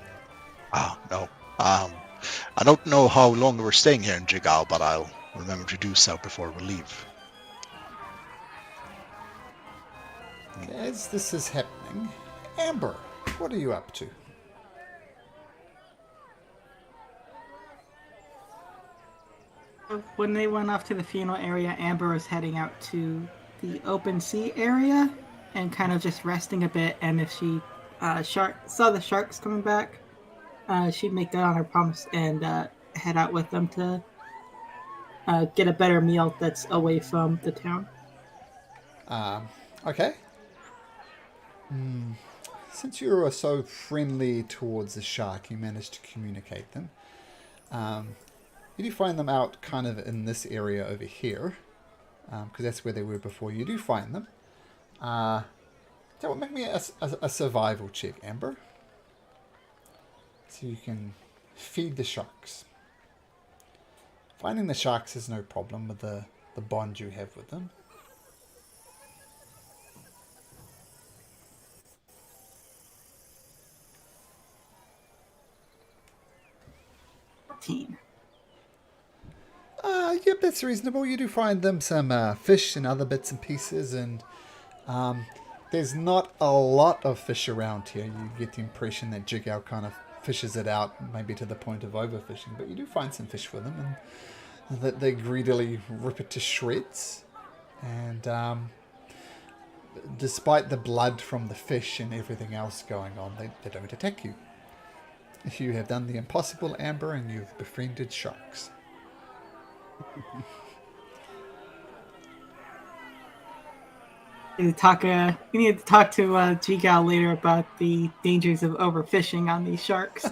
No. I don't know how long we're staying here in Jigal, but I'll remember to do so before we leave. As this is happening, Amber, what are you up to? When they went off to the funeral area, Amber was heading out to the open sea area and kind of just resting a bit. And if she saw the sharks coming back, she'd make good on her promise and head out with them to get a better meal that's away from the town. Okay. since you were so friendly towards the shark, you managed to communicate them. You do find them out kind of in this area over here, because that's where they were before. You do find them. So make me a survival check, Amber. So you can feed the sharks. Finding the sharks is no problem with the bond you have with them. Team. Yep, that's reasonable. You do find them some fish and other bits and pieces, and there's not a lot of fish around here. You get the impression that Jigao kind of fishes it out, maybe to the point of overfishing, but you do find some fish for them, and that they greedily rip it to shreds. And despite the blood from the fish and everything else going on, they don't attack you. You have done the impossible, Amber, and you've befriended sharks. We need to talk to Jigao later about the dangers of overfishing on these sharks.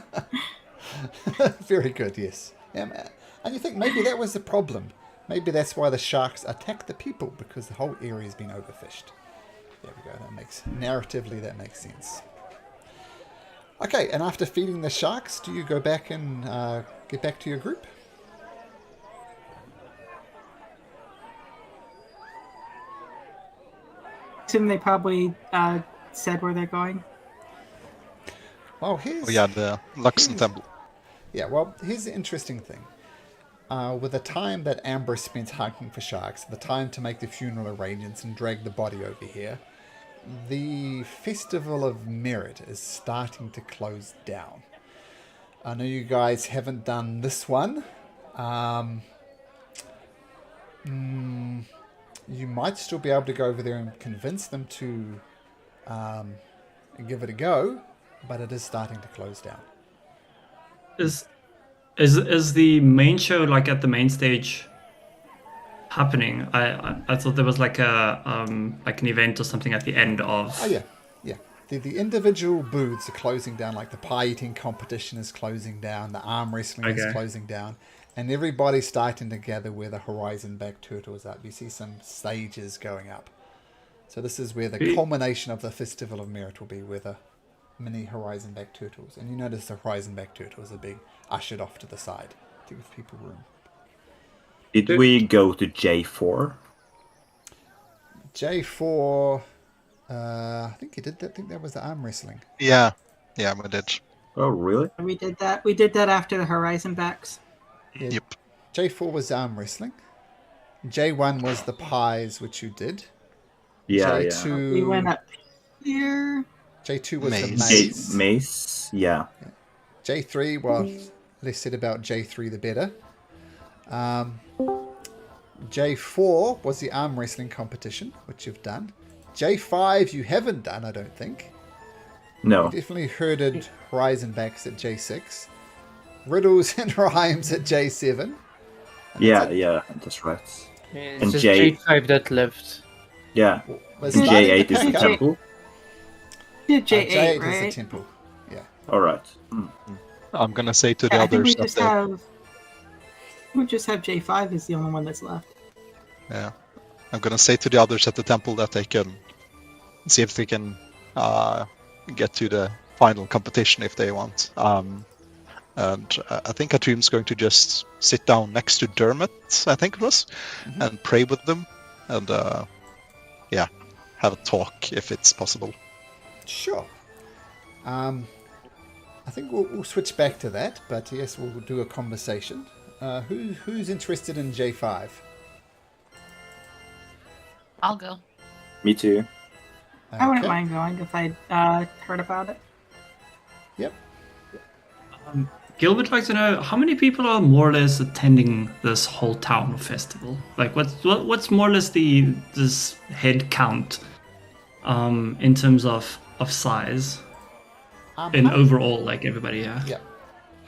Very good, yes. And you think maybe that was the problem. Maybe that's why the sharks attack the people, because the whole area has been overfished. There we go. Narratively, that makes sense. Okay, and after feeding the sharks, do you go back and get back to your group? Assume they probably said where they're going. Well, here's... Oh yeah, the Luxon Temple. Yeah, well, here's the interesting thing. With the time that Amber spent hunting for sharks, the time to make the funeral arrangements and drag the body over here, the Festival of Merit is starting to close down. I know you guys haven't done this one. You might still be able to go over there and convince them to give it a go, but it is starting to close down. Is the main show like at the main stage happening? I thought there was like an event or something at the end of. Oh yeah. The individual booths are closing down, like the pie eating competition is closing down, the arm wrestling is closing down, and everybody's starting to gather where the horizon back turtle is up. You see some stages going up. So this is where the culmination of the Festival of Merit will be, where the mini horizon back turtles. And you notice the horizon back turtles are being ushered off to the side to give people room. Did we go to J4? J4, I think you did. I think that was the arm wrestling. Yeah, we did. Oh, really? We did that. We did that after the Horizon backs. Yeah. Yep. J4 was arm wrestling. J1 was the pies, which you did. Yeah, J2, We went up here. J2 was the Maze. maze. Mace, yeah. J3, well, less said about J3 the better. J4 was the arm wrestling competition, which you've done. J5 you haven't done, I don't think. No. You definitely herded Horizon backs at J6. Riddles and rhymes at J7. Yeah, that's right. It's And just J- J5 that left. Yeah. Was And starting J8 to is the pick up. temple. Did J8, J8 right? is the temple. Yeah. Alright. I'm gonna say to the Yeah, I think we others that just have. We just have J5 is the only one that's left. I'm gonna say to the others at the temple that they can see if they can get to the final competition if they want. And I think Atum's going to just sit down next to Dermot, I think it was, and pray with them, and have a talk if it's possible. Sure. I think we'll switch back to that, but yes, we'll do a conversation. Who's interested in J5? I'll go. Me too. I wouldn't Okay. mind going if I'd heard about it. Yep. Gil would like to know how many people are more or less attending this whole town festival. Like, what's more or less this head count in terms of size in overall, like everybody here. Yeah.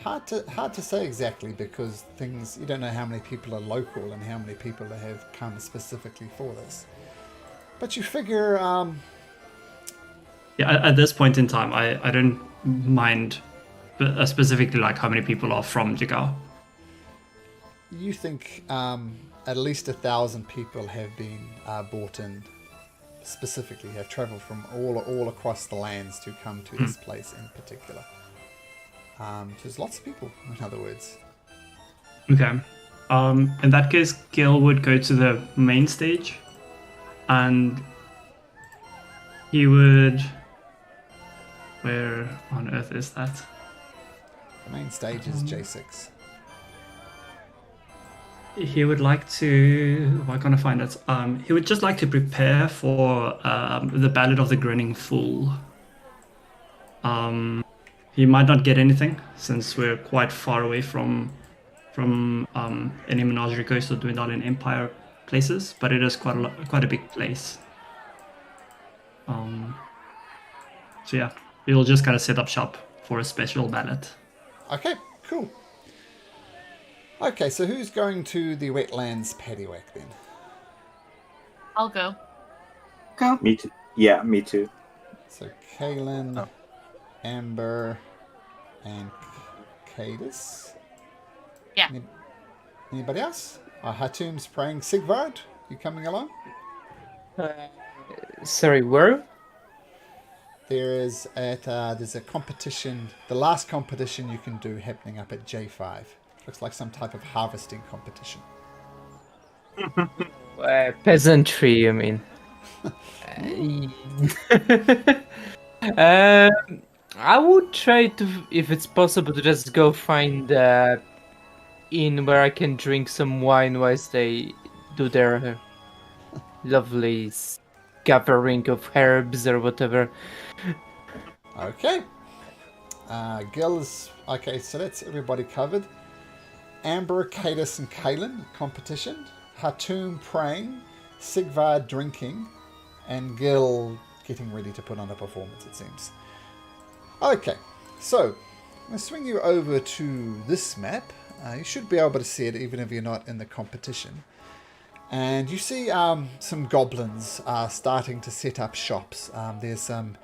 Hard to say exactly, because you don't know how many people are local and how many people have come specifically for this. But you figure Yeah, at this point in time, I don't mind specifically like how many people are from Jigao. You think at least 1,000 people have been brought in, specifically have travelled from all across the lands to come to this place in particular. So there's lots of people, in other words. Okay. In that case, Gil would go to the main stage, and he would. Where on earth is that? The main stage is J6. He would like to. Why can't I find it? He would just like to prepare for the Ballad of the Grinning Fool. He might not get anything since we're quite far away from any Menagerie Coast or Dwendalian Empire places, but it is quite a big place. So yeah, we'll just kind of set up shop for a special ballad. Okay, cool. Okay, so who's going to the wetlands paddywhack then? I'll go. Go. Me too. Yeah, me too. So Kaylin, Amber, and Cadus. Yeah. Anybody else? Hatum's praying Sigvard. You coming along? Sorry, where? There's a competition. The last competition you can do happening up at J5. Looks like some type of harvesting competition. Peasantry, you mean? I would try to, if it's possible, to just go find inn where I can drink some wine whilst they do their lovely gathering of herbs or whatever. Okay. Gil's... Okay, so that's everybody covered. Amber, Cadus, and Kaylin, competition. Hatum praying. Sigvard drinking. And Gil getting ready to put on a performance, it seems. Okay, so I'm going to swing you over to this map. You should be able to see it even if you're not in the competition. And you see some goblins starting to set up shops. There's some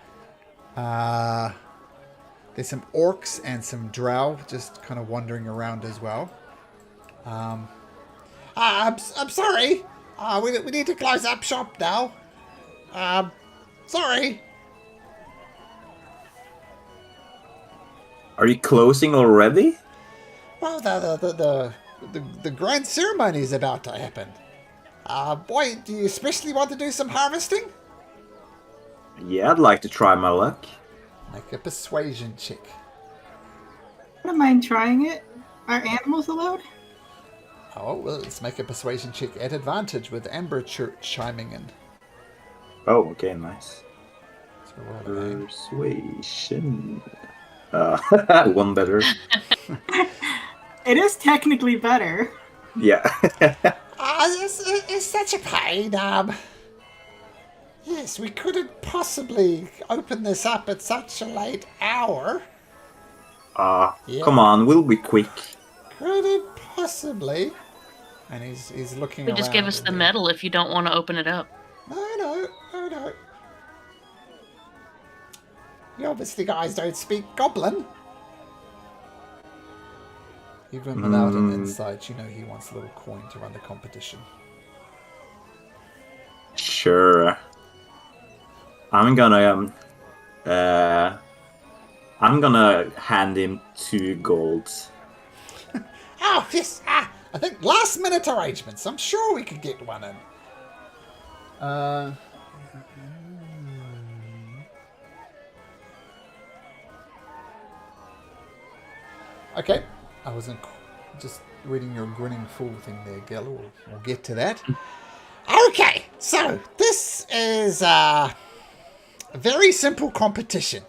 orcs and some drow just kind of wandering around as well. I'm sorry. We need to close up shop now. Sorry. Are you closing already? Well, the grand ceremony is about to happen. Boy, do you especially want to do some harvesting? Yeah, I'd like to try my luck. Make a persuasion check. I don't mind trying it. Are animals allowed? Oh, well, let's make a persuasion check at advantage with Amber chiming in. Oh, okay, nice. So roll again. Persuasion. One better. It is technically better. Yeah. It's such a pain. Yes, we couldn't possibly open this up at such a late hour. Yeah. Come on, we'll be quick. Couldn't possibly. And he's looking You around. just give us the again. medal if you don't want to open it up. No. You obviously guys don't speak Goblin. Even without an insight, you know he wants a little coin to run the competition. Sure. I'm gonna hand him 2 gold. Oh, yes. I think last minute arrangements. I'm sure we could get one in. Okay. I wasn't just reading your grinning fool thing there, Gil. We'll get to that. Okay. So, this is a very simple competition.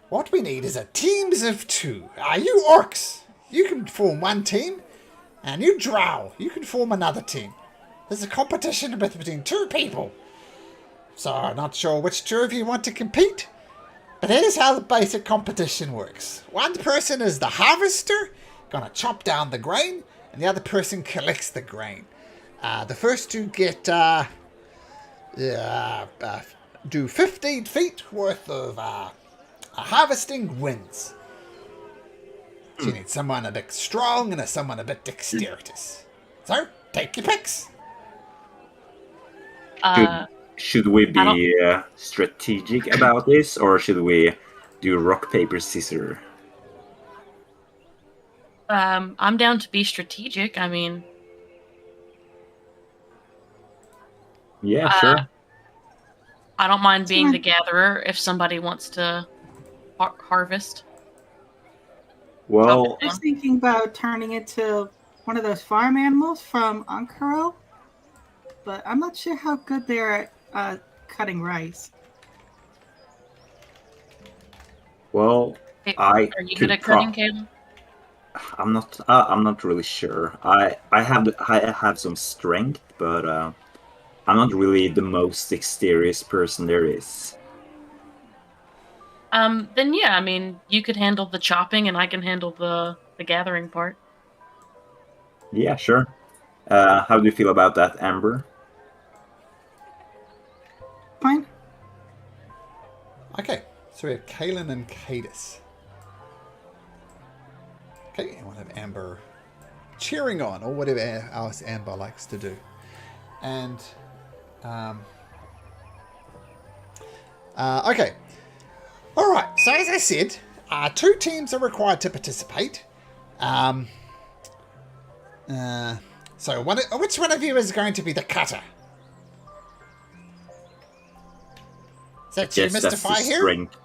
What we need is a teams of 2. You orcs, you can form one team. And you drow, you can form another team. There's a competition between 2 people. So I'm not sure which 2 of you want to compete. But here's how the basic competition works. One person is the harvester, gonna chop down the grain, and the other person collects the grain. The first 2 get do 15 feet worth of harvesting winds. So you need someone a bit strong and someone a bit dexterous. So, take your picks. Should we I don't- be strategic about this, or should we do rock, paper, scissors? I'm down to be strategic. I mean, Yeah, sure. I don't mind being fine. the gatherer if somebody wants to harvest. Well, I was thinking about turning into one of those farm animals from Ankara, but I'm not sure how good they are at cutting rice. well, Hey, I Are you could good at cutting, Caleb? I'm not. I'm not really sure. I have some strength, but I'm not really the most dexterous person there is. Then yeah, I mean, you could handle the chopping, and I can handle the gathering part. Yeah, sure. How do you feel about that, Amber? Fine. Okay, so we have Kaelin and Cadus. Okay, and we'll have Amber cheering on, or whatever else Amber likes to do. And, okay. Alright, so as I said, 2 teams are required to participate. So which one of you is going to be the cutter? Is that you, Yes, Mr. that's the Fire here? strength.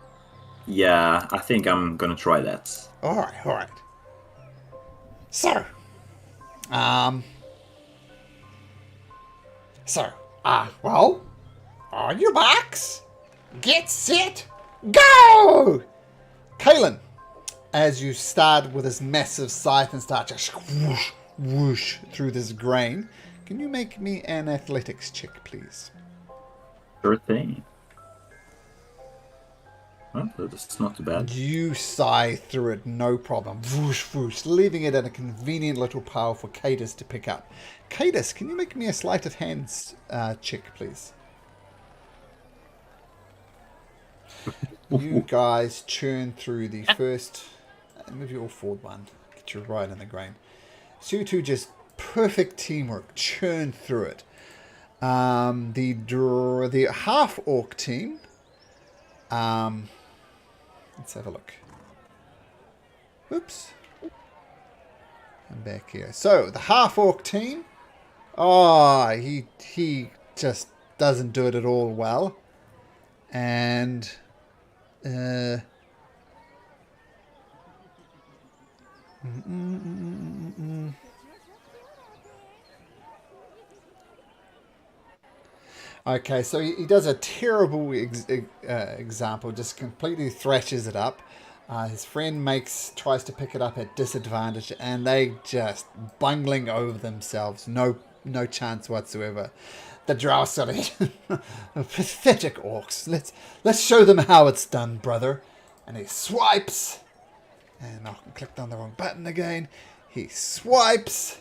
Yeah, I think I'm gonna try that. Alright. So, well, on your backs, get set, go! Kaelin, as you start with this massive scythe and start just whoosh, whoosh through this grain, can you make me an athletics check, please? Sure thing. Well, that's not too bad. You scythe through it, no problem. Whoosh, whoosh, leaving it in a convenient little pile for Cadus to pick up. Cadus, can you make me a sleight of hands check, please? You guys churn through the first... move you all forward one. Get you right in the grain. So you two just perfect teamwork. Churn through it. The half-orc team... let's have a look. Oops. I'm back here. So, the half-orc team... Oh, he just doesn't do it at all well. And... Okay, so he does a terrible example, just completely thrashes it up. His friend tries to pick it up at disadvantage, and they just bungling over themselves. No chance whatsoever. The drow sort of pathetic orcs. Let's show them how it's done, brother. And he swipes, and I clicked on the wrong button again. He swipes,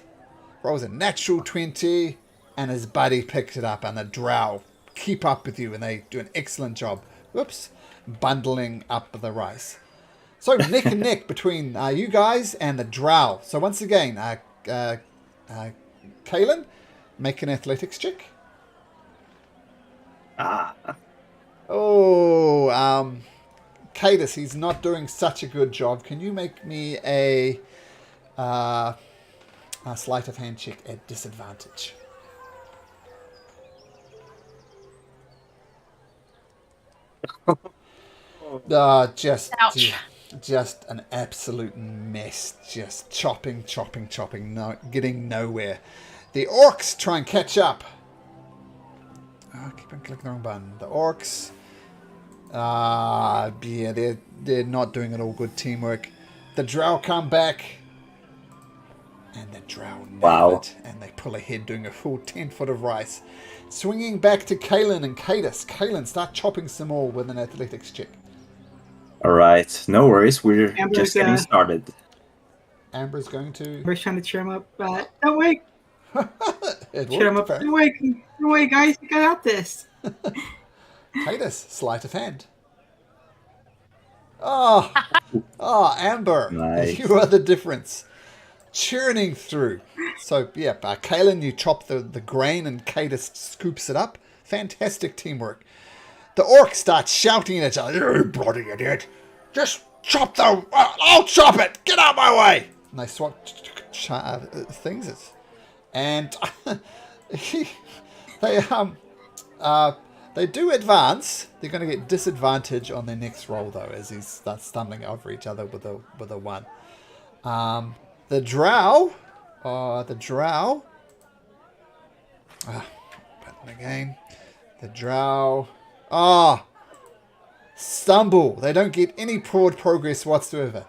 rolls a natural 20. And his buddy picks it up, and the drow keep up with you, and they do an excellent job. Whoops, bundling up the rice. So neck and neck between you guys and the drow. So once again, Kaelin, make an athletics check. Oh, Cadus, he's not doing such a good job. Can you make me a sleight of hand check at disadvantage? Ouch. Just an absolute mess. Just chopping, getting nowhere. The orcs try and catch up. Oh, keep on clicking the wrong button. The orcs, yeah, they're not doing it all good teamwork. The drow come back, and the drow nail it, and they pull ahead, doing a full 10 foot of rice. Swinging back to Kaelin and Cadus. Kaelin, start chopping some more with an athletics check. Alright, no worries, we're Amber's, just getting started. Amber's going to... We're trying to cheer him up. Don't wait. It Cheer him worked, up. Don't wait, guys. You got this. Cadus, sleight of hand. Oh, Amber, Nice. you are the difference. Churning through. So, yeah, Kalen, you chop the grain and Cadus scoops it up. Fantastic teamwork. The orc starts shouting at each other. You bloody idiot. Just chop I'll chop it. Get out of my way. And they swap things. And they do advance. They're going to get disadvantage on their next roll, though, as he starts stumbling over each other with a 1. The drow. Button again. The drow. Stumble. They don't get any progress whatsoever.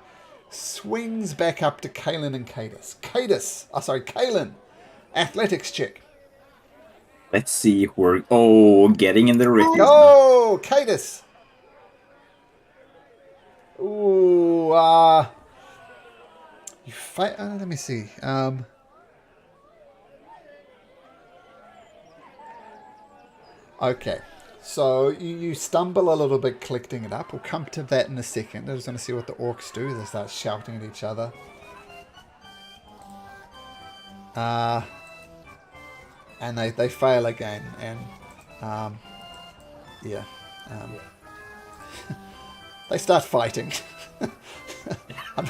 Swings back up to Kalen and Cadus. Kalen. Athletics check. Let's see if we're getting in the ring. Go, Cadus. Ooh, you fight. Let me see. Okay, so you stumble a little bit collecting it up. We'll come to that in a second. I just want to see what the orcs do. They start shouting at each other. And they fail again, and they start fighting. I'm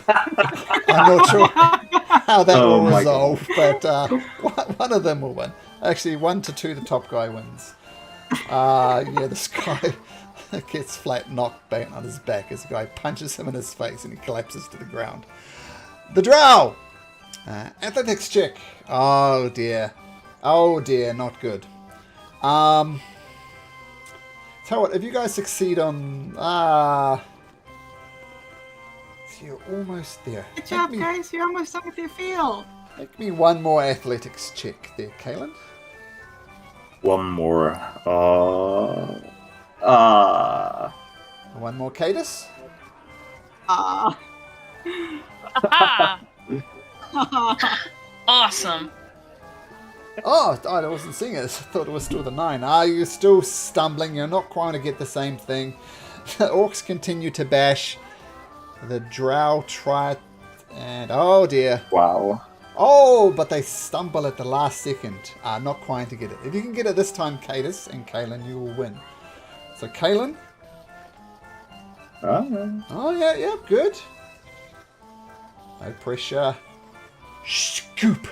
not sure how that will resolve, but one of them will win. Actually, 1-2, the top guy wins. This guy gets flat knocked back on his back as the guy punches him in his face and he collapses to the ground. The drow! Athletics check. Oh dear, not good. Tell what, if you guys succeed on... you're almost there. Good job, guys. You're almost done with your field. Make me one more athletics check there, Kalen. One more. One more, Cadus. Awesome. Oh, I wasn't seeing it. I thought it was still the 9. You're still stumbling. You're not quite to get the same thing. The orcs continue to bash. The drow try it, and oh dear. Wow. Oh, but they stumble at the last second. Not quite to get it. If you can get it this time, Cadus and Kalen, you will win. So, Kalen. Oh, yeah, good. No pressure. Scoop.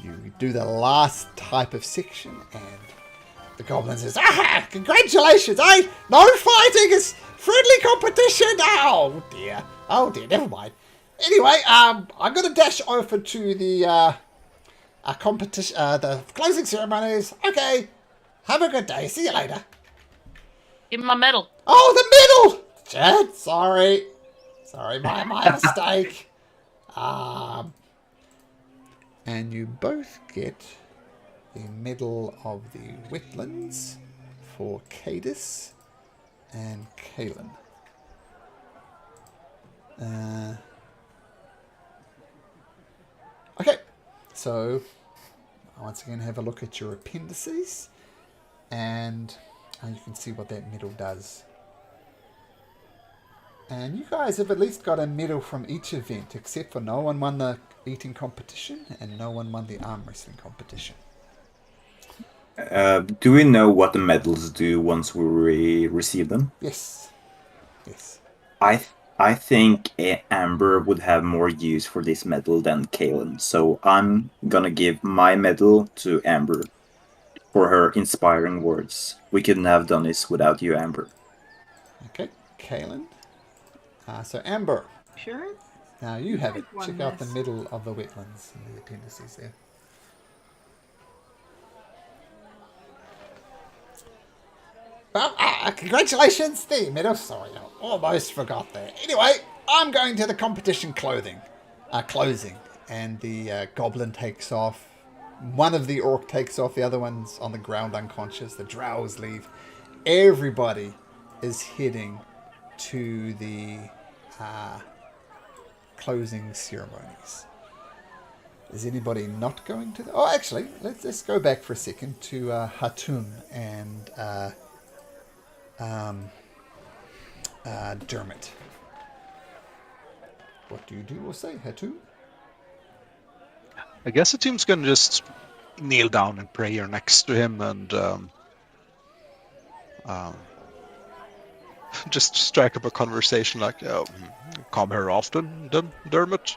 You do the last type of section, and the goblin says, congratulations, eh? No fighting is friendly competition. Oh dear, never mind. Anyway, I'm going to dash over to the competition, the closing ceremonies. Okay, have a good day. See you later. Give me my medal. Oh, the medal! Chad, sorry, my mistake. And you both get the Medal of the Wetlands for Cadus and Kalen. Okay, so once again have a look at your appendices, and you can see what that medal does. And you guys have at least got a medal from each event, except for no one won the eating competition and no one won the arm wrestling competition. Do we know what the medals do once we receive them? Yes. I think Amber would have more use for this medal than Kalen, so I'm gonna give my medal to Amber for her inspiring words. We couldn't have done this without you, Amber. Okay, Kalen. So Amber. Sure. Now you have it. One Check out the less. middle of the wetlands and the appendices there. Well, congratulations, the medal. Sorry, I almost forgot that. Anyway, I'm going to the competition closing, and the goblin takes off. One of the orc takes off. The other one's on the ground unconscious. The drows leave. Everybody is heading to the closing ceremonies. Is anybody not going to? Oh, actually, let's go back for a second to Hatum and Dermot. What do you do or say, Hatu? I guess the team's gonna just kneel down in prayer next to him and just strike up a conversation like, come here often, then, Dermot?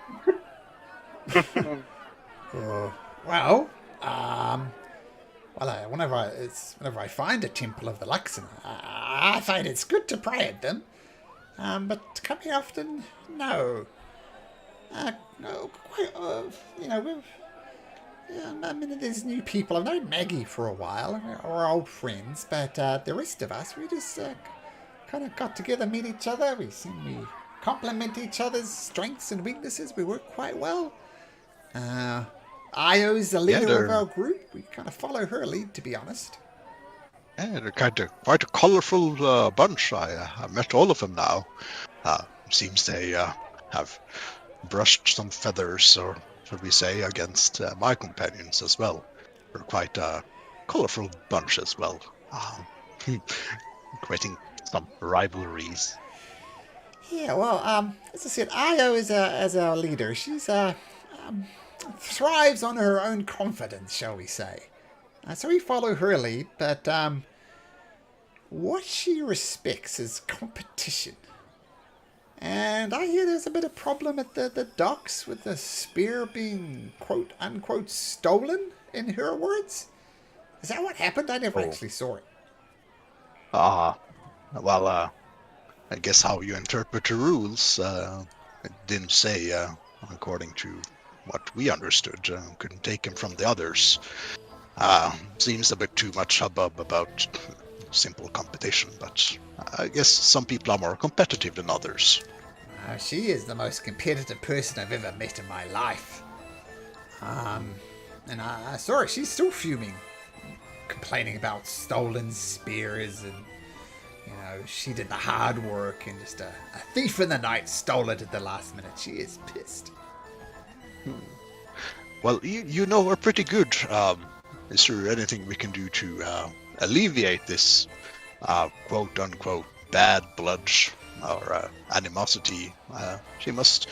Whenever I find a temple of the Luxon, I find it's good to pray at them. But coming often, no. No, quite. There's new people. I've known Maggie for a while. We're old friends, but the rest of us, we just kind of got together, meet each other. We complement each other's strengths and weaknesses. We work quite well. Io's the leader of our group. We kind of follow her lead, to be honest. Yeah, they're quite a colourful bunch. I've met all of them now. Seems they have brushed some feathers, or should we say, against my companions as well. They're quite a colourful bunch as well, creating some rivalries. Yeah, well, as I said, Io is as our leader. She's thrives on her own confidence, shall we say. So we follow her lead, but what she respects is competition. And I hear there's a bit of problem at the docks with the spear being quote unquote stolen, in her words. Is that what happened? I never actually saw it. I guess how you interpret the rules, it didn't say, according to what we understood, couldn't take him from the others. Seems a bit too much hubbub about simple competition, but I guess some people are more competitive than others. She is the most competitive person I've ever met in my life. And I saw her, she's still fuming, complaining about stolen spears and, she did the hard work and just a thief in the night stole it at the last minute. She is pissed. Well, you know her pretty good. Is there anything we can do to alleviate this quote-unquote bad blood or animosity? She must...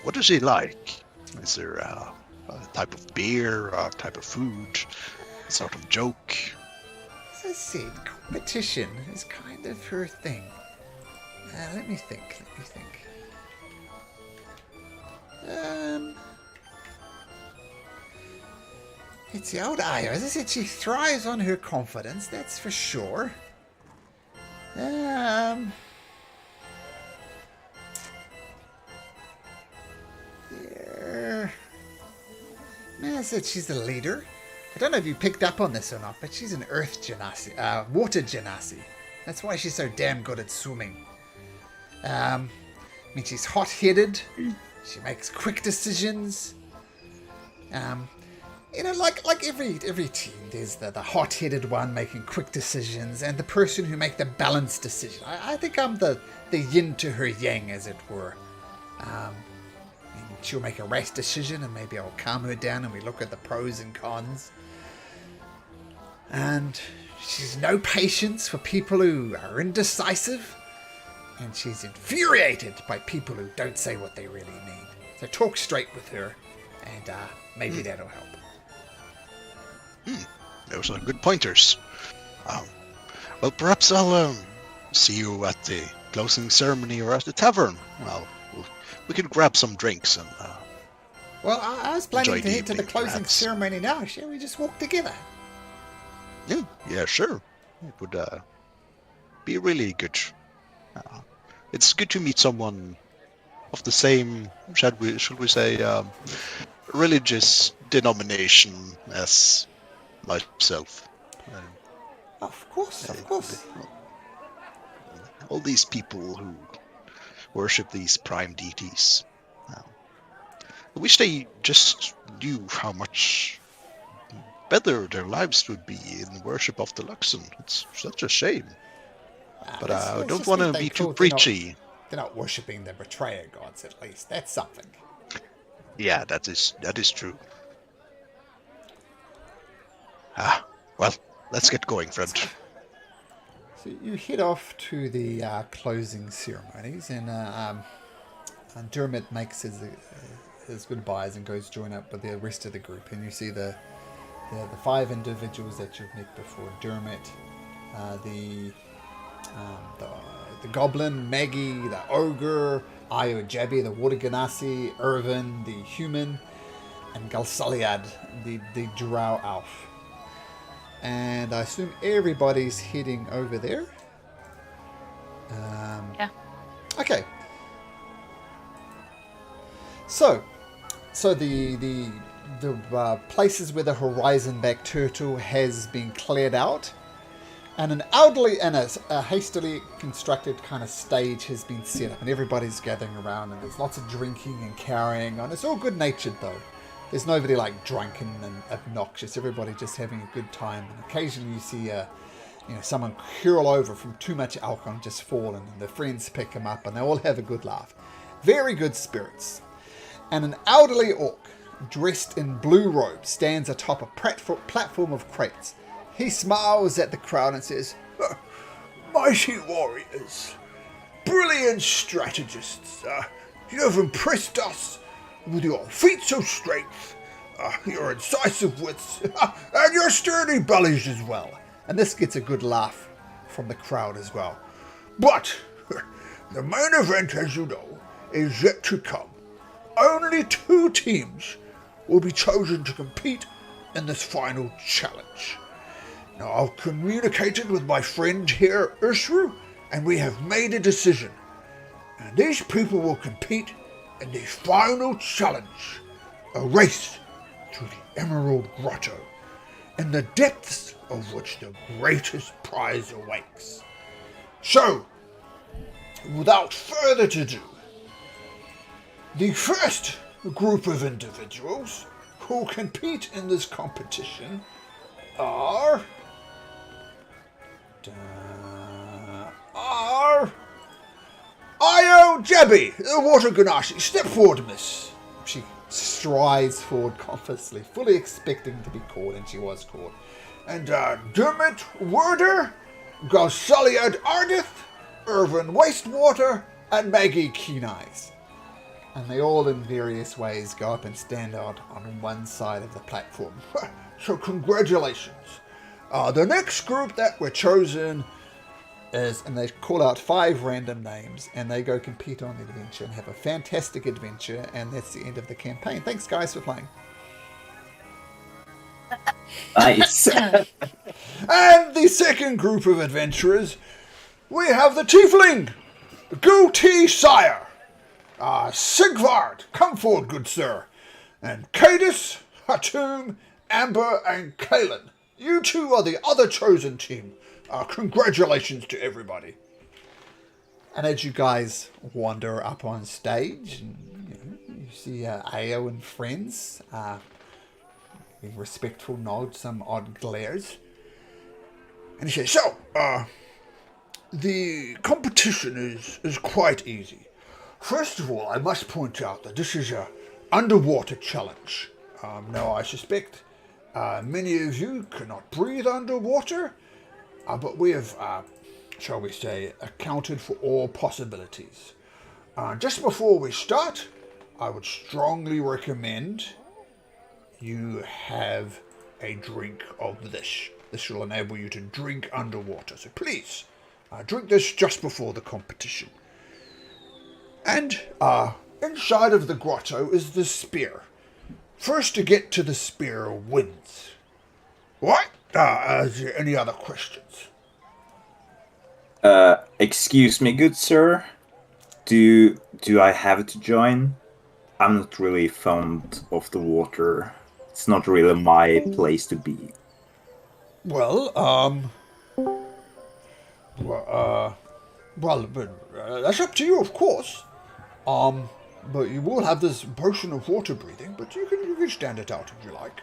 What is she like? Is there a type of beer, or a type of food, a sort of joke? As I said, competition is kind of her thing. Let me think. It's the old Io. As I said, she thrives on her confidence, that's for sure. Yeah. I said she's the leader. I don't know if you picked up on this or not, but she's an earth genasi, water genasi. That's why she's so damn good at swimming. She's hot-headed. She makes quick decisions. Like every team, there's the hot-headed one making quick decisions and the person who make the balanced decision. I think I'm the yin to her yang, as it were. She'll make a rash decision and maybe I'll calm her down and we look at the pros and cons. And she's no patience for people who are indecisive. And she's infuriated by people who don't say what they really mean. So talk straight with her and maybe that'll help. Those are good pointers. Well, perhaps I'll see you at the closing ceremony or at the tavern. Well, we could grab some drinks and... Well, I was planning to head to the evening, closing perhaps. ceremony now. Shall we just walk together? Yeah, sure. It would be really good. It's good to meet someone of the same, should we say, religious denomination as myself. Of course. All these people who worship these prime deities. I wish they just knew how much better their lives would be in worship of the Luxon. It's such a shame. But I don't want to be too preachy. They're not worshipping the betrayer gods, at least. That's something. Yeah, that is true. Well, let's get going, friend. So you head off to the closing ceremonies, and Dermot makes his goodbyes and goes join up with the rest of the group. And you see the 5 individuals that you've met before: Dermot, the goblin, Maggie, the ogre, Ayo Jabi, the water ganassi, Irvin, the human, and Galsaliad, the drow elf. And I assume everybody's heading over there. Yeah. Okay. So the places where the horizon back turtle has been cleared out, and an elderly and a hastily constructed kind of stage has been set up, and everybody's gathering around, and there's lots of drinking and carrying on. It's all good natured though. There's nobody like drunken and obnoxious. Everybody just having a good time, and occasionally you see someone curl over from too much alcohol and just fall, and their friends pick them up, and they all have a good laugh. Very good spirits. And an elderly orc dressed in blue robes stands atop a platform of crates. He smiles at the crowd and says, "Mighty warriors, brilliant strategists, you have impressed us with your feats of strength, your incisive wits, and your sturdy bellies as well." And this gets a good laugh from the crowd as well. But the main event, as you know, is yet to come. Only 2 teams will be chosen to compete in this final challenge. Now, I've communicated with my friend here, Ursru, and we have made a decision. And these people will compete in the final challenge, a race to the Emerald Grotto, in the depths of which the greatest prize awaits. So, without further ado, the first group of individuals who compete in this competition are Ayo Jabi, the water ganassi. Step forward, miss. She strides forward confidently, fully expecting to be called, and she was called. And Dermot Werder, Galsaliad Ardith, Irvin Wastewater, and Maggie Keen Eyes. And they all in various ways go up and stand out on one side of the platform. So congratulations. The next group that were chosen is, and they call out 5 random names, and they go compete on the adventure and have a fantastic adventure, and that's the end of the campaign. Thanks guys for playing. Nice. And the second group of adventurers, we have the Tiefling, Goatee Sire. Sigvard, come forward, good sir. And Cadus, Hatum, Amber, and Kalen. You 2 are the other chosen team. Congratulations to everybody. And as you guys wander up on stage, and, you see Ayo and friends, respectful nods, some odd glares. And he says, so, the competition is quite easy. First of all, I must point out that this is an underwater challenge. Now, I suspect many of you cannot breathe underwater, but we have, shall we say, accounted for all possibilities. Just before we start, I would strongly recommend you have a drink of this. This will enable you to drink underwater. So please, drink this just before the competition. And inside of the grotto is the spear. First to get to the spear wins. What? Is there any other questions? Excuse me, good sir. Do I have to join? I'm not really fond of the water. It's not really my place to be. Well, that's up to you, of course. But you will have this potion of water breathing, but you can stand it out if you like.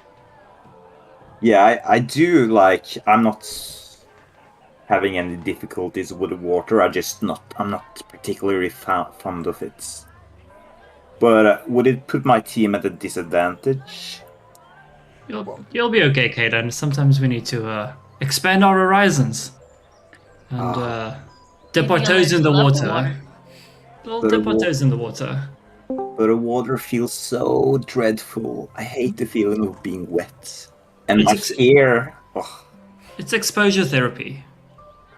Yeah, I do like. I'm not having any difficulties with the water. I'm not particularly fond of it. But would it put my team at a disadvantage? You'll be okay, Kaden. Sometimes we need to expand our horizons. And dip Maybe our on toes the in the level water. water. We'll But dip our wa- toes in the water. But the water feels so dreadful. I hate the feeling of being wet. And It's my ex- ear. Oh, It's exposure therapy.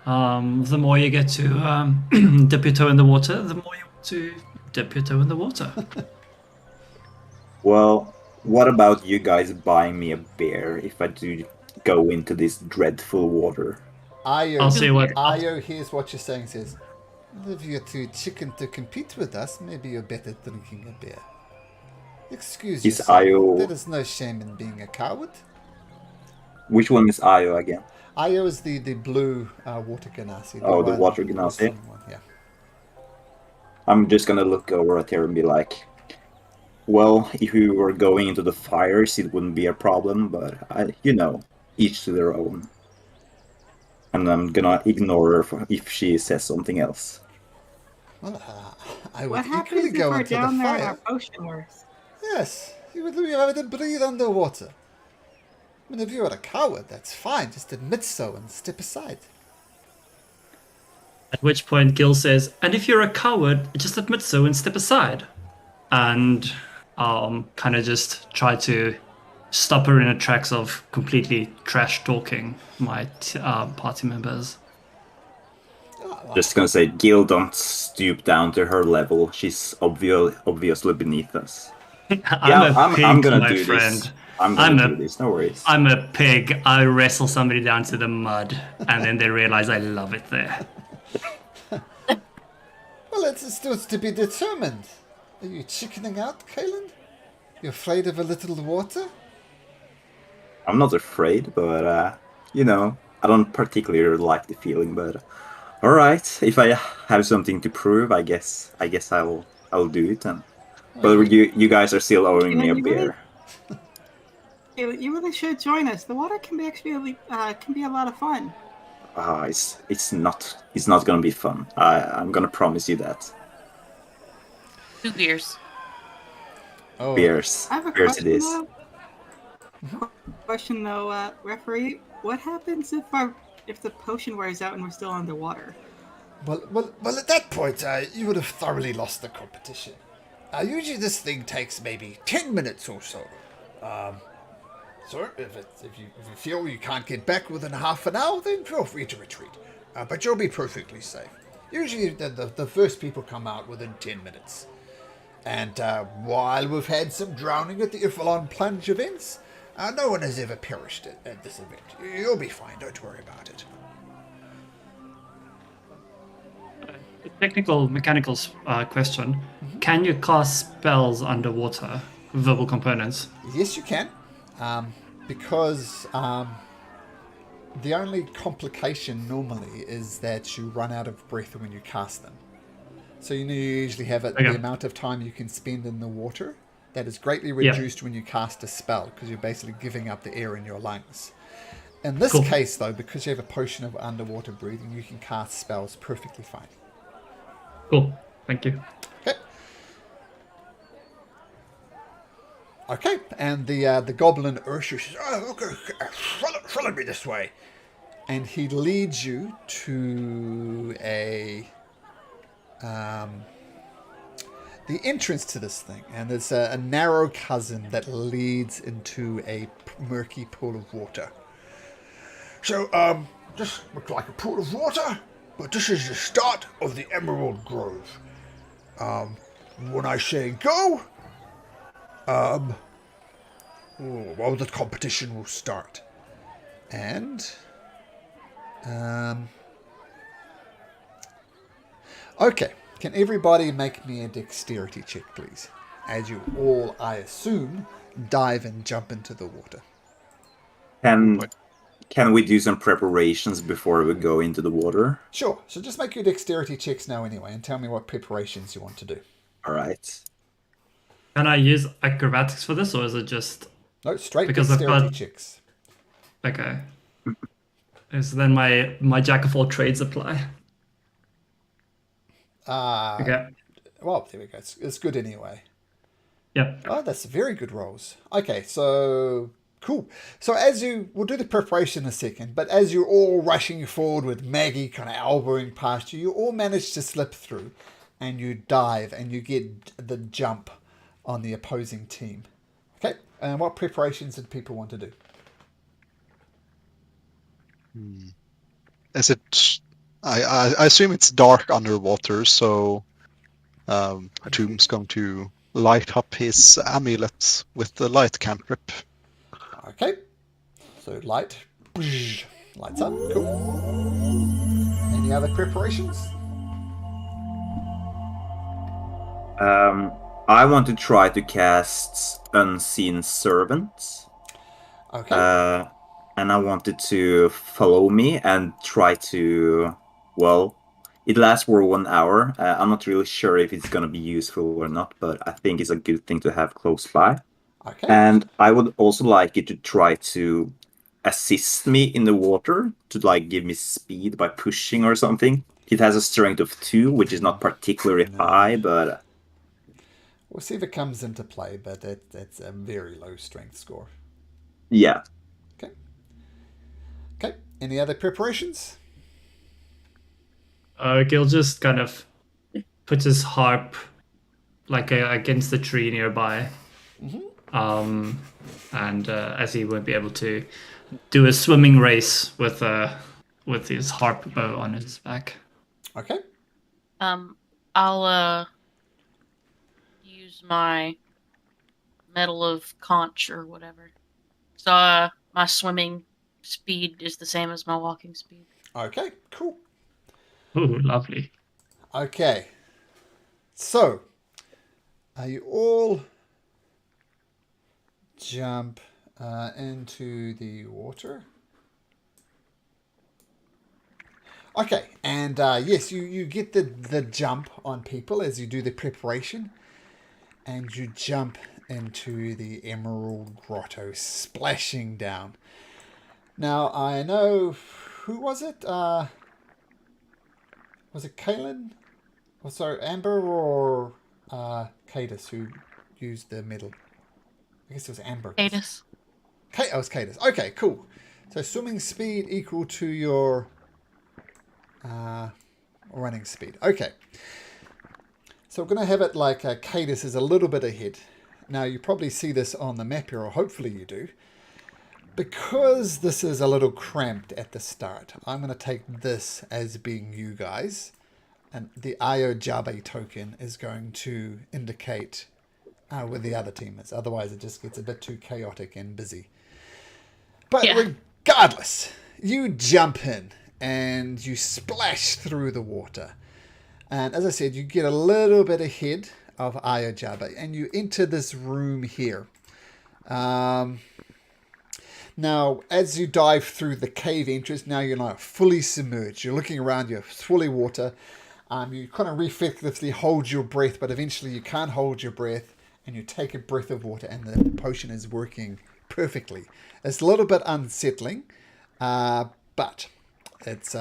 The more you get to dip your toe in the water, the more you want to dip your toe in the water. well, what about you guys buying me a beer if I do go into this dreadful water? Ayo, I'll see what. Ayo here's what you're saying, says, if you're too chicken to compete with us, maybe you're better drinking a beer. Excuse Is yourself. Ayo. There is no shame in being a coward. Which one is Ayo again? Ayo is the blue water ganassi. Oh, the one water with ganassi? one, yeah. I'm just gonna look over at her and be like, well, if we were going into the fires, it wouldn't be a problem, but each to their own. And I'm gonna ignore her if she says something else. Well, I would What equally happens if go we're into the down there and fire. our potion works? Yes, you would be able to breathe underwater. I mean, if you're a coward, that's fine. Just admit so and step aside. At which point Gil says, "And if you're a coward, just admit so and step aside." And kind of just try to stop her in her tracks of completely trash talking my party members. Just gonna say, Gil, don't stoop down to her level. She's obviously beneath us. I'm gonna my do friend. this. I'm gonna do this. No worries. I'm a pig. I wrestle somebody down to the mud, and then they realize I love it there. Well, it's still to be determined. Are you chickening out, Kalen? You afraid of a little water? I'm not afraid, but I don't particularly like the feeling. But all right, if I have something to prove, I guess I'll do it. But you guys are still owing me a beer. You really should join us. The water can be actually can be a lot of fun. It's not gonna be fun. I'm gonna promise you that. 2 beers. Oh, Beers, I have a beers question it is. though. Referee. What happens if the potion wears out and we're still underwater? Well, at that point, you would have thoroughly lost the competition. Usually this thing takes maybe 10 minutes or so. So, if you feel you can't get back within half an hour, then feel free to retreat. But you'll be perfectly safe. Usually the first people come out within 10 minutes. And while we've had some drowning at the Ifalon plunge events, no one has ever perished at this event. You'll be fine, don't worry about it. Technical, mechanical question. Can you cast spells underwater? Verbal components? Yes, you can. Because the only complication normally is that you run out of breath when you cast them. So you usually have the amount of time you can spend in the water. That is greatly reduced when you cast a spell, because you're basically giving up the air in your lungs. In this case, though, because you have a potion of underwater breathing, you can cast spells perfectly fine. Cool. Thank you. Okay, and the goblin Ursha says, "Oh, okay, follow me this way," and he leads you to the entrance to this thing, and there's a narrow chasm that leads into a murky pool of water. So, this looks like a pool of water, but this is the start of the Emerald Grove. When I say go, the competition will start. And, okay. Can everybody make me a dexterity check, please? As you all, I assume, dive and jump into the water. Can we do some preparations before we go into the water? Sure. So just make your dexterity checks now anyway, and tell me what preparations you want to do. All right. Can I use acrobatics for this, or is it just... No, straight Because I've dexterity got- checks. Okay. So then my jack of all trades apply. Okay. Well, there we go. It's good anyway. Yep. Oh, that's very good rolls. Okay, so Cool. So we'll do the preparation in a second, but as you're all rushing forward with Maggie kind of elbowing past you, you all manage to slip through and you dive and you get the jump on the opposing team. Okay, and what preparations did people want to do? Is it? I assume it's dark underwater, so Hatum's going to light up his amulet with the light cantrip. Okay, so lights up, cool. Any other preparations? I want to try to cast Unseen Servant. Okay. And I wanted to follow me and try to, well, it lasts for 1 hour. I'm not really sure if it's going to be useful or not, but I think it's a good thing to have close by. Okay. And I would also like it to try to assist me in the water, to like give me speed by pushing or something. It has a strength of 2, which is not particularly high, but... We'll see if it comes into play, but that's a very low strength score. Yeah. Okay. Any other preparations? Gil just kind of puts his harp like against the tree nearby. And as he won't be able to do a swimming race with his harp bow on his back. Okay. I'll use my medal of conch or whatever. So my swimming speed is the same as my walking speed. Okay, cool. Ooh, lovely. Okay. So, you all jump into the water. Okay, and yes, you get the jump on people as you do the preparation. And you jump into the Emerald Grotto, splashing down. Now, I know... Who was it? Was it Kaelin? Oh, sorry, Amber or Cadus who used the medal? I guess it was Amber. Cadus. Oh, it was Cadus. Okay, cool. So swimming speed equal to your running speed. Okay. So we're going to have it like Cadus is a little bit ahead. Now, you probably see this on the map here, or hopefully you do. Because this is a little cramped at the start, I'm going to take this as being you guys. And the Ayojabe token is going to indicate where the other team is. Otherwise, it just gets a bit too chaotic and busy. But regardless, you jump in and you splash through the water. And as I said, you get a little bit ahead of Ayojabe and you enter this room here. Now, as you dive through the cave entrance, now you're not fully submerged. You're looking around, you're fully water. You kind of reflexively hold your breath, but eventually you can't hold your breath and you take a breath of water and the potion is working perfectly. It's a little bit unsettling, but it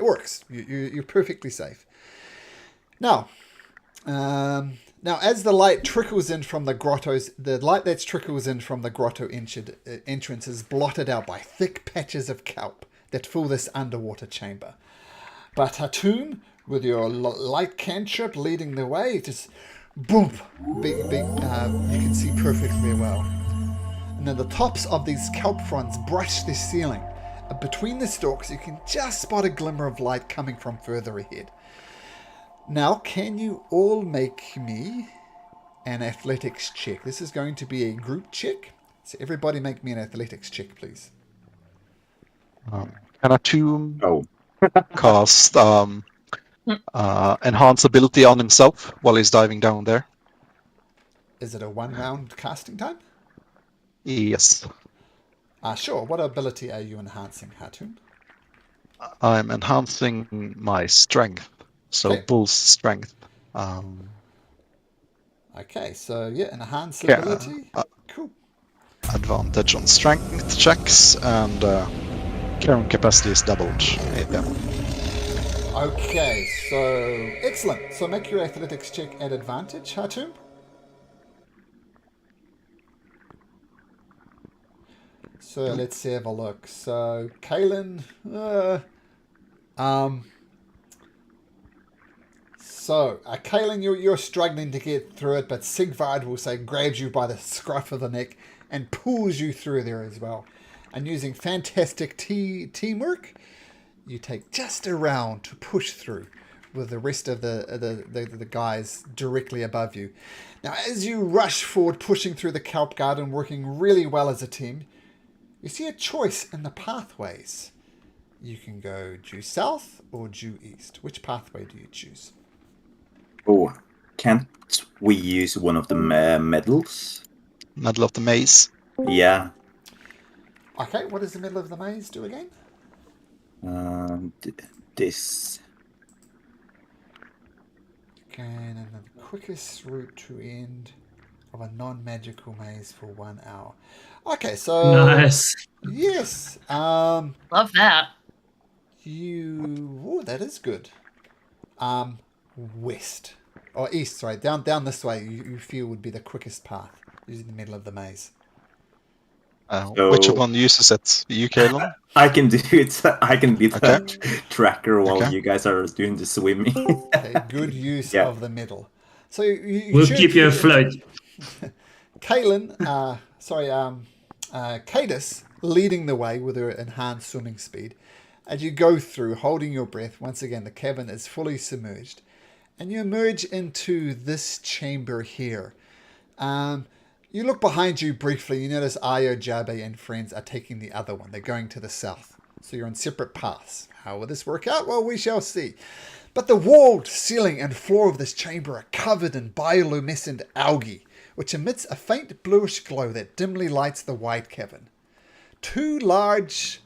works. You're perfectly safe. Now, as the light trickles in from the grottos, the light that trickles in from the grotto entrance is blotted out by thick patches of kelp that fill this underwater chamber. But Hatum, with your light cantrip leading the way, just boom, you can see perfectly well. And then the tops of these kelp fronds brush the ceiling. Between the stalks, you can just spot a glimmer of light coming from further ahead. Now, can you all make me an athletics check? This is going to be a group check. So everybody make me an athletics check, please. Can Hatum cast enhance ability on himself while he's diving down there? Is it a 1 round casting time? Yes. Sure. What ability are you enhancing, Hatum? I'm enhancing my strength. So bull's strength. Okay, so enhance ability. Cool. Advantage on strength checks and carrying capacity is doubled. Yeah. Okay, so excellent. So make your athletics check at advantage, Hatum. So let's have a look. So Kalen, Kalen, you're struggling to get through it, but Sigvard will say grabs you by the scruff of the neck and pulls you through there as well. And using fantastic teamwork, you take just a round to push through with the rest of the guys directly above you. Now, as you rush forward, pushing through the kelp garden, working really well as a team, you see a choice in the pathways. You can go due south or due east. Which pathway do you choose? Oh, can't we use one of the medals? Middle of the maze. Yeah. Okay, what does the middle of the maze do again? This. Okay, and then the quickest route to end of a non-magical maze for 1 hour. Okay, so Nice. yes, Love that. that is good. West or east, sorry, down this way. You feel would be the quickest path using the middle of the maze. Which one uses it? You, Kalen? I can do it. I can be the Okay. tracker while Okay. you guys are doing the swimming. Okay, good use Yeah. of the middle. So you We'll should keep you hear- afloat. Kaylin, Cadis leading the way with her enhanced swimming speed. As you go through, holding your breath, once again, the cabin is fully submerged. And you emerge into this chamber here. You look behind you briefly. You notice Ayo, Jabe, and friends are taking the other one. They're going to the south. So you're on separate paths. How will this work out? Well, we shall see. But the wall, ceiling, and floor of this chamber are covered in bioluminescent algae, which emits a faint bluish glow that dimly lights the wide cavern. Two large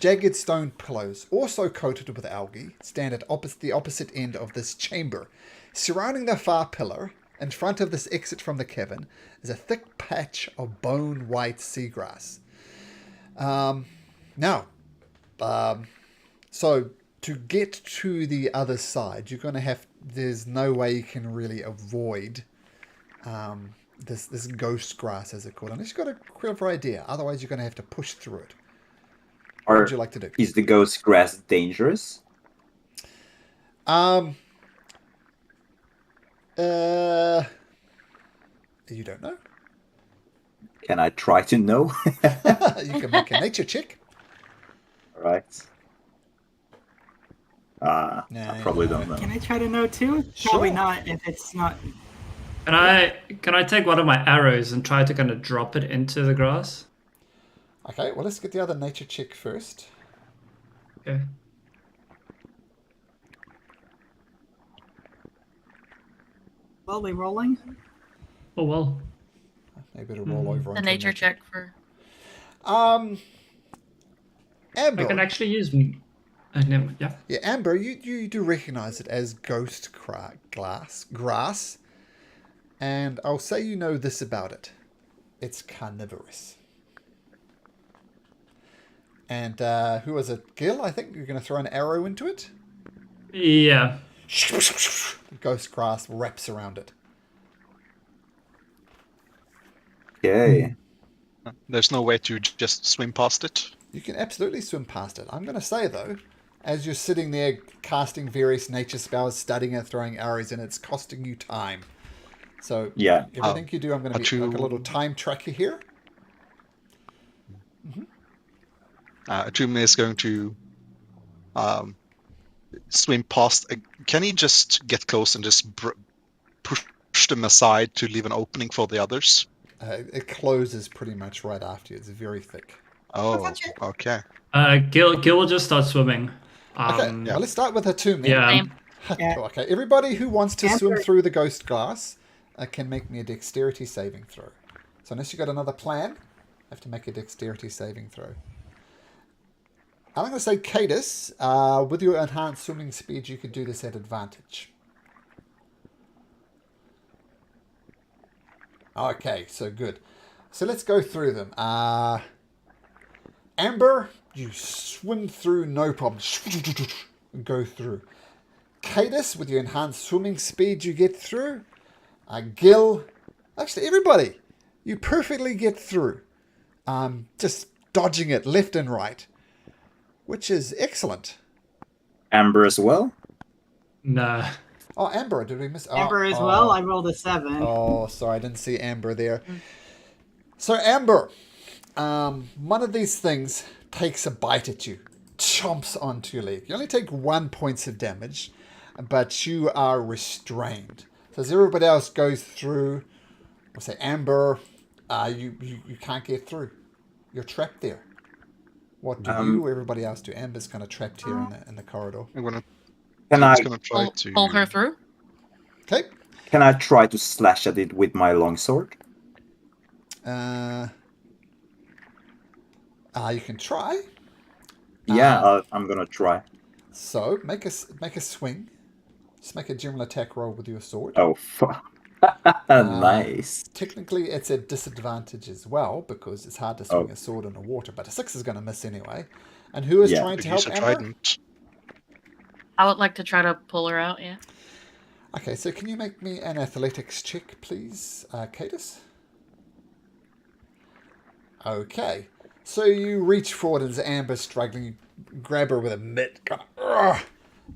jagged stone pillows, also coated with algae, stand at the opposite end of this chamber. Surrounding the far pillar, in front of this exit from the cavern, is a thick patch of bone-white seagrass. So to get to the other side, you're going to have... There's no way you can really avoid this ghost grass, as it's called. Unless you've got a clever idea. Otherwise, you're going to have to push through it. What would you like to do? Is the ghost grass dangerous? You don't know? Can I try to know? You can make a nature check. Right. I probably don't know. Can I try to know too? Sure. Probably not if it's not. Can I take one of my arrows and try to kind of drop it into the grass? Okay, well, let's get the other nature check first. Okay. Well, we rolling? Oh well. Maybe to roll over The onto nature check for. Amber. I can actually use. Yeah. Yeah, Amber, you do recognize it as ghost grass. And I'll say you know this about it. It's carnivorous. And who was it? Gil, I think you're going to throw an arrow into it? Yeah. Ghost grass wraps around it. Okay. There's no way to just swim past it. You can absolutely swim past it. I'm going to say, though, as you're sitting there casting various nature spells, studying and throwing arrows in, it's costing you time. So Yeah. everything you do, I'm going to be like a little time tracker here. Ajumi is going to swim past. Can he just get close and just push them aside to leave an opening for the others? It closes pretty much right after you. It's very thick. Oh, okay. Gil will just start swimming. Okay, well, let's start with Hatum then. Yeah. Same. Yeah. Okay, everybody who wants to swim Amber. through the ghost glass can make me a dexterity saving throw. So unless you've got another plan, you have to make a dexterity saving throw. I'm going to say, Cadis, with your enhanced swimming speed, you could do this at advantage. Okay, so good. So let's go through them. Amber, you swim through no problem. Go through. Cadis, with your enhanced swimming speed, you get through. Gil, actually everybody, you perfectly get through. just dodging it left and right, which is excellent. Amber as well. No. Oh, Amber, did we miss? Amber as well. I rolled a 7. Oh, sorry, I didn't see Amber there. So Amber, one of these things takes a bite at you, chomps onto your leg. You only take 1 point of damage, but you are restrained. So as everybody else goes through, we'll say Amber, you can't get through. You're trapped there. What do you or everybody else do? Amber's kind of trapped here in the corridor. I'm gonna Can try to Pull her through? Okay. Can I try to slash at it with my longsword? You can try. Yeah, I'm gonna try. So make a swing. Just make a general attack roll with your sword. Oh, nice. Technically, it's a disadvantage as well because it's hard to swing a sword in the water. But a 6 is going to miss anyway. And who is trying to help use a Amber? trident. I would like to try to pull her out, yeah. Okay, so can you make me an athletics check, please, Cadis? Okay. So you reach forward as Amber's struggling, you grab her with a mitt, kind of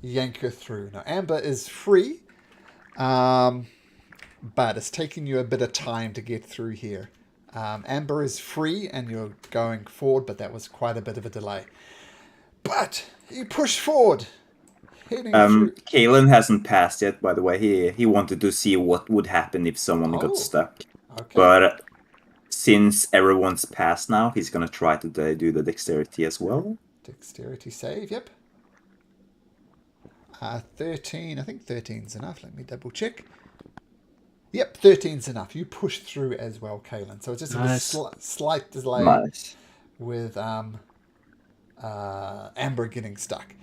yank her through. Now, Amber is free, but it's taking you a bit of time to get through here. Amber is free and you're going forward, but that was quite a bit of a delay. But you push forward. Kalen hasn't passed yet, by the way. He wanted to see what would happen if someone got stuck. Okay. But since everyone's passed now, he's gonna try to do the dexterity as well. Dexterity save, yep. 13, I think 13's enough. Let me double check. Yep, 13's enough. You push through as well, Kalen. So it's just a slight delay with Amber getting stuck.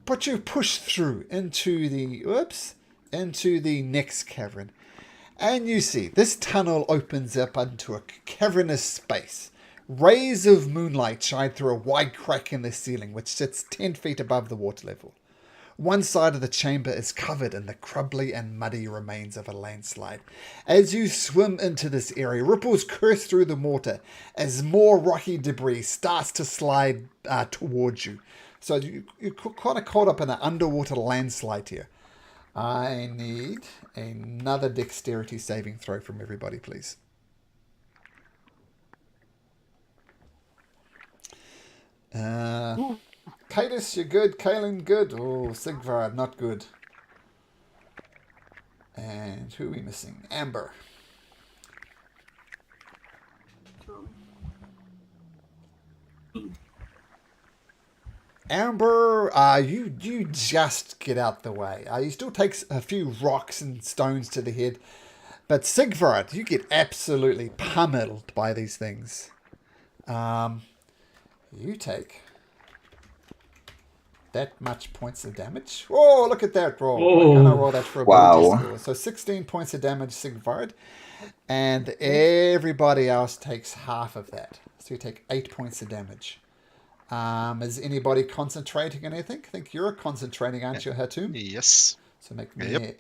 But you push through into the next cavern. And you see, this tunnel opens up into a cavernous space. Rays of moonlight shine through a wide crack in the ceiling, which sits 10 feet above the water level. One side of the chamber is covered in the crumbly and muddy remains of a landslide. As you swim into this area, ripples curse through the water as more rocky debris starts to slide towards you. So you're kind of caught up in an underwater landslide here. I need another dexterity saving throw from everybody, please. Cadis, you're good. Kalen, good. Oh, Sigvard, not good. And who are we missing? Amber. Amber, you just get out the way. You still take a few rocks and stones to the head. But Sigvard, you get absolutely pummeled by these things. You take that much points of damage. Oh, look at that roll. I'm going to roll that for ability score. So 16 points of damage, Sigvard. And everybody else takes half of that. So you take 8 points of damage. Is anybody concentrating on anything? I think you're concentrating, aren't you, Hatum? Yes. So make me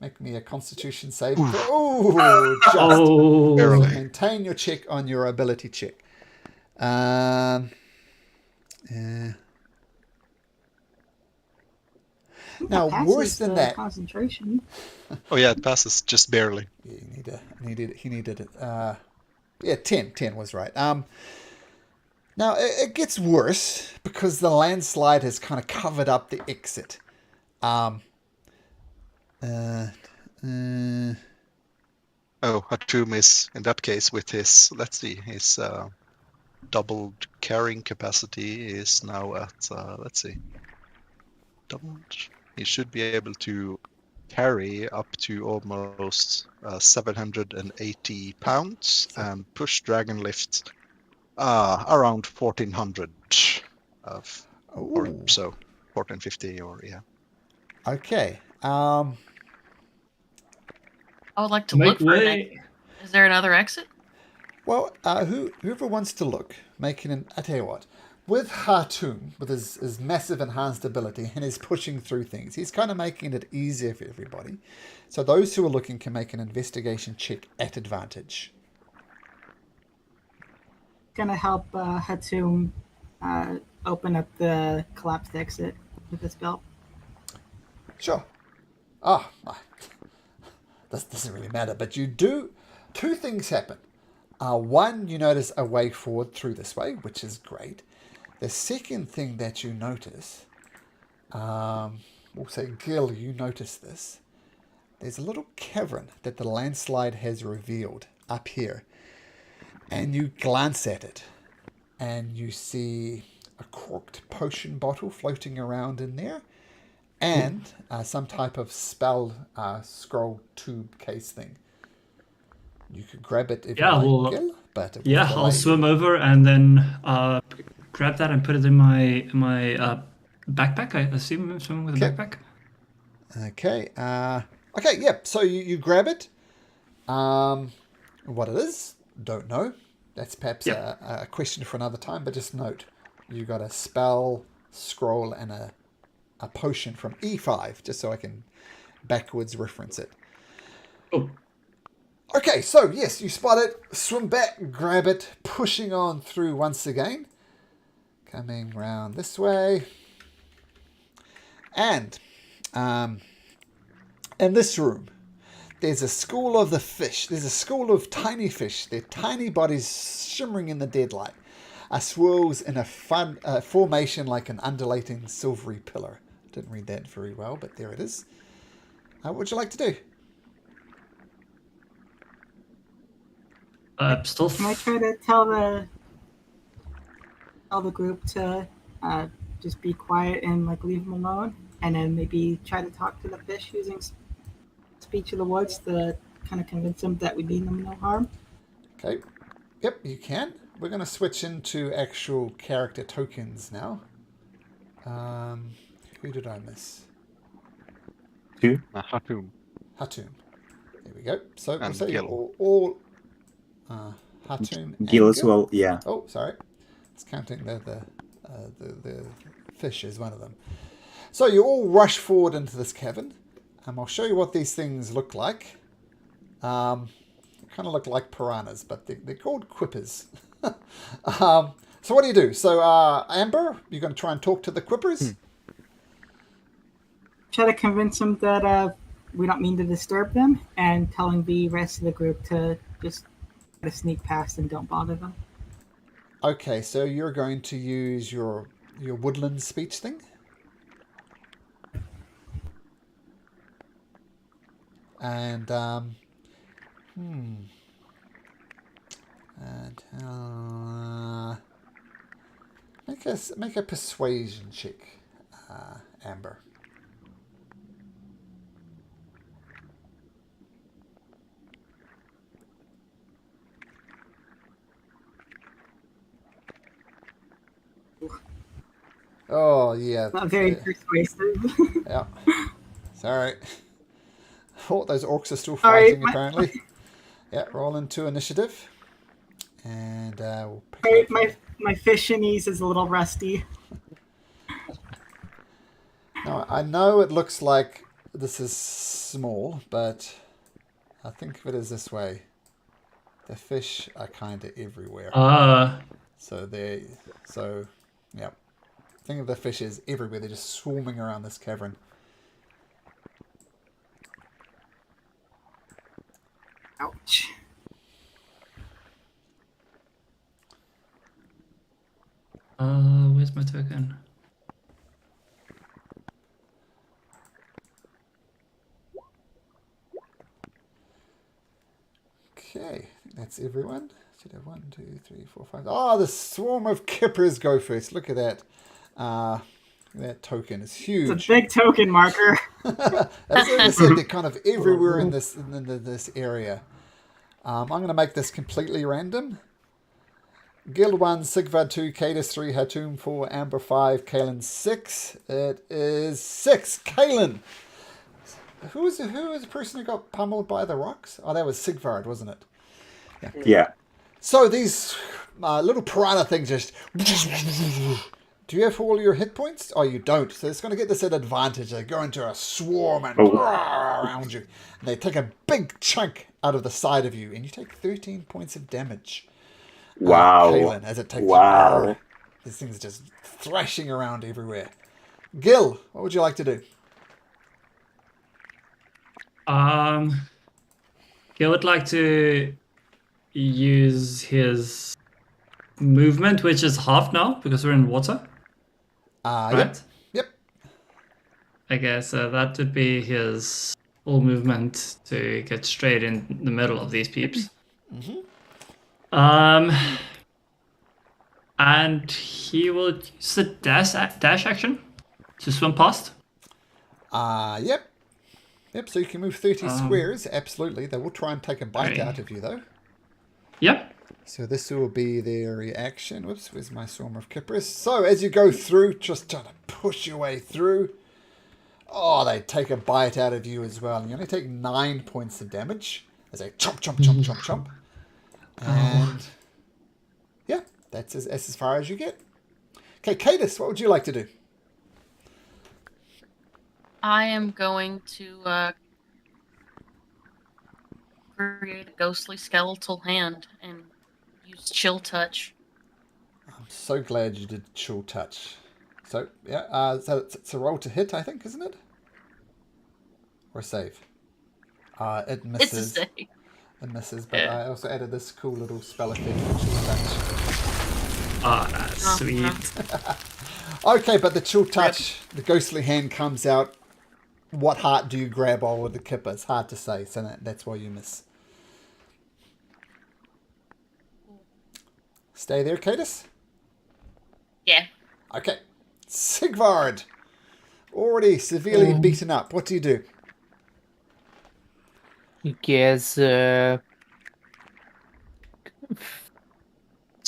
make me a constitution save. Oh, just maintain your check on your ability check. Yeah. Now, worse than that. Concentration. Oh yeah, it passes just barely. Yeah, he needed it. Yeah, 10 was right. Now, it gets worse because the landslide has kind of covered up the exit. Oh, Hatum is, in that case, with his, his doubled carrying capacity is now at, doubled. He should be able to carry up to almost 780 pounds and push dragon lift around 1400 or so, 1450 or yeah. Okay. I would like to look for it. Is there another exit? Well, whoever wants to look, I tell you what, with Hatum, with his massive enhanced ability and his pushing through things, he's kind of making it easier for everybody. So those who are looking can make an investigation check at advantage. gonna help Hatum open up the collapsed exit with his belt. Sure. Ah, this doesn't really matter, but you do. Two things happen. One, you notice a way forward through this way, which is great. The second thing that you notice, we'll say, Gil, you notice this. There's a little cavern that the landslide has revealed up here. And you glance at it, and you see a corked potion bottle floating around in there, and some type of spell scroll tube case thing. You could grab it if you like, Gil, but it will I'll delay swim you. over and then grab that and put it in my backpack. I assume I'm swimming with a Okay. backpack. Okay. Okay. Yep. So you grab it. What it is, don't know. That's perhaps a question for another time. But just note, you got a spell scroll and a potion from E5, just so I can backwards reference it. Oh, Okay. So yes, you spot it. Swim back, grab it, pushing on through once again. Coming round this way. And in this room, there's a school of the fish. There's a school of tiny fish. Their tiny bodies shimmering in the deadlight. Swirls in a formation like an undulating silvery pillar. Didn't read that very well, but there it is. What would you like to do? stealth. Can I try to tell the group to just be quiet and like leave them alone, and then maybe try to talk to the fish using speech of the woods to kind of convince them that we mean them no harm? Okay. Yep, you can. We're going to switch into actual character tokens now. Who did I miss? Two. Hatum. Hatum. There we go. So we'll And say Gil. all Hatum and Gil as well, yeah. Oh, sorry. It's counting the fish as one of them. So you all rush forward into this cavern. I'll show you what these things look like. They kind of look like piranhas, but they're called quippers. So what do you do? So Amber, you're going to try and talk to the quippers? Try to convince them that we don't mean to disturb them, and telling the rest of the group to just try to sneak past and don't bother them. Okay, so you're going to use your woodland speech thing? And make a persuasion check, Amber. Oh yeah, Not very persuasive. yeah. Sorry. Oh, those orcs are still Sorry, fighting apparently. Yeah, roll into initiative, and we'll pick Sorry, up. my fishinese is a little rusty. Now I know it looks like this is small, but I think of it as this way. The fish are kind of everywhere. So yeah. Think of the fish as everywhere. They're just swarming around this cavern. Ouch. Where's my token? Okay, I think that's everyone. Should have 1, 2, 3, 4, 5. Oh, the swarm of kippers go first. Look at that. That token is huge. It's a big token marker. As I said, they're kind of everywhere in this area. I'm going to make this completely random. Guild 1, Sigvad 2, Cadus 3, Hatum 4, Amber 5, Kalen 6. It is 6. Kalen! Who was the person who got pummeled by the rocks? Oh, that was Sigvard, wasn't it? Yeah. So these little piranha things just... Do you have all your hit points? Oh, you don't. So it's going to get this at advantage. They go into a swarm and around you. And they take a big chunk out of the side of you. And you take 13 points of damage. Wow. Kalen, as it takes Wow. This thing's just thrashing around everywhere. Gil, what would you like to do? He would like to use his movement, which is half now because we're in water, Yep. right? Yep. Okay, so that would be his full movement to get straight in the middle of these peeps. And he will use the dash action to swim past. Yep. Yep, so you can move 30 squares. Absolutely. They will try and take a bite out of you, though. Yep. So this will be their reaction. Whoops, where's my Swarm of Kypris? So as you go through, just trying to push your way through. Oh, they take a bite out of you as well. And you only take 9 points of damage. As they chomp, chomp, chomp, chomp, chomp. And yeah, that's as far as you get. Okay, Cadus, what would you like to do? I am going to create a ghostly skeletal hand and use chill touch. I'm so glad you did chill touch. So, yeah, so it's a roll to hit, I think, isn't it? Or a save? It misses. It's a save. It misses, but Yeah. I also added this cool little spell effect for chill touch. Ah, that's sweet. Okay, but the chill touch, the ghostly hand comes out. What heart do you grab all with the kipper? It's hard to say, so that's why you miss. Stay there, Cadus? Yeah. Okay. Sigvard! Already severely beaten up. What do you do? I guess. So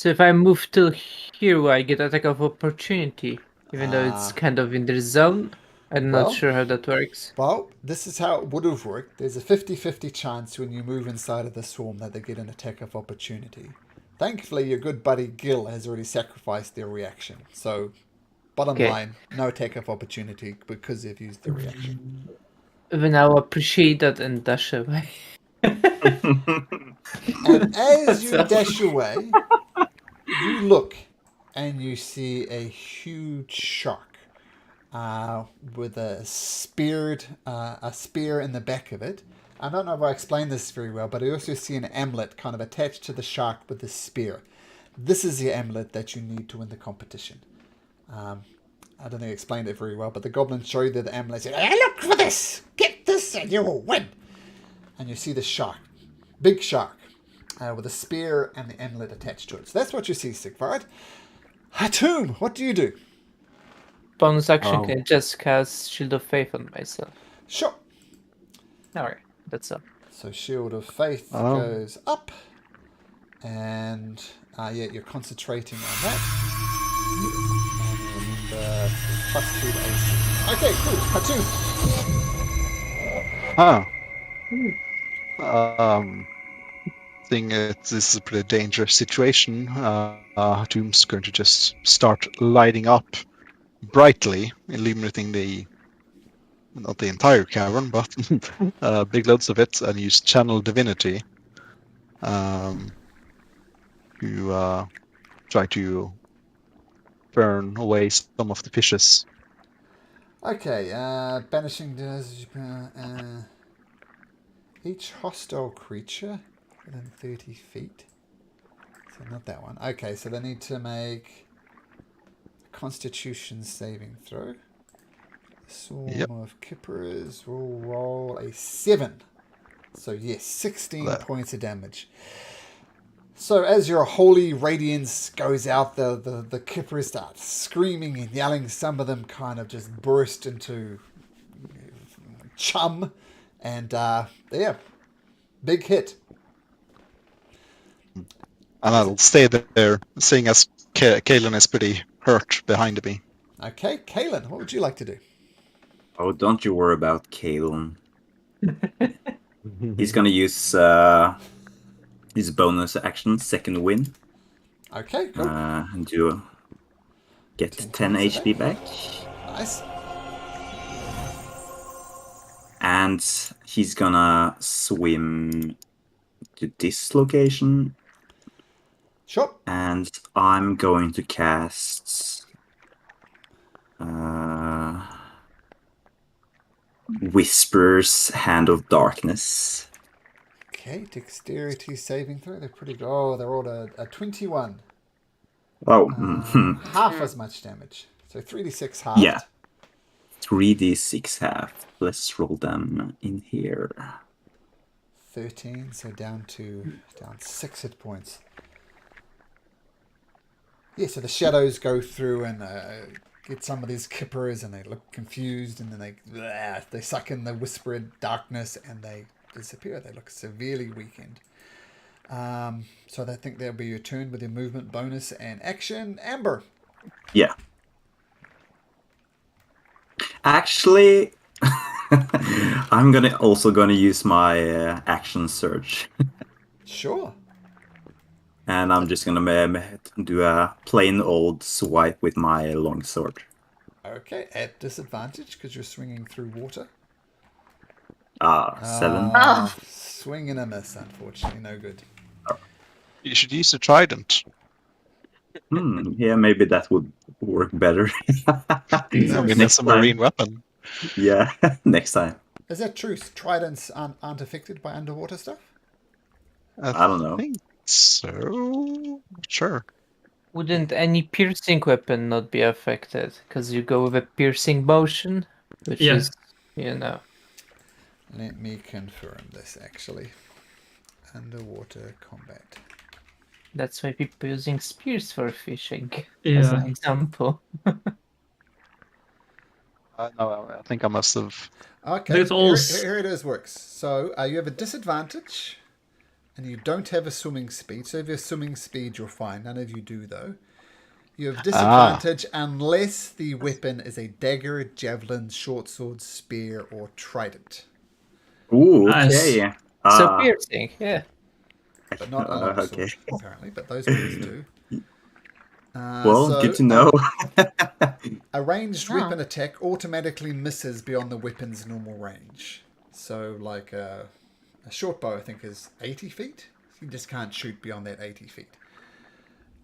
if I move to here, I get attack of opportunity, even though it's kind of in the zone. I'm Well- not sure how that works. Well, this is how it would have worked. There's a 50-50 chance when you move inside of the swarm that they get an attack of opportunity. Thankfully, your good buddy Gil has already sacrificed their reaction. So, bottom Okay. line, no attack of opportunity because they've used the reaction. Even I'll appreciate that and dash away. And as you dash away, you look and you see a huge shark with a spear in the back of it. I don't know if I explained this very well, but I also see an amulet kind of attached to the shark with the spear. This is the amulet that you need to win the competition. I don't think I explained it very well, but the goblins show you the amulet. Say, "Hey, look for this! Get this and you will win!" And you see the shark. Big shark. With a spear and the amulet attached to it. So that's what you see, Sigvard. Hatum, what do you do? Bonus action can just cast Shield of Faith on myself. Sure. Alright, that's all. So Shield of Faith goes up. And yeah, you're concentrating on that. And remember, +2 to AC. Okay, cool. Hatum. Seeing this is a pretty dangerous situation, Doom's going to just start lighting up brightly, illuminating not the entire cavern, but big loads of it, and use Channel Divinity to try to burn away some of the fishes. Okay, banishing does each hostile creature within 30 feet. So not that one. Okay, so they need to make a Constitution saving throw. Swarm of Kippers will roll a 7. So yes, 16 points of damage. So as your holy radiance goes out, the Kippers start screaming and yelling. Some of them kind of just burst into chum. And yeah, big hit. And I'll stay there, seeing as Kalen is pretty hurt behind me. Okay, Kalen, what would you like to do? Oh, don't you worry about Kalen. He's gonna use his bonus action, second win, Okay, cool. and get 10 points HP back. Nice. And he's gonna swim to this location Sure. And I'm going to cast Whisper's Hand of Darkness. Okay, dexterity saving throw. They're pretty good. Oh, they rolled a 21. Oh, Half as much damage. So 3d6 halved. yeah. 3d6 half. Let's roll them in here. 13, so down 6 hit points. Yeah, so the shadows go through and get some of these kippers, and they look confused, and then they suck in the whispered darkness, and they disappear. They look severely weakened. So I think they'll be your turn with your movement bonus and action. Amber. Yeah. Actually, I'm also gonna use my action surge. Sure. And I'm just gonna do a plain old swipe with my longsword. Okay, at disadvantage because you're swinging through water. 7. Swing and a miss, unfortunately. No good. You should use the trident. Yeah, maybe that would work better. I mean, it's a marine weapon. Yeah, next time. Is that true? Tridents aren't affected by underwater stuff? I don't know. I think so. Not sure. Wouldn't any piercing weapon not be affected? Because you go with a piercing motion, which Yeah. is, you know. Let me confirm this, actually. Underwater combat. That's why people using spears for fishing, as an Yeah. example. No, I think I must have. Okay, It's all here it is works. So you have a disadvantage, and you don't have a swimming speed. So if you have swimming speed, you're fine. None of you do, though. You have disadvantage unless the weapon is a dagger, javelin, short sword, spear, or trident. Ooh, Nice. okay. So piercing, yeah. But not a long sword, okay. apparently. But those ones do. Well, good to know. A ranged Oh. weapon attack automatically misses beyond the weapon's normal range. So, like a short bow, I think, is 80 feet. You just can't shoot beyond that 80 feet.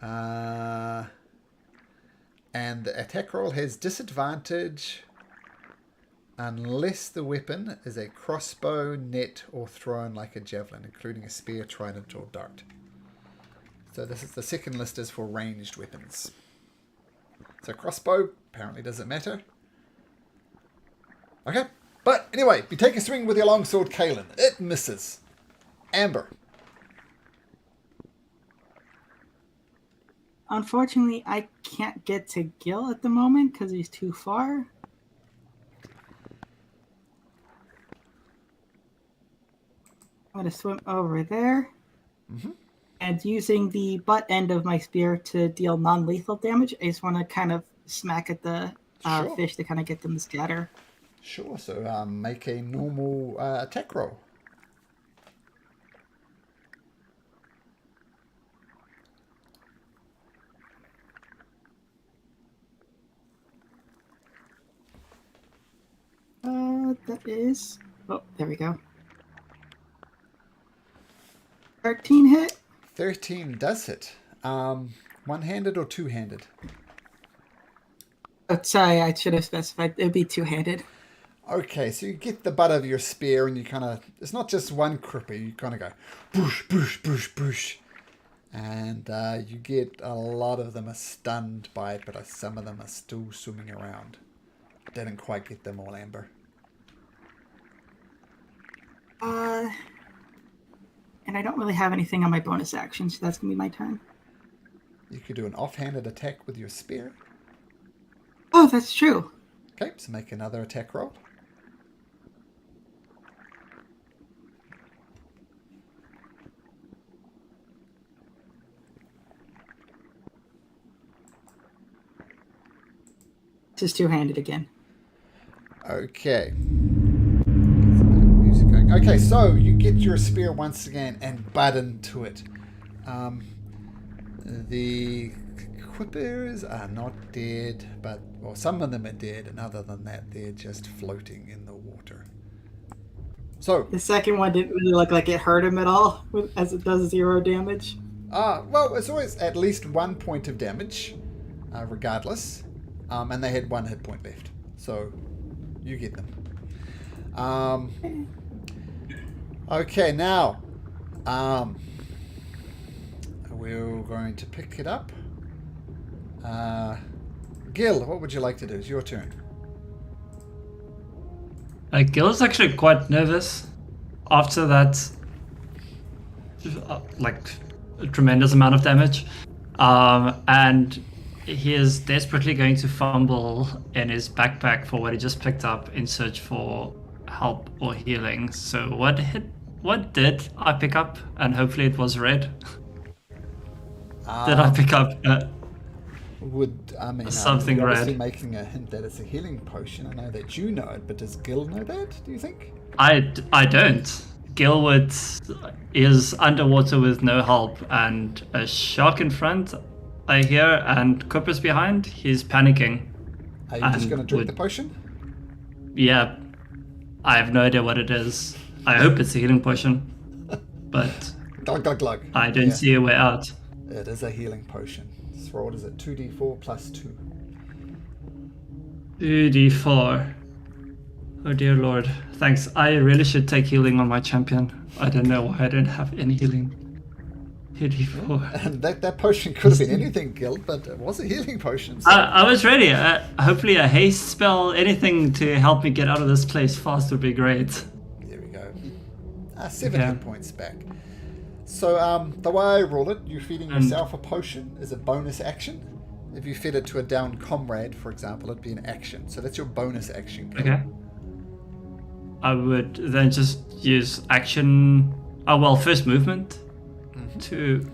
And the attack roll has disadvantage unless the weapon is a crossbow, net, or thrown like a javelin, including a spear, trident, or dart. So this is the second list is for ranged weapons. So crossbow apparently doesn't matter. Okay, but anyway, you take a swing with your longsword, Kalen. It misses. Amber. Unfortunately, I can't get to Gil at the moment because he's too far. I'm going to swim over there. And using the butt end of my spear to deal non-lethal damage, I just want to kind of smack at the Sure. fish to kind of get them to scatter. Sure, so make a normal attack roll. That is... Oh, there we go. 13 hit. 13 does hit. One-handed or two-handed? Oh, sorry, I should have specified. It'd be two-handed. Okay, so you get the butt of your spear and you kind of... It's not just one cripper. You kind of go... Boosh, boosh, boosh, boosh. And you get a lot of them are stunned by it, but some of them are still swimming around. Didn't quite get them all, Amber. And I don't really have anything on my bonus action, so that's going to be my turn. You could do an offhanded attack with your spear. Oh, that's true. Okay, so make another attack roll. This is two-handed again. Okay. Music going. Okay, so you get your spear once again and butt into it. The quippers are not dead, but well, some of them are dead, and other than that, they're just floating in the water. So The second one didn't really look like it hurt him at all, as it does 0 damage. Well, it's always at least 1 point of damage, regardless. And they had 1 hit point left. So, you get them. Okay, now. We're going to pick it up. Gil, what would you like to do? It's your turn. Gil is actually quite nervous after that, like, a tremendous amount of damage. And he is desperately going to fumble in his backpack for what he just picked up in search for help or healing. So what did I pick up? And hopefully it was red. Did I pick up something you're obviously red? making a hint that it's a healing potion. I know that you know it, but does Gil know that, do you think? I don't. Gilwood is underwater with no help and a shark in front, I hear, and Cooper's behind. He's panicking. Are you just going to drink the potion? Yeah. I have no idea what it is. I hope it's a healing potion. But Glug, glug, glug. I don't see a way out. It is a healing potion. So what is it? 2d4 plus 2. 2d4. Oh dear lord. Thanks. I really should take healing on my champion. I don't know why I don't have any healing. 2d4. And that potion could have been anything, Gil, but it was a healing potion. So. I was ready. Hopefully a haste spell, anything to help me get out of this place fast would be great. There we go. 7 hit points back. So the way I roll it, you feeding yourself a potion is a bonus action. If you fed it to a downed comrade, for example, it'd be an action. So that's your bonus action. Gil. Okay. I would then just use action. Oh well, first movement to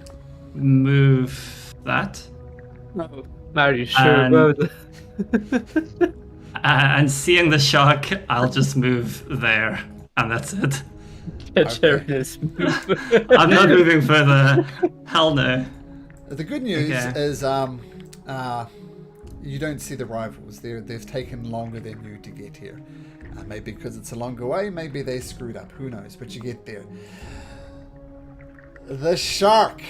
move that. Are you sure about that? And seeing the shark, I'll just move there, and that's it. I'm not moving further. Hell no. The good news is you don't see the rivals. They've taken longer than you to get here. Maybe because it's a longer way, maybe they screwed up. Who knows? But you get there. The shark.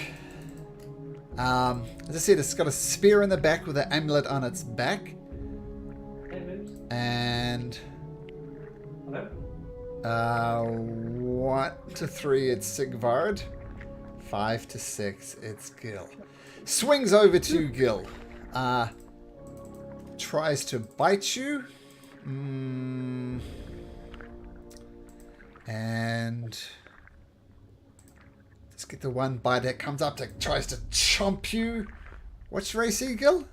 As I said, it's got a spear in the back with an amulet on its back. And 1 to 3, it's Sigvard. 5 to 6, it's Gil. Swings over to Gil. Tries to bite you. And let's get the one bite that comes up that tries to chomp you. What's your AC, Gil?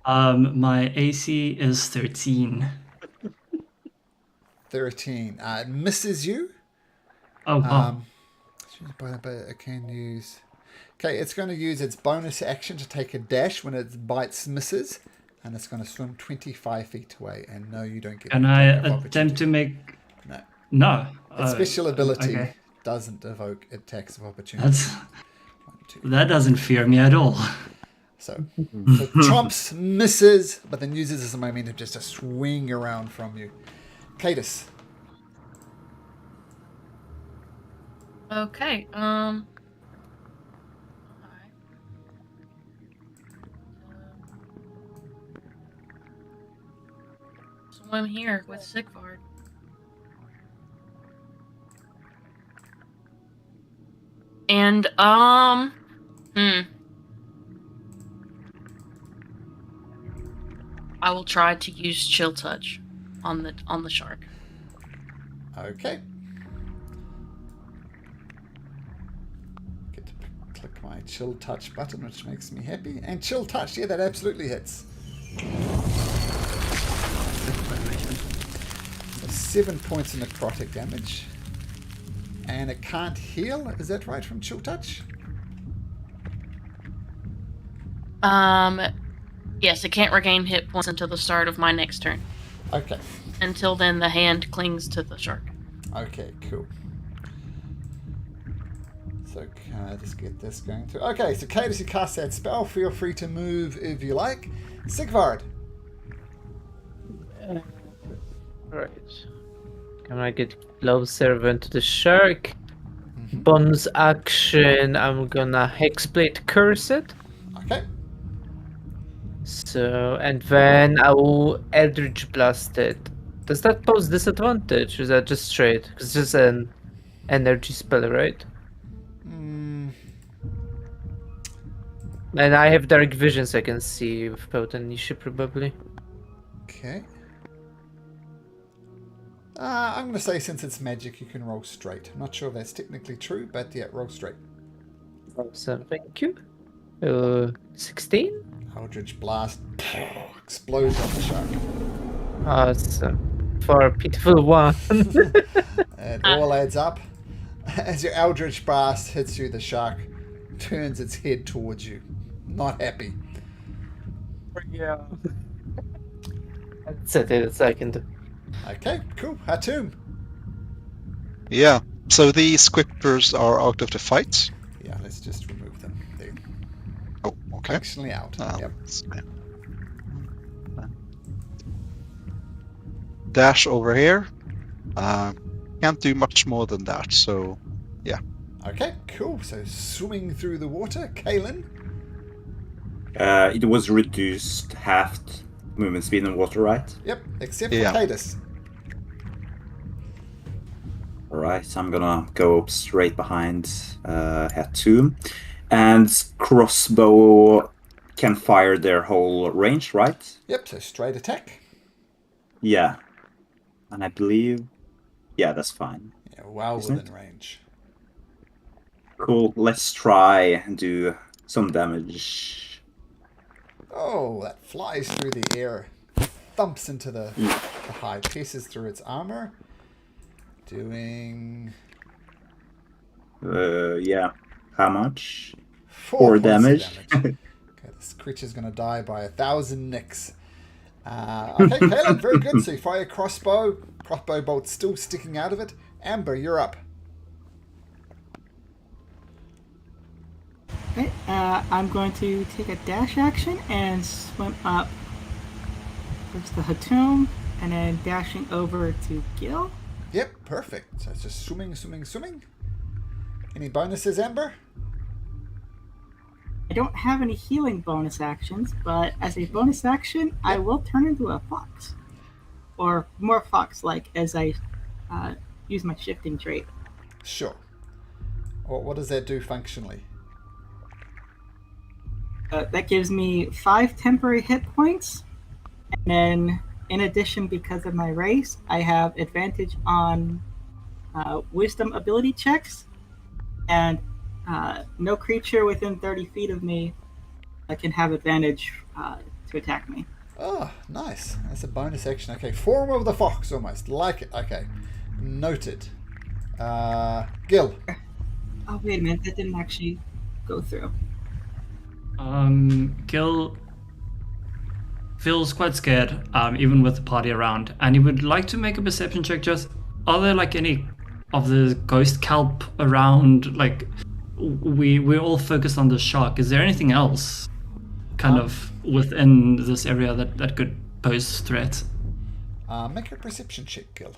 My AC is 13. 13. It misses you. Oh, wow. It can use. Okay, it's going to use its bonus action to take a dash when its bites misses, and it's going to swim 25 feet away. And no, you don't get. Can I attempt to make? No. No. Its special ability doesn't evoke attacks of opportunity. That doesn't fear me at all. So chomps, misses, but then uses as a momentum just to swing around from you. Cadus. Okay. Swim here with Sigvard. And I will try to use Chill Touch on the shark. Okay. Get to click my Chill Touch button, which makes me happy. And Chill Touch, yeah, that absolutely hits. So 7 points of necrotic damage. And it can't heal, is that right, from Chill Touch? Yes, it can't regain hit points until the start of my next turn. Okay. Until then, the hand clings to the shark. Okay, cool. So can I just get this going through? Okay, so Cadus, you cast that spell. Feel free to move if you like. Sigvard. Right. Can I get closer to the shark? Bonus action, I'm gonna Hexblade Curse it. Okay. So, and then I will Eldritch Blast it. Does that pose disadvantage? Or is that just straight? 'Cause it's just an energy spell, right? Mm, And I have Dark Vision, so I can see without an issue, probably. okay. I'm going to say since it's magic, you can roll straight. I'm not sure if that's technically true, but yeah, roll straight. Awesome, thank you. 16? Eldritch Blast explodes on the shark. Awesome. For a pitiful one. It all adds up. As your Eldritch Blast hits you, the shark turns its head towards you. Not happy. Yeah. That's it, it's I can do. Okay, cool. Hatum. Yeah. So the squippers are out of the fight. Yeah, let's just remove them. They're Oh, okay. functionally out. Yep. Dash over here. Can't do much more than that. So Okay, cool. So swimming through the water, Kaelin. It was reduced halved movement speed in water, right? Yep, except for Yeah. Cadus. Alright, so I'm gonna go up straight behind Hatum. And crossbow can fire their whole range, right? Yep, so straight attack. Yeah. And I believe... Yeah, that's fine. Yeah, well Isn't within range. Cool, let's try and do some damage. Oh, that flies through the air. Thumps into the hide, pierces through its armor. Doing Yeah. How much? 4 4 points of damage. Okay, this creature's going to die by 1,000 nicks. Okay, Caleb, very good. So you fire crossbow. Crossbow bolt still sticking out of it. Amber, you're up. Okay, I'm going to take a dash action and swim up towards the Hatum, and then dashing over to Gil. Yep, perfect. So it's just swimming, swimming, swimming. Any bonuses, Amber? I don't have any healing bonus actions, but as a bonus action, I will turn into a fox. Or more fox-like as I use my shifting trait. Sure. What does that do functionally? That gives me 5 temporary hit points, and then in addition, because of my race, I have advantage on wisdom ability checks, and no creature within 30 feet of me can have advantage to attack me. Oh, nice. That's a bonus action. Okay, form of the fox almost. Like it. Okay. Noted. Gil. Oh, wait a minute, that didn't actually go through. Gil feels quite scared, even with the party around, and he would like to make a perception check. Just, are there like any of the ghost kelp around? Like, we're all focused on the shark. Is there anything else, kind of within this area that could pose threat? Make a perception check, Gil.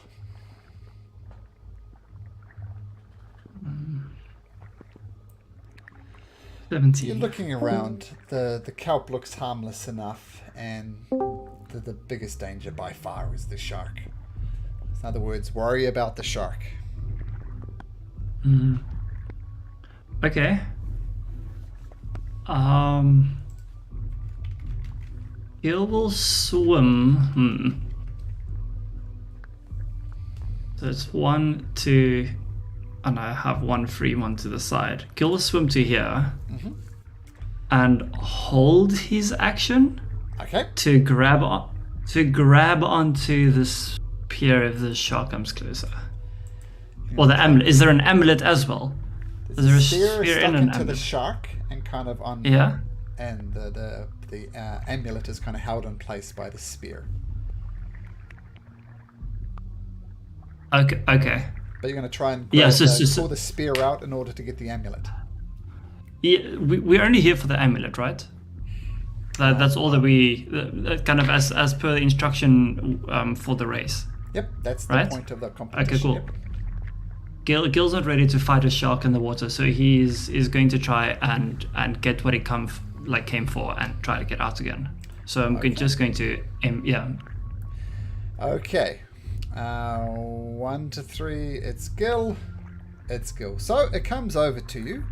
17. You're looking around. The kelp looks harmless enough, and the biggest danger by far is the shark. In other words, worry about the shark. Okay. Gil will swim. So it's 1, 2, and I have 1 free one to the side. Gil will swim to here and hold his action Okay. to grab onto the spear if the shark comes closer. Or the amulet. Is there an amulet as well? Is there a spear spear stuck in an into the amulet? shark and kind of on. Yeah. And the amulet is kind of held in place by the spear. Okay. But you're going to try and Yeah, pull the spear out in order to get the amulet. Yeah, we're only here for the amulet, right? That's all that we kind of as per the instruction for the race. Yep, that's the Right? point of the competition. Okay, cool. Yep. Gil's not ready to fight a shark in the water, so he's going to try and get what he came for and try to get out again. So I'm just going to Okay. 1 to 3. It's Gil. It's Gil. So it comes over to you.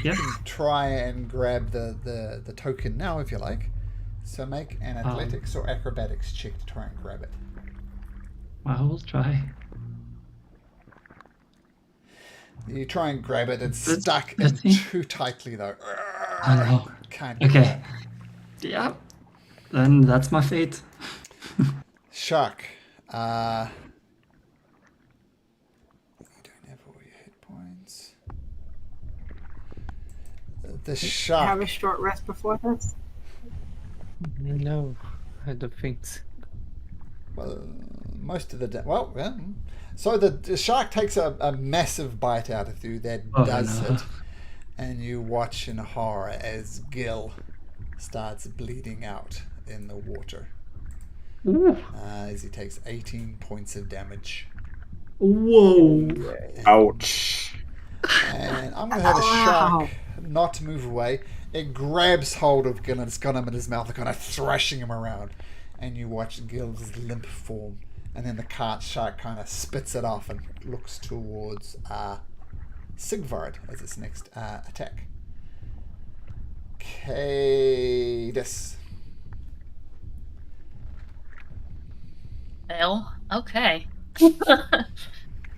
You can try and grab the token now if you like. So make an athletics or acrobatics check to try and grab it. I will try. You try and grab it. It's stuck in too tightly though. I know. Can't get Okay. Yeah. Then that's my fate. Shark. You don't have all your hit points. The shark. Have a short rest before this? No, I don't think so. Well, most of the so the shark takes a massive bite out of you that does it, and you watch in horror as Gil starts bleeding out in the water as he takes 18 points of damage. Whoa! Ouch. And I'm going to have a shark not move away. It grabs hold of Gil and it's got him in his mouth, kind of thrashing him around. And you watch Gil's limp form. And then the cart shark kind of spits it off and looks towards Sigvard as its next attack. Cadis. Well, okay.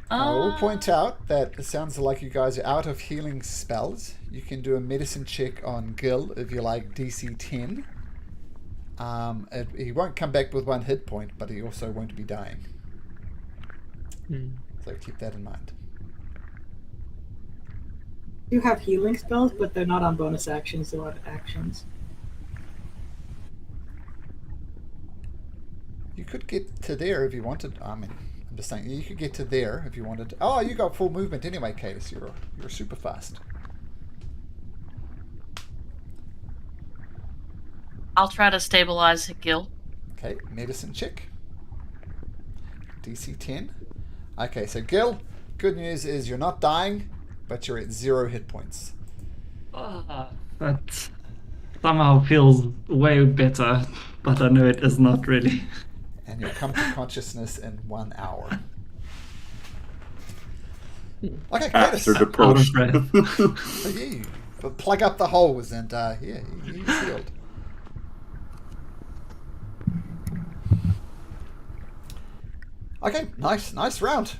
I will point out that it sounds like you guys are out of healing spells. You can do a medicine check on Gil if you like, DC 10. He won't come back with 1 hit point, but he also won't be dying. So keep that in mind. You have healing spells, but they're not on bonus actions, they're on actions. You could get to there if you wanted. I mean, I'm just saying, you could get to there if you wanted. Oh, you got full movement anyway, Cadis. You're super fast. I'll try to stabilize Gil. Okay, medicine check. DC 10. Okay, so Gil, good news is you're not dying, but you're at 0 hit points. That somehow feels way better, but I know it is not really. And you'll come to consciousness in 1 hour. Okay, Cadis. After the Out of push. breath. So yeah, you plug up the holes and he's healed. Okay, nice round.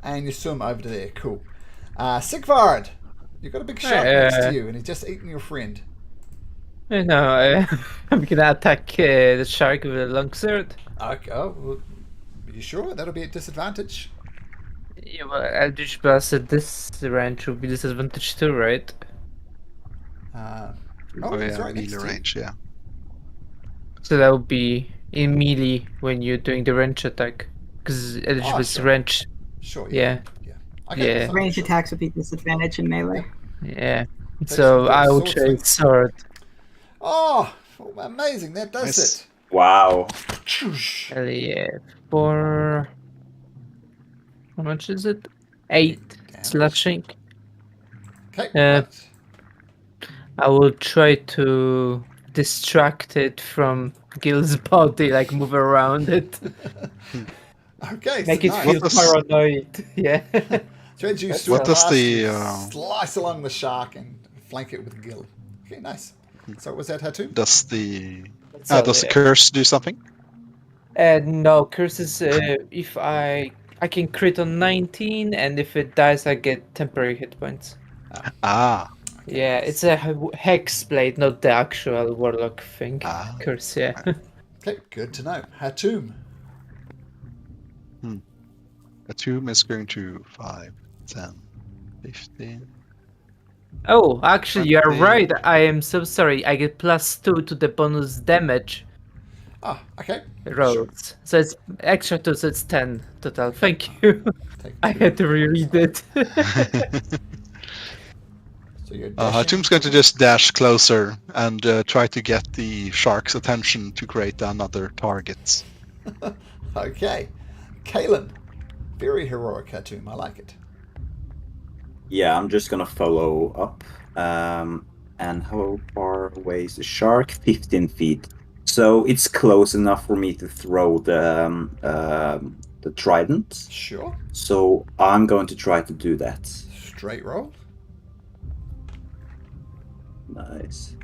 And you swim over to there, cool. Sigvard, you've got a big shark next to you and he's just eating your friend. No, I'm gonna attack the shark with a longsword. Okay, well, are you sure? That'll be at disadvantage. Yeah, well, Eldritch Blast at this range would be disadvantage too, right? It's right next melee to you. range, yeah. So that would be in melee when you're doing the range attack. Because Eldritch Blast sure. range. Sure, Yeah. Okay, Yeah. that's not Range sure. attacks would be disadvantage in melee. Yeah. Takes So some I will sword trade swing. sword. Oh, amazing! That does Nice. Wow. it. Hell yeah. For how much is it? 8 damage. slashing. Okay. right. I will try to distract it from Gil's body, like move around it. Okay. Make so it nice. feel does- paranoid. Yeah. So as you What swim does past, the, you uh, slice along the shark and flank it with Gil. Okay, nice. So was that Hatu? Does the So, does the curse do something? no, curses. If I can crit on 19, and if it dies, I get temporary hit points. Ah, Yeah, it's a hex blade, not the actual warlock thing. Ah. Curse, yeah. Okay, good to know. Hatum. a tomb is going to 5, 10, 15. Oh, actually, you're 20. right. I am so sorry. I get +2 to the bonus damage Ah, okay. rolls. So it's extra 2, so it's 10 total. Thank you. Take I 2. had to reread it. So you're dashing. Hatum's going to just dash closer and try to get the shark's attention to create another target. Okay. Kalen. Very heroic Hatum. I like it. Yeah, I'm just gonna follow up. And how far away is the shark? 15 feet. So it's close enough for me to throw the trident. Sure. So I'm going to try to do that. Straight roll. Nice.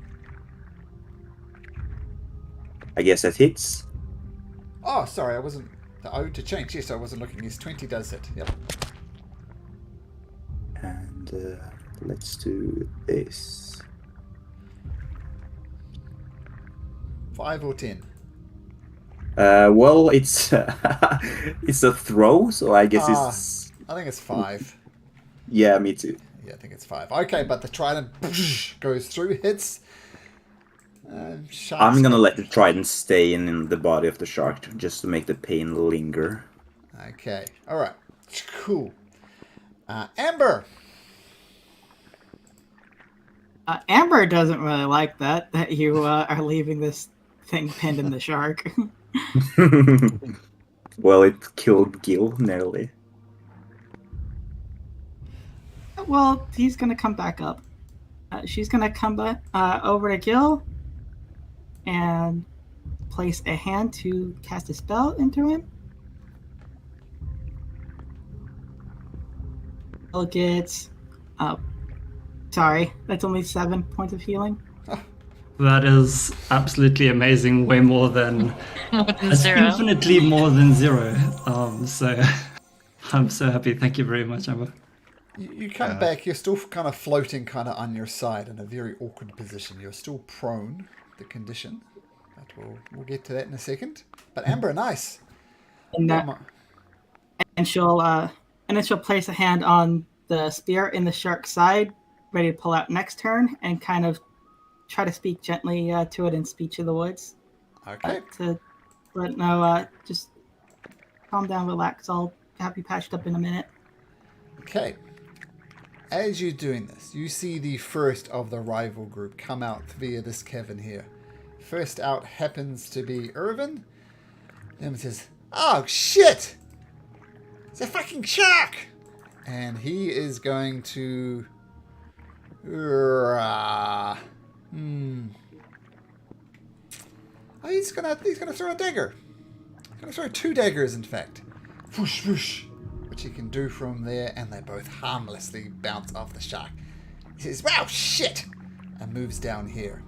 I guess that hits. Oh, sorry, I wasn't. Oh, to change. Yes, I wasn't looking. Yes, 20 does it. Yep. And let's do this. 5 or 10. Well, it's it's a throw, so I guess it's. I think it's 5. Yeah, me too. Yeah, I think it's 5. Okay, but the trident goes through, hits. I'm gonna let the trident stay in the body of the shark just to make the pain linger. Okay, all right, cool. Amber. Amber doesn't really like that you are leaving this thing pinned in the shark. Well, it killed Gil nearly. Well, he's gonna come back up. She's gonna come back over to Gil and place a hand to cast a spell into him. Gil gets, sorry, that's only 7 points of healing. That is absolutely amazing. Way more than More than It's 0. infinitely more than 0. So I'm so happy. Thank you very much, Amber. You come back, you're still kind of floating kind of on your side in a very awkward position. You're still prone, the condition. But we'll get to that in a second. But Amber, nice. And and then she'll place a hand on the spear in the shark's side, ready to pull out next turn, and kind of try to speak gently to it in Speech of the Woods. Okay. To let it know, just calm down, relax. I'll have you patched up in a minute. Okay. As you're doing this, you see the first of the rival group come out via this cavern here. First out happens to be Irvin. Then says, "Oh shit! It's a fucking shark!" And he is going to. Oh, he's gonna throw a dagger. He's gonna throw 2 daggers, in fact. Whoosh whoosh. Which he can do from there, and they both harmlessly bounce off the shark. He says, "Wow, shit!" and moves down here.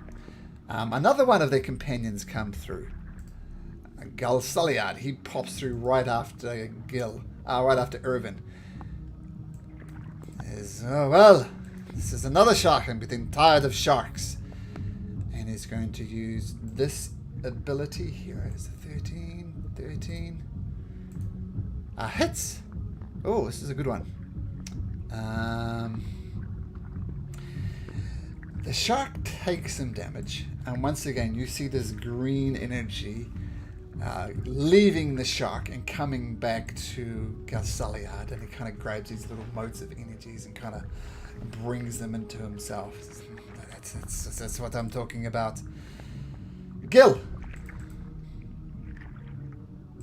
Another one of their companions come through. Galsaliad, he pops through right after right after Irvin. Oh well, this is another shark. I'm getting tired of sharks. And he's going to use this ability here. It's 13. Hits. Oh, this is a good one. The shark takes some damage, and once again you see this green energy leaving the shark and coming back to Galsaliad, and he kind of grabs these little motes of energies and kind of brings them into himself. That's what I'm talking about. Gil.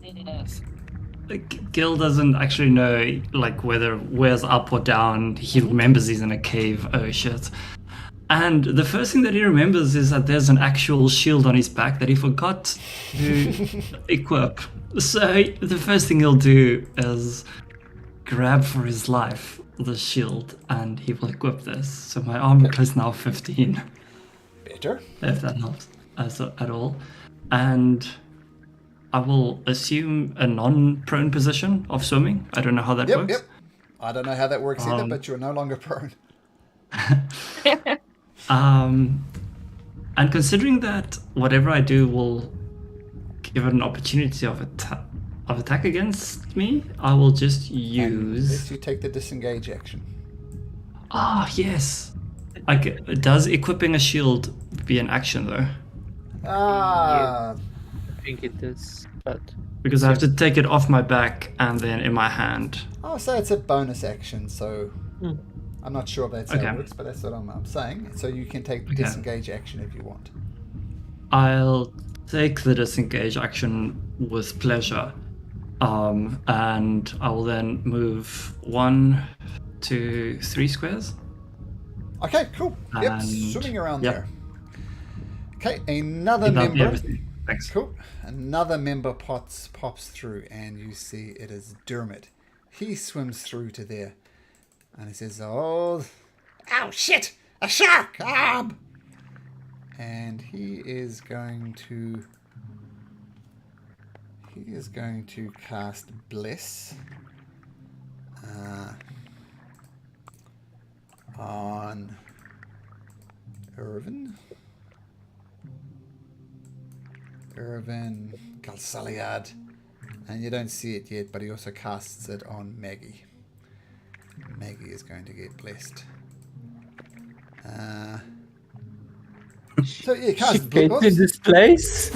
Yes. Gil doesn't actually know like whether where's up or down. He remembers he's in a cave. Oh shit. And the first thing that he remembers is that there's an actual shield on his back that he forgot to equip. So the first thing he'll do is grab for his life the shield, and he will equip this. So my armor is now 15. Better. If that helps at all. And I will assume a non-prone position of swimming. I don't know how that works. Yep. I don't know how that works either, but you're no longer prone. And considering that whatever I do will give it an opportunity of attack against me, I will just use. Unless you take the disengage action. Yes. Does equipping a shield be an action though? I think it is, but Because I have to take it off my back and then in my hand. I'll say it's a bonus action, so I'm not sure if that's how Okay. it works, but that's what I'm saying. So you can take the disengage action if you want. I'll take the disengage action with pleasure. And I will then move 1, to 3 squares. Okay, cool. Yep, And- swimming around yep. there. Okay, another That'll be member. everything. Thanks. Cool. Another member pops through, and you see it is Dermot. He swims through to there, and he says, "Oh, shit! A shark! And he is going to cast Bless on Irvin Galsaliad, and you don't see it yet, but he also casts it on Maggie. Maggie is going to get blessed. So you cast Get in this place.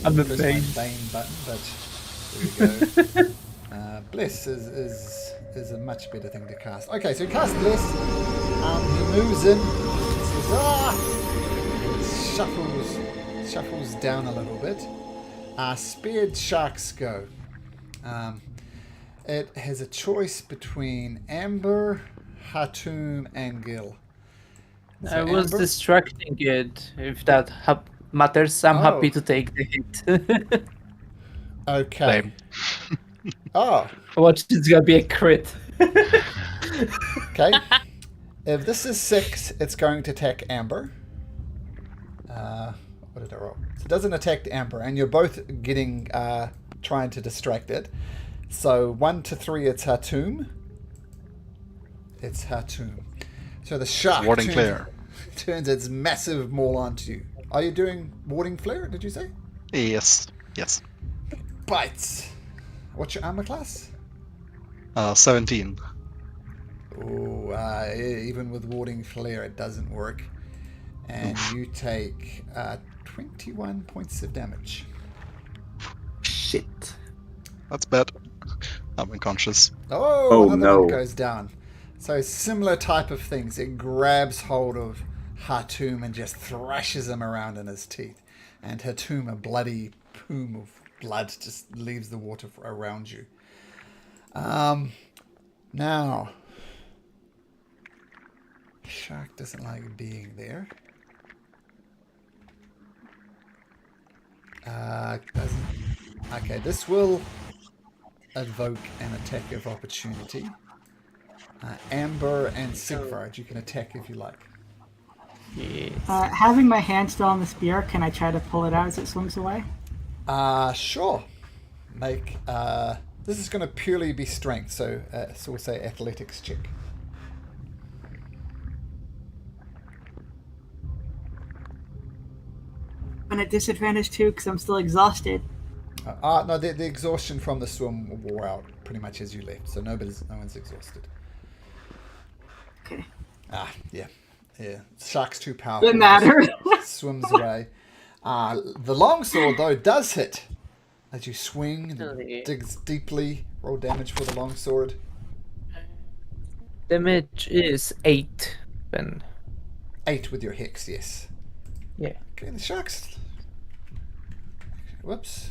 I'm a Press my pain. Bane button, but there we go. Bless is a much better thing to cast. Okay, so he casts Bless. He moves in. Says, shuffles down a little bit. Speared sharks go. It has a choice between Amber, Hatum, and Gil. So I was Amber- distracting it. If that matters, I'm Oh. happy to take the hit. Okay. Same. Oh, Watch, it's gonna be a crit. okay. If this is 6, it's going to attack Amber. What did I roll? So it doesn't attack Amber, and you're both getting trying to distract it. So 1 to 3, it's Hatum. It's Hatum. So the shark Warding Flare. turns its massive maul onto you. Are you doing Warding Flare? Did you say? Yes. Bites. What's your armor class? 17. Oh, even with Warding Flare, it doesn't work. And you take 21 points of damage. Shit. That's bad. I'm unconscious. Oh, Oh, another one no. goes down. So similar type of things. It grabs hold of Hatum and just thrashes him around in his teeth. And Hatum, a bloody poom of blood, just leaves the water around you. Now, shark doesn't like being there. Okay, this will evoke an attack of opportunity. Amber and Sigvard, you can attack if you like. Yes. Having my hand still on the spear, can I try to pull it out as it swings away? Sure. Make this is going to purely be strength, so we'll say athletics check. I'm at disadvantage too, because I'm still exhausted. No, the exhaustion from the swim wore out pretty much as you left, so no one's exhausted. Okay. Yeah. Shark's too powerful. Doesn't matter. Swims away. The longsword though does hit as you swing and it digs deeply. Roll damage for the longsword. Damage is 8. Then 8 with your hex, yes. yeah. Okay, the sharks. Whoops.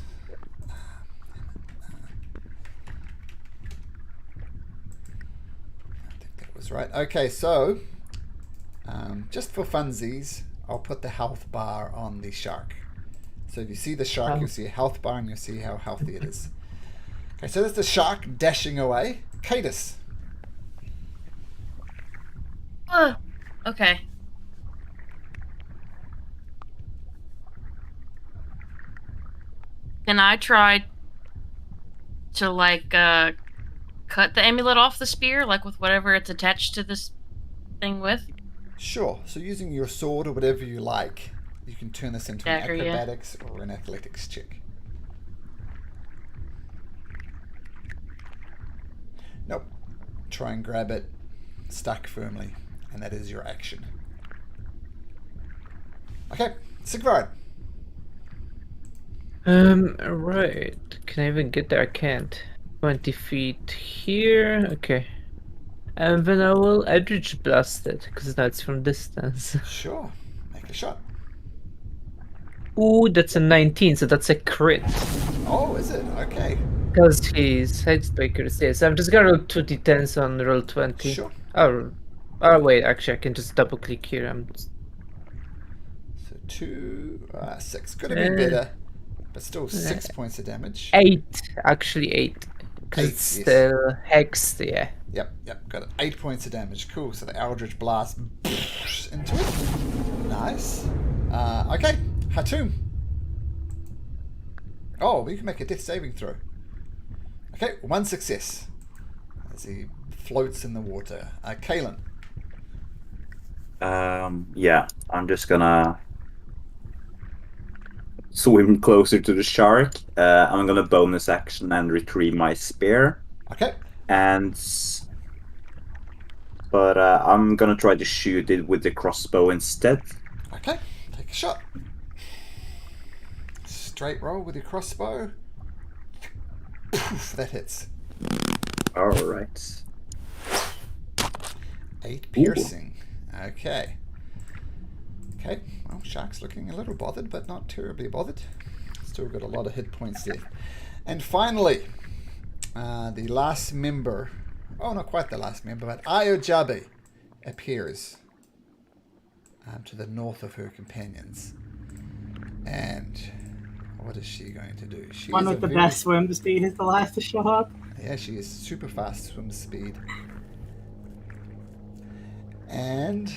I think that was right. Okay, so just for funsies, I'll put the health bar on the shark. So if you see the shark, you'll see a health bar and you'll see how healthy it is. Okay, so there's the shark dashing away. Cadus. Okay. Can I try to cut the amulet off the spear, like with whatever it's attached to this thing with? Sure. So using your sword or whatever you like, you can turn this into Dagger, an yeah. acrobatics or an athletics check. Nope. Try and grab it stuck firmly, and that is your action. Okay, Sigvard. Right. Can I even get there? I can't. 20 feet here. Okay. And then I will Eldritch Blast it, because that's from distance. Sure. Make a shot. Ooh, that's a 19, so that's a crit. Oh, is it? Okay. because he's Headspeakers, yes. I'm just gonna roll 2d10s on roll 20. Sure. Oh, wait, actually, I can just double click here. So 2, 6. Could have been better, but still 6 Uh, points of damage. 8, actually 8. Because 8, it's yes. still hexed, yeah. Yep, got it. 8 points of damage. Cool. So the Eldritch Blast into it. Nice. Okay, Hatum. Oh, we can make a death saving throw. Okay, 1 success. As he floats in the water. Kalen. Yeah, I'm just gonna swim closer to the shark. I'm gonna bonus action and retrieve my spear. Okay. But I'm gonna try to shoot it with the crossbow instead. Okay, take a shot. Straight roll with your crossbow. Poof, that hits. All right. 8 piercing. Okay. Okay, well, Shark's looking a little bothered, but not terribly bothered. Still got a lot of hit points there. And finally, the last member, oh, not quite the last member, but Ayojabe appears to the north of her companions. And what is she going to do? She One is with the best swim speed is the last to show up. Yeah, she is super fast swim speed. And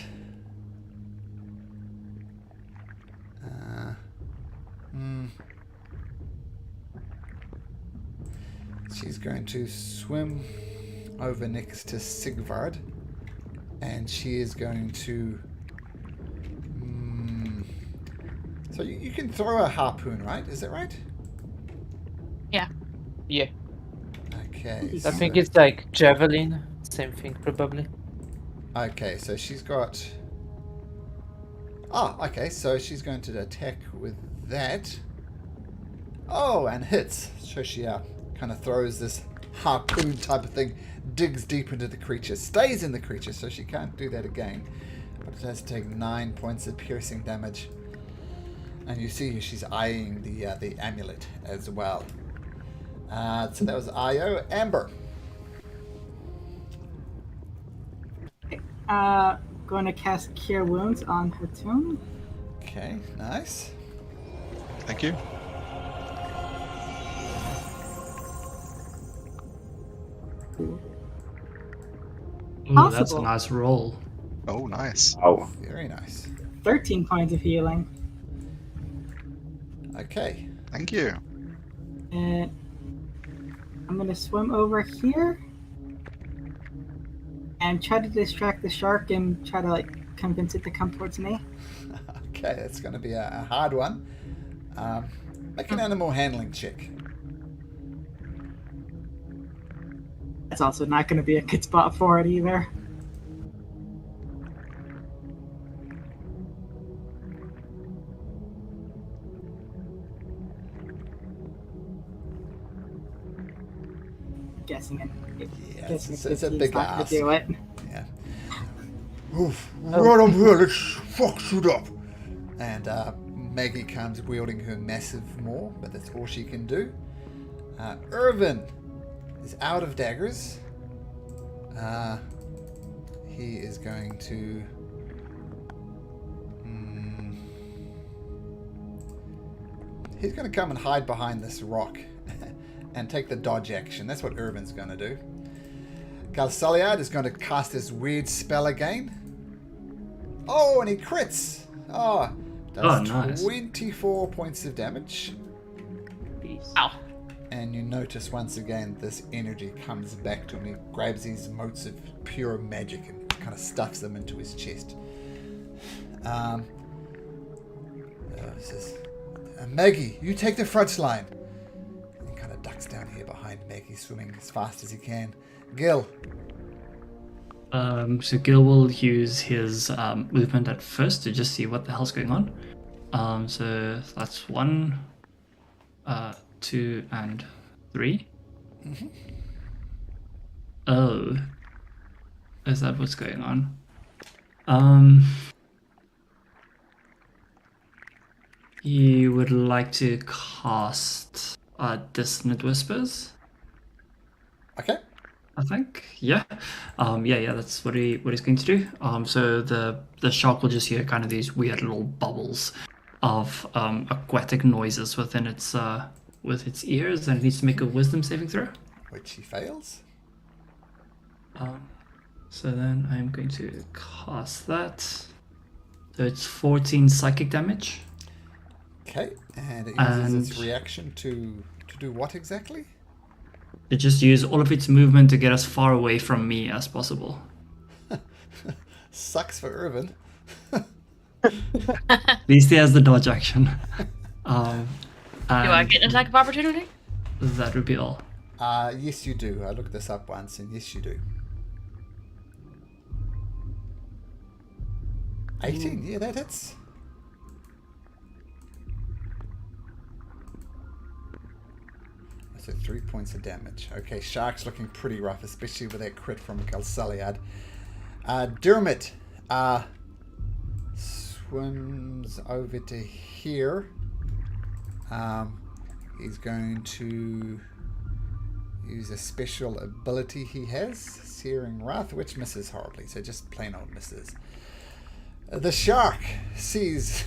she's going to swim over next to Sigvard, and she is going to so you can throw a harpoon, right? Is that right? Yeah. Yeah. Okay. I think it's like javelin. Same thing, probably. Okay, so she's got... Oh, okay, so she's going to attack with that. Oh, and hits. So she kind of throws this harpoon type of thing, digs deep into the creature, stays in the creature, so she can't do that again. But it has to take 9 points of piercing damage. And you see she's eyeing the amulet as well. So that was Io. Amber. Going to cast Cure Wounds on Hatum. Okay, nice. Thank you. Ooh, that's a Possible. nice roll. Oh, nice. Oh, Very nice. 13 points of healing. Okay. Thank you. And I'm going to swim over here and try to distract the shark and try to convince it to come towards me. Okay, that's going to be a hard one. Make an animal handling check. That's also not going to be a good spot for it either. Guessing It's a big not ass. to do it. Yeah. Oof, right up here, let's fuck shit up. And Maggie comes wielding her massive maul, but that's all she can do. Irvin is out of daggers. He is going to... He's going to come and hide behind this rock and take the dodge action. That's what Irvin's going to do. Galsaliad is going to cast this weird spell again. Oh, and he crits. Oh, does nice. 24 points of damage. Ow. And you notice once again this energy comes back to him. He grabs these motes of pure magic and kind of stuffs them into his chest. Says, Maggie, you take the front line. And he kind of ducks down here behind Maggie, swimming as fast as he can. Gil. So Gil will use his movement at first to just see what the hell's going on. So that's 1, 2, and 3. Mm-hmm. Oh, is that what's going on? He would like to cast Dissonant Whispers. Okay. I think. Yeah. Yeah. That's what he's going to do. So the shark will just hear kind of these weird little bubbles of aquatic noises within its with its ears, and it needs to make a wisdom saving throw. Which he fails. So then I'm going to cast that. So it's 14 psychic damage. Okay, and it uses its And- reaction to do what exactly? It just use all of its movement to get as far away from me as possible. Sucks for Irvin. At least he has the dodge action. Do I get an attack of opportunity? That would be all. Yes, you do. I looked this up once, and yes, you do. 18, yeah, that hits. So 3 points of damage. Okay, Shark's looking pretty rough, especially with that crit from Galsaliad. Dermot swims over to here. He's going to use a special ability he has, Searing Wrath, which misses horribly, so just plain old misses. The shark sees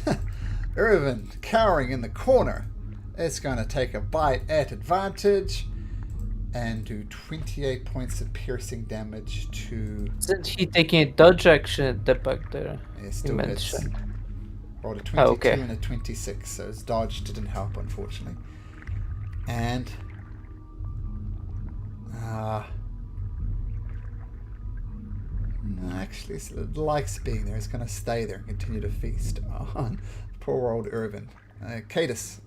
Irvin cowering in the corner. It's going to take a bite at advantage and do 28 points of piercing damage to... Isn't he taking a dodge action at the back there? Yeah, still You hits. mentioned. Rolled a 22 okay. and a 26, so his dodge didn't help, unfortunately. And... no, actually, it likes being there. It's going to stay there and continue to feast on poor old Irvin. Cadus.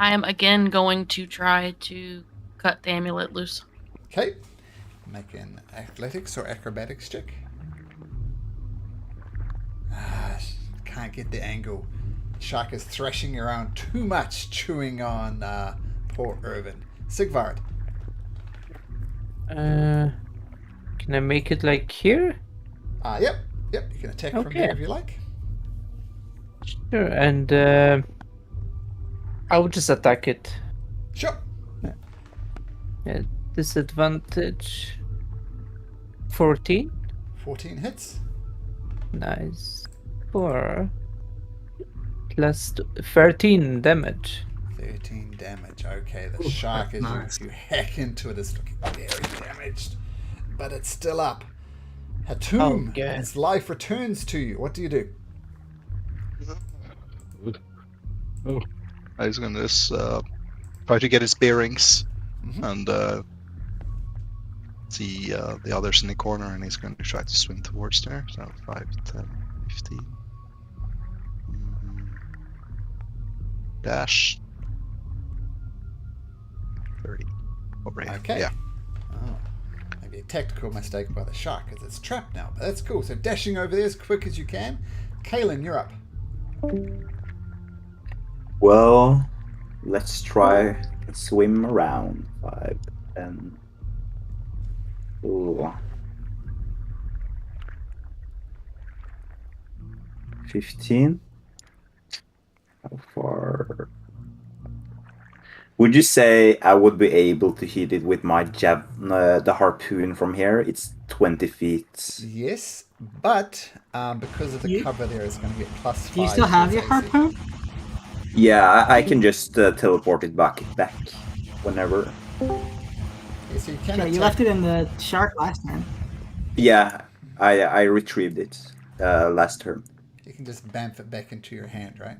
I am again going to try to cut the amulet loose. Okay. Make an athletics or acrobatics check. Can't get the angle. Shark is thrashing around too much, chewing on poor Irvin. Sigvard. Can I make it like here? Yep. You can attack from Okay. here if you like. Sure, and I will just attack it. Sure. Yeah, disadvantage 14. 14 hits. Nice. 4 plus 13 damage. 13 damage. Okay, the shark is nice. you hack into it is looking very damaged, but it's still up. Hatum, Okay. its life returns to you. What do you do? He's gonna just try to get his bearings and see the others in the corner, and he's going to try to swim towards there. So 5, 10, 15. Dash. 30. Over here. Okay. Yeah. Oh, maybe a tactical mistake by the shark because it's trapped now, but that's cool. So dashing over there as quick as you can. Kaelin, you're up. Well, let's try and swim around. 5, 10. Ooh. 15. How far? Would you say I would be able to hit it with my the harpoon from here? It's 20 feet. Yes, but because of the You- cover there, it's going to get +5. Do you still to have its your AC. harpoon? Yeah, I can just teleport it back whenever. Yeah, so you can Yeah, you attack- left it in the shark last time. Yeah, I retrieved it last turn. You can just bamf it back into your hand, right?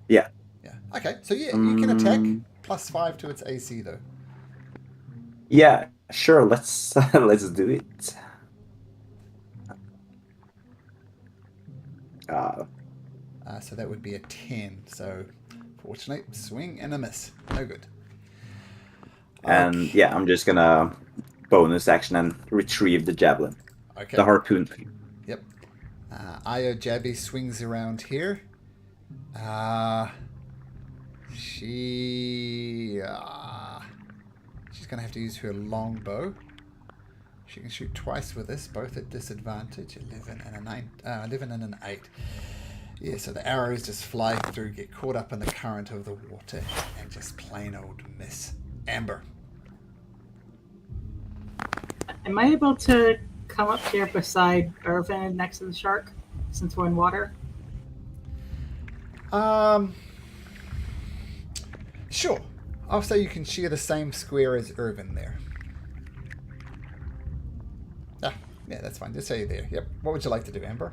Yeah. Yeah. Okay, so yeah, you can attack Mm. +5 to its AC though. Yeah, sure. Let's let's do it. So that would be a 10. So fortunately, swing and a miss. No good. And Okay. yeah, I'm just gonna bonus action and retrieve the javelin, Okay. the harpoon. Yep. Io Jabby swings around here. She's gonna have to use her longbow. She can shoot twice with this, both at disadvantage. 11 and a 9. 11 and an 8. Yeah, so the arrows just fly through, get caught up in the current of the water, and just plain old miss. Amber. Am I able to come up here beside Irvin next to the shark, since we're in water? Sure. I'll say you can share the same square as Irvin there. Ah, yeah, that's fine. Just say you're there. Yep. What would you like to do, Amber?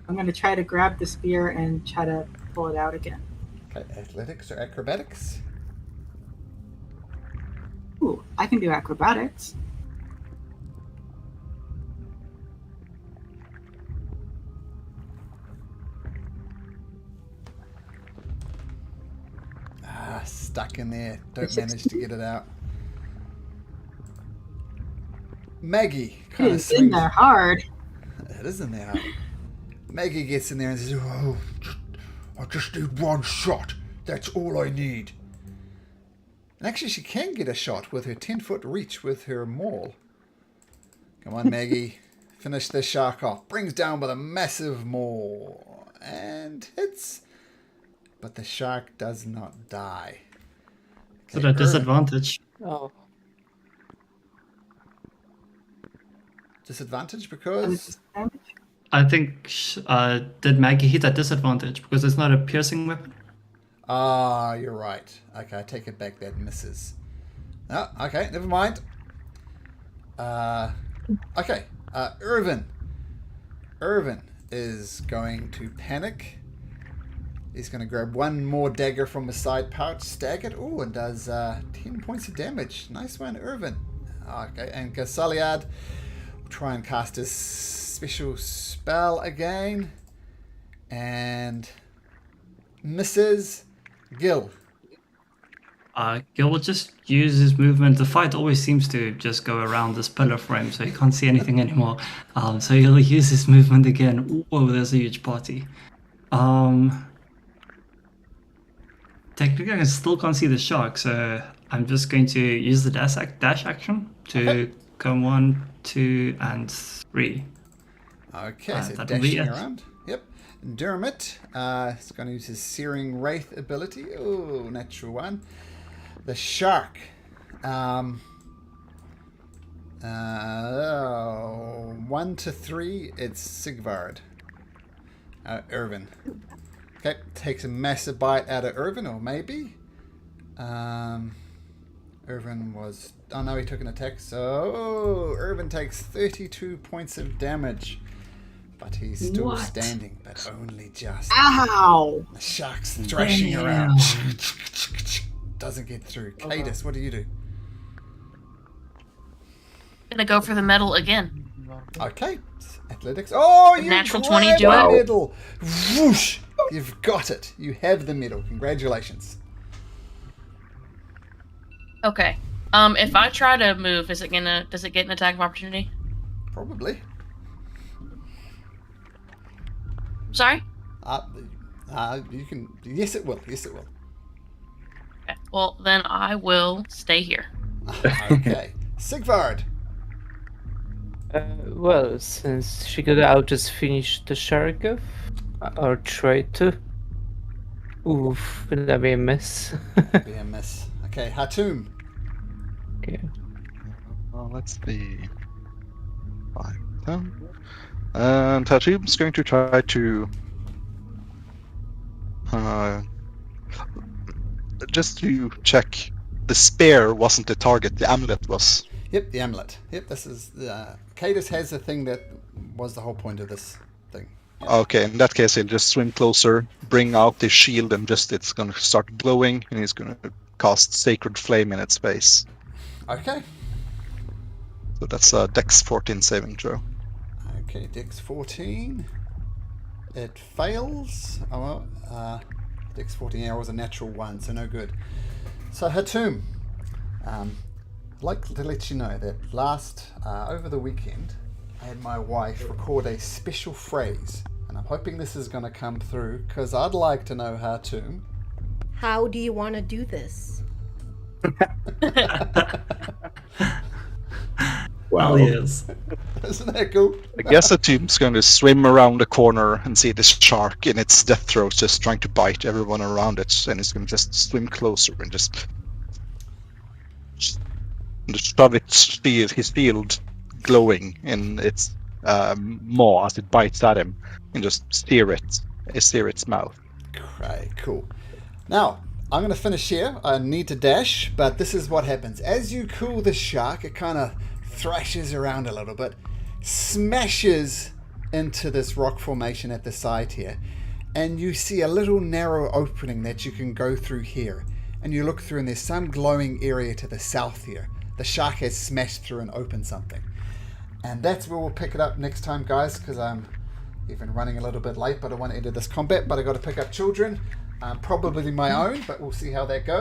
I'm going to try to grab the spear and try to pull it out again. Okay, athletics or acrobatics? Ooh, I can do acrobatics. Ah, stuck in there. Don't It's manage to get it out. Maggie It kind of is in swings. there hard. It is in there. Maggie gets in there and says, "Oh, I just need one shot. That's all I need." And actually, she can get a shot with her 10-foot reach with her maul. Come on, Maggie. Finish this shark off. Brings down with a massive maul. And hits. But the shark does not die. Is it a disadvantage? Oh. Disadvantage And because... it's damage. I think, did Maggie hit at disadvantage because it's not a piercing weapon? Ah, you're right. Okay, I take it back. That misses. Oh, okay, never mind. Okay, Irvin. Irvin is going to panic. He's going to grab one more dagger from his side pouch, stag it. Oh, and does 10 points of damage. Nice one, Irvin. Okay, and Gasaliad will try and cast his special spell again. And misses. Gil. Gil will just use his movement. The fight always seems to just go around this pillar frame, so you can't see anything anymore. So he'll use his movement again. Whoa, there's a huge party. Technically, I still can't see the shark, so I'm just going to use the dash action to come 1, 2, and 3. Okay, so that'll be dashing it. around. Yep. Dermot is going to use his Searing Wraith ability. Oh, natural one. The shark. 1 to 3, it's Sigvard. Irvin. Okay, takes a massive bite out of Irvin, or maybe. Irvin was... Oh no, he took an attack. So Irvin takes 32 points of damage. But he's still What? standing, but only just. Ow! The shark's thrashing Damn. around. Doesn't get through. Cadus, what do you do? Gonna go for the medal again. Okay. Athletics. Oh, you Natural grab 20 do the it? medal. Whoosh! You've got it. You have the medal. Congratulations. Okay. If I try to move, does it get an attack of opportunity? Probably. Sorry? You can. Yes, it will. Yes, it will. Okay. Well, then I will stay here. Okay. Sigvard. Well, since she could, I'll just finish the shark off. Or try to. Oof, will that be a miss? Be a miss. Okay, Hatum. Okay. Well, let's see. 5, 10. And Tatum's going to try to just to check. The spear wasn't the target, the amulet was. Yep, the amulet. Yep, this is... Cadus has a thing that was the whole point of this thing. Okay, in that case, he'll just swim closer, bring out the shield, and it's going to start glowing, and he's going to cast Sacred Flame in its face. Okay. So that's a Dex 14 saving throw. Okay, Dex 14. It fails. Oh, well, Dex 14 was a natural 1, so no good. So, Hatum. I'd like to let you know that over the weekend, I had my wife record a special phrase, and I'm hoping this is going to come through, because I'd like to know, Hatum. How do you want to do this? Wow. Hell yes. Isn't that cool? I guess Atum's going to swim around the corner and see this shark in its death throes just trying to bite everyone around it, and it's going to just swim closer and just shove his shield glowing in its maw as it bites at him, and just sear its mouth. Right, cool. Now, I'm going to finish here. I need to dash, but this is what happens. As you cool the shark, it kind of thrashes around a little bit, smashes into this rock formation at the side here, and you see a little narrow opening that you can go through here. And you look through, and there's some glowing area to the south here. The shark has smashed through and opened something. And that's where we'll pick it up next time, guys, because I'm even running a little bit late, but I want to end this combat, but I got to pick up children. Probably my own, but we'll see how that goes.